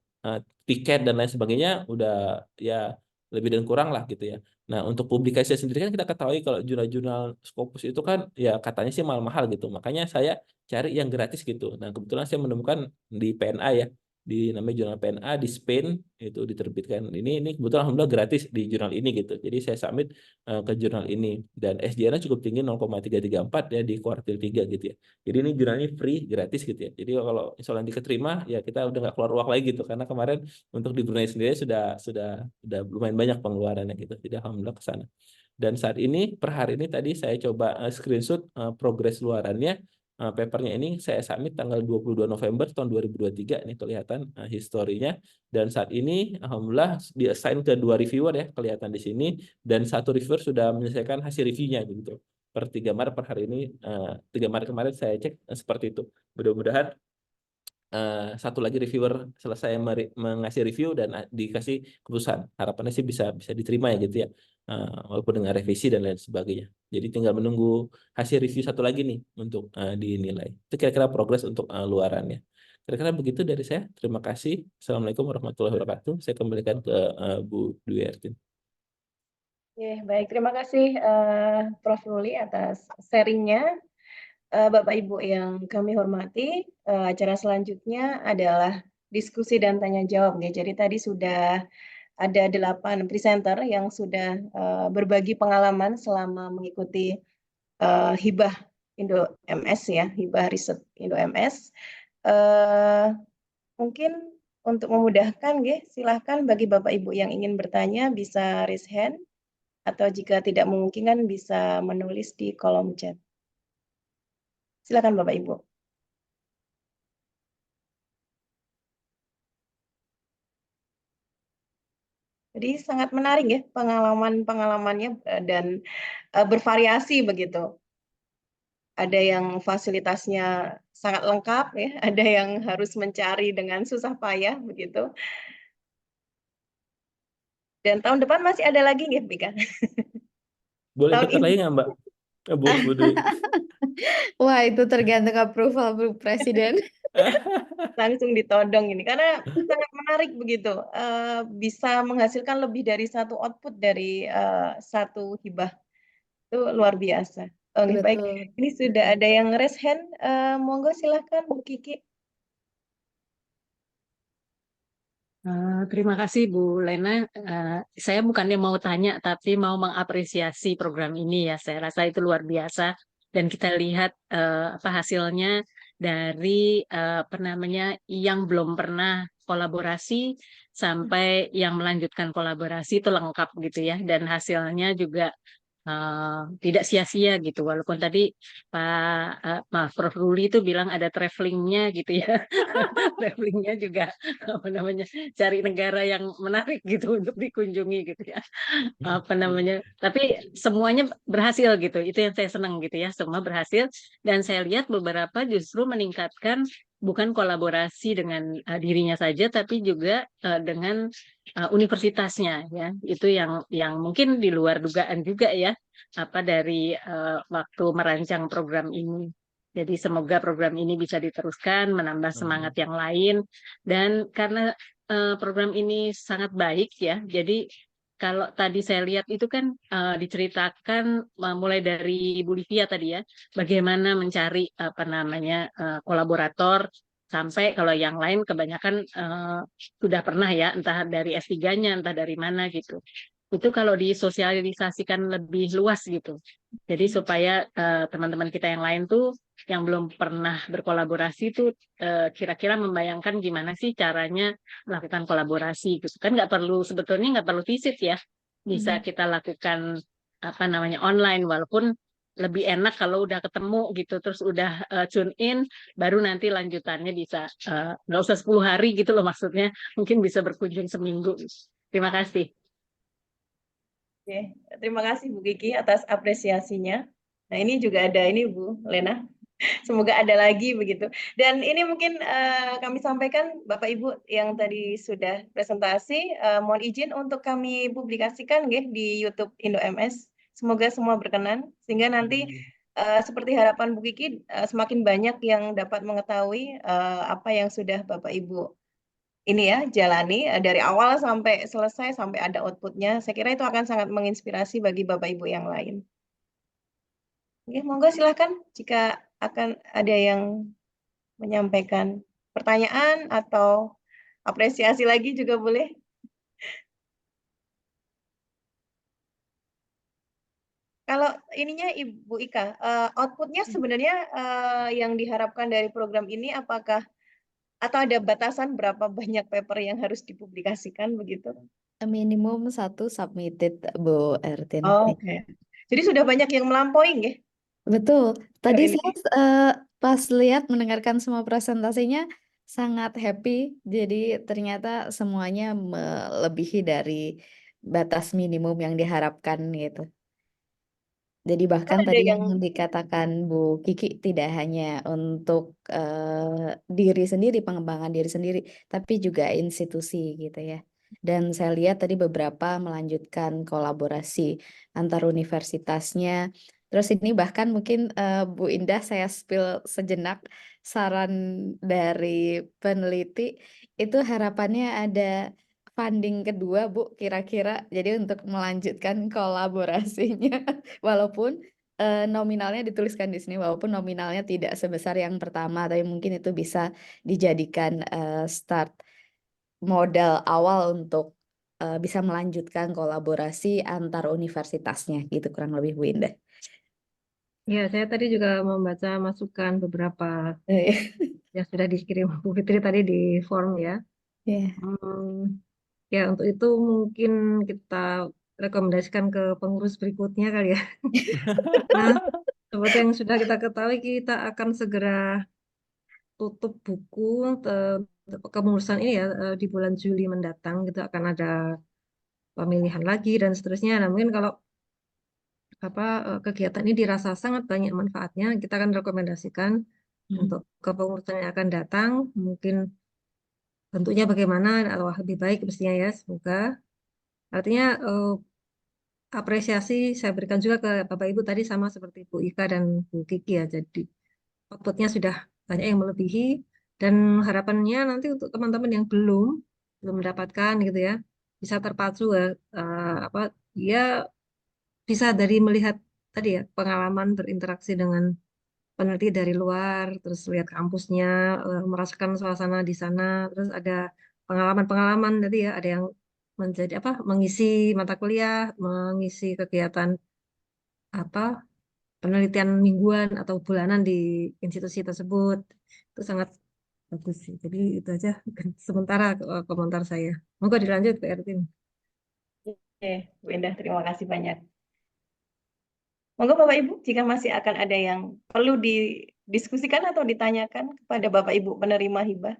tiket dan lain sebagainya, udah ya lebih dan kurang lah gitu ya. Nah, untuk publikasi sendiri kan kita ketahui kalau jurnal-jurnal Scopus itu kan ya katanya sih mahal-mahal gitu. Makanya saya cari yang gratis gitu. Nah, kebetulan saya menemukan di PNA ya, di namanya jurnal PNA di Spain itu diterbitkan. Ini kebetulan alhamdulillah gratis di jurnal ini gitu. Jadi saya submit ke jurnal ini dan SDN-nya cukup tinggi 0,334 ya di kuartil 3 gitu ya. Jadi ini jurnalnya free gratis gitu ya. Jadi kalau misalnya diketerima ya kita udah nggak keluar uang lagi gitu karena kemarin untuk di Brunei sendiri sudah lumayan banyak pengeluarannya gitu. Jadi alhamdulillah ke sana. Dan saat ini per hari ini tadi saya coba screenshot progres luarannya. Papernya ini saya submit tanggal 22 November tahun 2023. Ini kelihatan historinya. Dan saat ini alhamdulillah di-assign ke 2 reviewer ya, kelihatan di sini. Dan 1 reviewer sudah menyelesaikan hasil reviewnya gitu. Per 3 Maret per hari ini, 3 Maret kemarin saya cek seperti itu. Mudah-mudahan satu lagi reviewer selesai mengasih review dan dikasih keputusan. Harapannya sih bisa diterima ya gitu ya, walaupun dengan revisi dan lain sebagainya. Jadi tinggal menunggu hasil review satu lagi nih untuk dinilai. Itu kira-kira progres untuk luarannya. Kira-kira begitu dari saya. Terima kasih. Assalamualaikum warahmatullahi wabarakatuh. Saya kembalikan ke Bu Dwi Ertin. Baik, terima kasih Prof. Ruli atas sharingnya. Bapak Ibu yang kami hormati, acara selanjutnya adalah diskusi dan tanya jawab ya. Jadi tadi sudah ada 8 presenter yang sudah berbagi pengalaman selama mengikuti hibah Indo MS ya, hibah riset Indo MS. Mungkin untuk memudahkan, silahkan bagi Bapak Ibu yang ingin bertanya bisa raise hand, atau jika tidak memungkinkan bisa menulis di kolom chat. Silakan Bapak Ibu. Jadi sangat menarik ya pengalaman-pengalamannya dan bervariasi begitu. Ada yang fasilitasnya sangat lengkap ya, ada yang harus mencari dengan susah payah begitu. Dan tahun depan masih ada lagi nggih, Bika? Boleh Tahun bentar ini. lagi nggak Mbak? Bu Dwi. Wah, itu tergantung approval Bu Presiden. Langsung ditodong ini karena sangat menarik begitu, bisa menghasilkan lebih dari satu output dari satu hibah, itu luar biasa. Oke, baik, Betul. ini sudah ada yang raise hand, monggo silahkan Bu Kiki. Terima kasih Bu Lena. Saya bukannya mau tanya, tapi mau mengapresiasi program ini ya. Saya rasa itu luar biasa. Dan kita lihat apa hasilnya dari apa namanya yang belum pernah kolaborasi sampai yang melanjutkan kolaborasi itu lengkap gitu ya. Dan hasilnya juga tidak sia-sia gitu. Walaupun tadi Prof. Ruli itu bilang ada travelingnya gitu ya. Travelingnya juga apa namanya cari negara yang menarik gitu untuk dikunjungi gitu ya. Apa namanya? Tapi semuanya berhasil gitu. Itu yang saya senang gitu ya. Semua berhasil dan saya lihat beberapa justru meningkatkan bukan kolaborasi dengan dirinya saja tapi juga dengan universitasnya ya. Itu yang mungkin di luar dugaan juga ya apa dari waktu merancang program ini. Jadi semoga program ini bisa diteruskan, menambah semangat yang lain. Dan karena program ini sangat baik ya, jadi kalau tadi saya lihat itu kan diceritakan mulai dari Bu Livia tadi ya, bagaimana mencari apa namanya kolaborator, sampai kalau yang lain kebanyakan sudah pernah ya, entah dari S3-nya, entah dari mana gitu. Itu kalau disosialisasikan lebih luas gitu. Jadi supaya teman-teman kita yang lain tuh yang belum pernah berkolaborasi tuh kira-kira membayangkan gimana sih caranya melakukan kolaborasi gitu kan, sebetulnya nggak perlu visit ya, bisa kita lakukan apa namanya online, walaupun lebih enak kalau udah ketemu gitu terus udah tune in baru nanti lanjutannya bisa nggak usah 10 hari gitu loh, maksudnya mungkin bisa berkunjung seminggu. Terima kasih. Oke, terima kasih Bu Kiki atas apresiasinya. Nah, ini juga ada ini Bu Lena. Semoga ada lagi begitu. Dan ini mungkin kami sampaikan Bapak Ibu yang tadi sudah presentasi, mohon izin untuk kami publikasikan di YouTube Indo MS. Semoga semua berkenan sehingga nanti seperti harapan Bu Kiki semakin banyak yang dapat mengetahui apa yang sudah Bapak Ibu ini ya jalani dari awal sampai selesai sampai ada outputnya. Saya kira itu akan sangat menginspirasi bagi Bapak Ibu yang lain. Oke, monggo silahkan jika akan ada yang menyampaikan pertanyaan atau apresiasi lagi juga boleh. Kalau ininya Ibu Ika, outputnya sebenarnya yang diharapkan dari program ini apakah atau ada batasan berapa banyak paper yang harus dipublikasikan begitu? Minimum 1 submitted Bu Ertin. Oke. Jadi sudah banyak yang melampaui nggih? Betul. Tadi ini. saya pas lihat mendengarkan semua presentasinya sangat happy. Jadi ternyata semuanya melebihi dari batas minimum yang diharapkan gitu. Jadi bahkan Ada tadi yang yang dikatakan Bu Kiki tidak hanya untuk diri sendiri, pengembangan diri sendiri, tapi juga institusi gitu ya. Dan saya lihat tadi beberapa melanjutkan kolaborasi antar universitasnya. Terus ini bahkan mungkin Bu Indah saya spill sejenak saran dari peneliti itu harapannya ada funding kedua Bu kira-kira, jadi untuk melanjutkan kolaborasinya walaupun nominalnya dituliskan di sini walaupun nominalnya tidak sebesar yang pertama, tapi mungkin itu bisa dijadikan start modal awal untuk bisa melanjutkan kolaborasi antar universitasnya gitu kurang lebih Bu Indah. Ya, saya tadi juga membaca masukan beberapa Iya. yang sudah dikirim Bu Fitri tadi di form ya. Ya, untuk itu mungkin kita rekomendasikan ke pengurus berikutnya kali ya. Nah, seperti yang sudah kita ketahui, kita akan segera tutup buku kepengurusan ini ya di bulan Juli mendatang gitu akan ada pemilihan lagi dan seterusnya. Nah, mungkin kalau kegiatan ini dirasa sangat banyak manfaatnya, kita akan rekomendasikan untuk kepengurusan yang akan datang, mungkin bentuknya bagaimana atau lebih baik mestinya ya, semoga. Artinya apresiasi saya berikan juga ke Bapak Ibu tadi sama seperti Bu Ika dan Bu Kiki ya, jadi outputnya sudah banyak yang melebihi dan harapannya nanti untuk teman-teman yang belum mendapatkan gitu ya, bisa terpacu ya, dia bisa dari melihat tadi ya pengalaman berinteraksi dengan peneliti dari luar, terus lihat kampusnya, merasakan suasana di sana, terus ada pengalaman-pengalaman tadi ya, ada yang menjadi mengisi mata kuliah, mengisi kegiatan penelitian mingguan atau bulanan di institusi tersebut. Itu sangat bagus sih. Jadi itu aja sementara komentar saya. Monggo dilanjut Pak Ertin. Oke, Bu Indah, terima kasih banyak. Monggo Bapak Ibu, jika masih akan ada yang perlu didiskusikan atau ditanyakan kepada Bapak Ibu penerima hibah.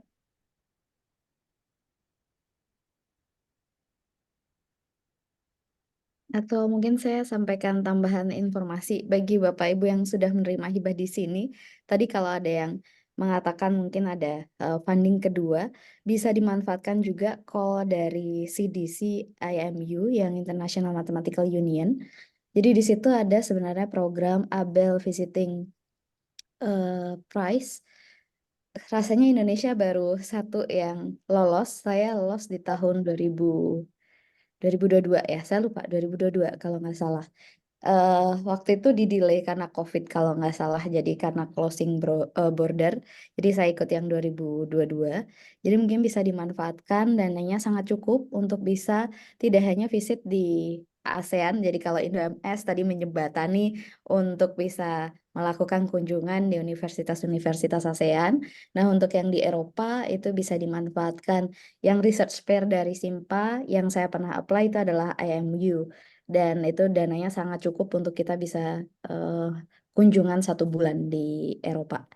Atau mungkin saya sampaikan tambahan informasi bagi Bapak Ibu yang sudah menerima hibah di sini. Tadi kalau ada yang mengatakan mungkin ada funding kedua, bisa dimanfaatkan juga call dari CDC IMU yang International Mathematical Union. Jadi di situ ada sebenarnya program Abel Visiting Prize. Rasanya Indonesia baru satu yang lolos. Saya lolos di tahun 2022 ya, saya lupa 2022 kalau nggak salah. Waktu itu di delay karena COVID kalau nggak salah, jadi karena closing border, jadi saya ikut yang 2022. Jadi mungkin bisa dimanfaatkan, dananya sangat cukup untuk bisa tidak hanya visit di ASEAN, jadi kalau Indo-MS tadi menjembatani untuk bisa melakukan kunjungan di universitas-universitas ASEAN. Nah, untuk yang di Eropa itu bisa dimanfaatkan. Yang research pair dari SIMPA yang saya pernah apply itu adalah IMU. Dan itu dananya sangat cukup untuk kita bisa kunjungan 1 bulan di Eropa.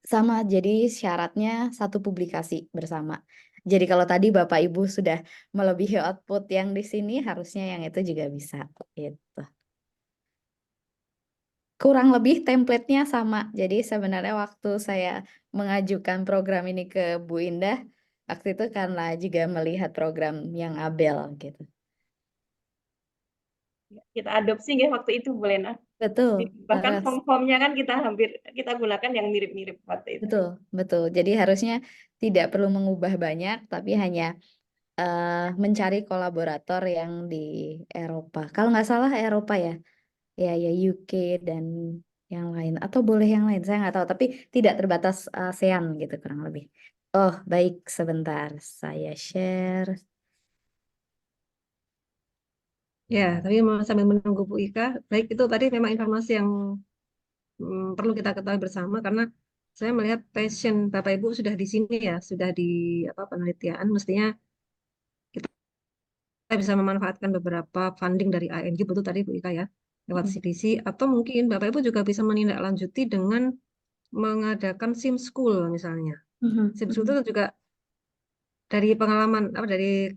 Sama, jadi syaratnya 1 publikasi bersama. Jadi kalau tadi Bapak Ibu sudah melebihi output yang di sini, harusnya yang itu juga bisa. Gitu. Kurang lebih template-nya sama. Jadi sebenarnya waktu saya mengajukan program ini ke Bu Indah, waktu itu karena juga melihat program yang Abel gitu. Kita adopsi ya waktu itu Bu Lena. Betul. Bahkan form-formnya kan kita gunakan yang mirip-mirip waktu itu. Betul, betul. Jadi harusnya tidak perlu mengubah banyak, tapi hanya mencari kolaborator yang di Eropa. Kalau nggak salah Eropa ya, ya UK dan yang lain. Atau boleh yang lain, saya nggak tahu. Tapi tidak terbatas ASEAN gitu kurang lebih. Oh, baik, sebentar. Saya share. Ya, tapi sambil menunggu Bu Ika, baik itu tadi memang informasi yang perlu kita ketahui bersama karena saya melihat passion Bapak Ibu sudah di sini ya, sudah di penelitian, mestinya kita bisa memanfaatkan beberapa funding dari ING, betul tadi Bu Ika ya, lewat CDC, atau mungkin Bapak Ibu juga bisa menindaklanjuti dengan mengadakan SIM School misalnya. SIM School itu juga dari pengalaman dari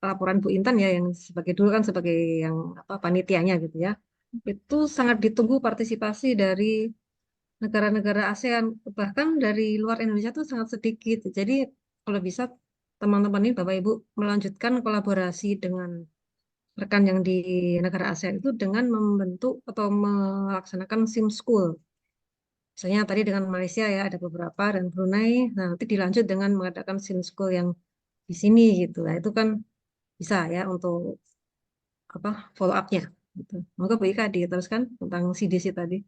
laporan Bu Intan ya yang dulu kan sebagai yang panitianya gitu ya, itu sangat ditunggu partisipasi dari negara-negara ASEAN, bahkan dari luar Indonesia itu sangat sedikit. Jadi kalau bisa teman-teman ini Bapak Ibu melanjutkan kolaborasi dengan rekan yang di negara ASEAN itu dengan membentuk atau melaksanakan SIM School. Misalnya tadi dengan Malaysia ya ada beberapa dan Brunei, nah, nanti dilanjut dengan mengadakan SIM School yang di sini gitu. Nah, itu kan bisa ya untuk follow up-nya. Gitu. Monggo Bu Ika diteruskan tentang CDC tadi.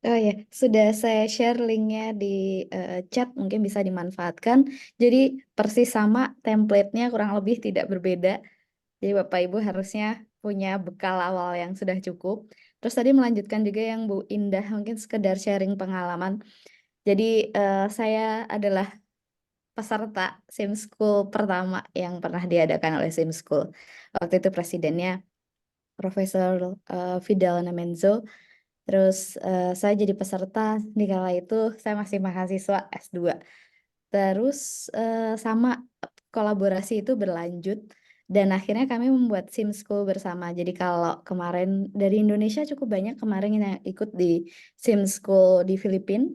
Oh ya, sudah saya share linknya di chat, mungkin bisa dimanfaatkan. Jadi persis sama, template-nya kurang lebih tidak berbeda. Jadi Bapak Ibu harusnya punya bekal awal yang sudah cukup. Terus tadi melanjutkan juga yang Bu Indah, mungkin sekedar sharing pengalaman. Jadi saya adalah peserta SIM School pertama yang pernah diadakan oleh SIM School. Waktu itu presidennya Profesor Fidel Namenzo. Terus saya jadi peserta di kala itu saya masih mahasiswa S2. Terus sama kolaborasi itu berlanjut dan akhirnya kami membuat SIM School bersama. Jadi kalau kemarin dari Indonesia cukup banyak kemarin yang ikut di SIM School di Filipina.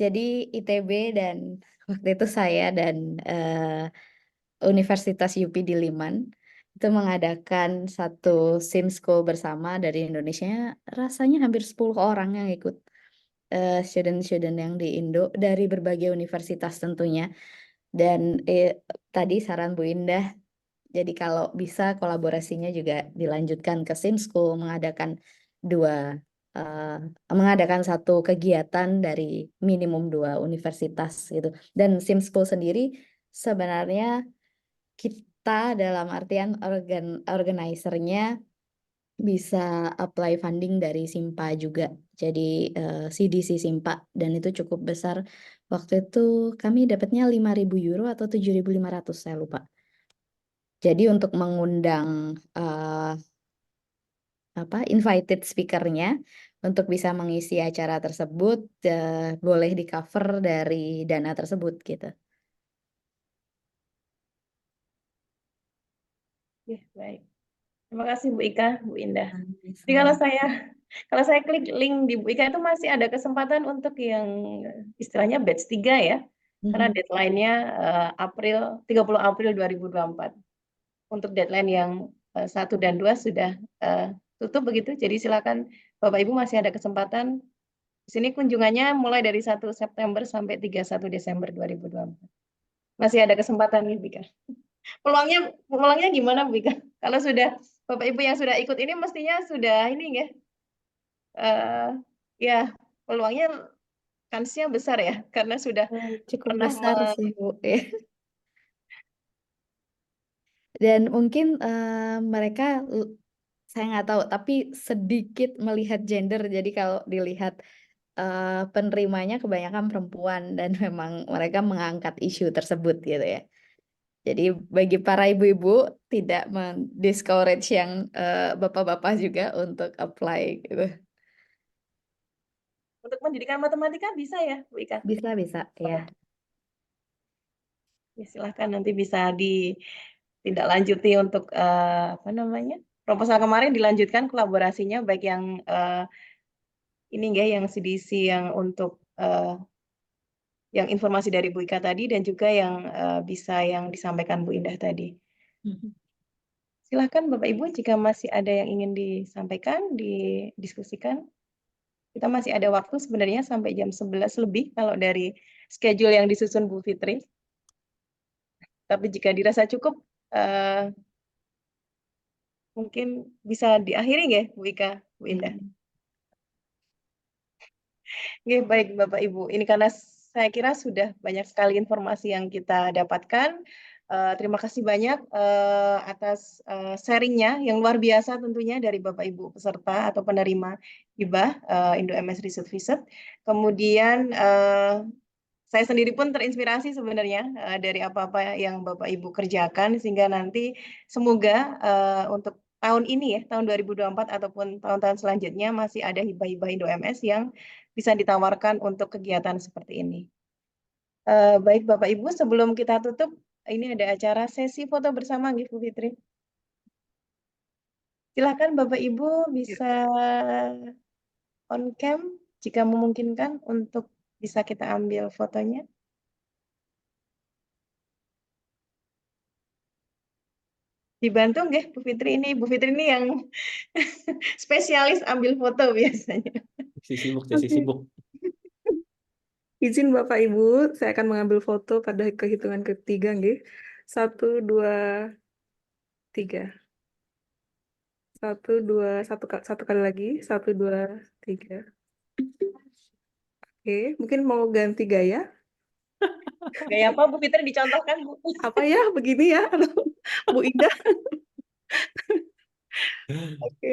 Jadi ITB dan waktu itu saya dan Universitas UP Diliman itu mengadakan satu SIM School bersama dari Indonesia. Rasanya hampir 10 orang yang ikut, student-student yang di Indo dari berbagai universitas tentunya. Dan tadi saran Bu Indah, jadi kalau bisa kolaborasinya juga dilanjutkan ke SIM School, mengadakan satu kegiatan dari minimum 2 universitas gitu. Dan SIM School sendiri sebenarnya kita dalam artian organizer-nya bisa apply funding dari SIMPA juga. Jadi CDC SIMPA dan itu cukup besar. Waktu itu kami dapatnya 5.000 euro atau 7.500, saya lupa. Jadi untuk mengundang invited speaker-nya untuk bisa mengisi acara tersebut boleh di cover dari dana tersebut gitu. Oke, baik. Terima kasih Bu Ika, Bu Indah. Jadi kalau saya klik link di Bu Ika itu masih ada kesempatan untuk yang istilahnya batch 3 ya. Karena deadline-nya 30 April 2024. Untuk deadline yang 1 dan 2 sudah tutup begitu. Jadi silakan Bapak Ibu masih ada kesempatan. Di sini kunjungannya mulai dari 1 September sampai 31 Desember 2024. Masih ada kesempatan nih, Bika. Peluangnya gimana, Bika? Kalau sudah Bapak Ibu yang sudah ikut ini mestinya sudah ini ya. Ya, peluangnya kansnya besar ya karena sudah Cukup pernah besar sih Bu. Dan mungkin mereka saya nggak tahu, tapi sedikit melihat gender. Jadi kalau dilihat penerimanya kebanyakan perempuan dan memang mereka mengangkat isu tersebut gitu ya. Jadi bagi para ibu-ibu tidak men-discourage yang bapak-bapak juga untuk apply gitu. untuk pendidikan matematika bisa ya, Bu Ika? Bisa ya. Ya, silahkan nanti bisa ditindaklanjuti untuk proposal kemarin dilanjutkan kolaborasinya baik yang ini ya yang CDC yang untuk yang informasi dari Bu Ika tadi dan juga yang bisa yang disampaikan Bu Indah tadi. Silahkan Bapak Ibu jika masih ada yang ingin disampaikan, didiskusikan. Kita masih ada waktu sebenarnya sampai jam 11 lebih kalau dari schedule yang disusun Bu Fitri. Tapi jika dirasa cukup, mungkin bisa diakhiri ya Bu Ika, Bu Indah. Oke, baik Bapak Ibu. Ini karena saya kira sudah banyak sekali informasi yang kita dapatkan. Terima kasih banyak atas sharingnya yang luar biasa tentunya dari Bapak Ibu peserta atau penerima hibah Indo MS Research Visit. Kemudian saya sendiri pun terinspirasi sebenarnya dari apa-apa yang Bapak Ibu kerjakan sehingga nanti semoga untuk tahun ini ya, tahun 2024 ataupun tahun-tahun selanjutnya masih ada hibah-hibah Indo MS yang bisa ditawarkan untuk kegiatan seperti ini. Baik Bapak Ibu, sebelum kita tutup, ini ada acara sesi foto bersama Bu Fitri. Silakan Bapak Ibu bisa on cam jika memungkinkan untuk bisa kita ambil fotonya. Dibantu nggih Bu Fitri ini? Bu Fitri ini yang spesialis ambil foto biasanya. Sesi sibuk. Izin Bapak Ibu, saya akan mengambil foto pada kehitungan ketiga nggih. 1, 2, 3. Satu kali lagi. 1, 2, 3. Oke, mungkin mau ganti gaya? Gaya apa Bu Fitri dicontohkan Bu? Apa ya? Begini ya, Bu Indah? Oke.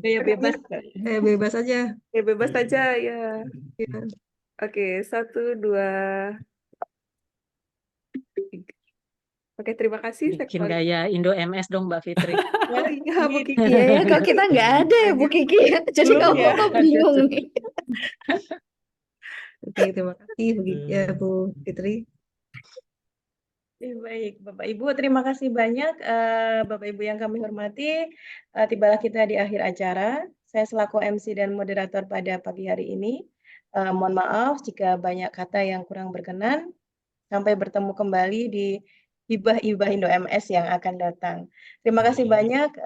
Gaya bebas. Bebas aja. Ya, bebas saja ya. Ya. Oke, 1, 2, 3. Oke, terima kasih. Saya Bikin kembali. gaya Indo MS dong Mbak Fitri. Oh iya, Bu Kiki. Iya ya, kok kita nggak ada ya Bu Kiki ya. Jadi Belum kamu ya. kok bingung nih. Oke, terima kasih Bu Fitri. Baik, Bapak Ibu, terima kasih banyak Bapak Ibu yang kami hormati. Tibalah kita di akhir acara. Saya selaku MC dan moderator pada pagi hari ini. Mohon maaf jika banyak kata yang kurang berkenan. Sampai bertemu kembali di hibah-hibah Indo MS yang akan datang. Terima kasih banyak.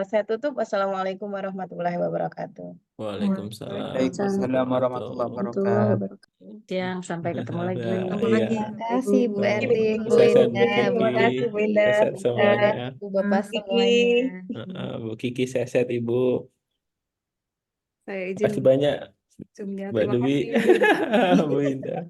Saya tutup. Wassalamualaikum warahmatullahi wabarakatuh. Waalaikumsalam Waalaikumsalam warahmatullahi wabarakatuh. Siang, sampai ketemu lagi. Iya. Terima kasih Bu Ertin, Bu Sehat Bu Indah, Bu Kiki, kasih, Bu Indah. sehat semuanya. Bu Bapak Kiki. semuanya. Bu Kiki sehat Ibu. Saya izin Makasih banyak Zoom-nya. Mbak Terima Dewi, kasih. Bu Indah.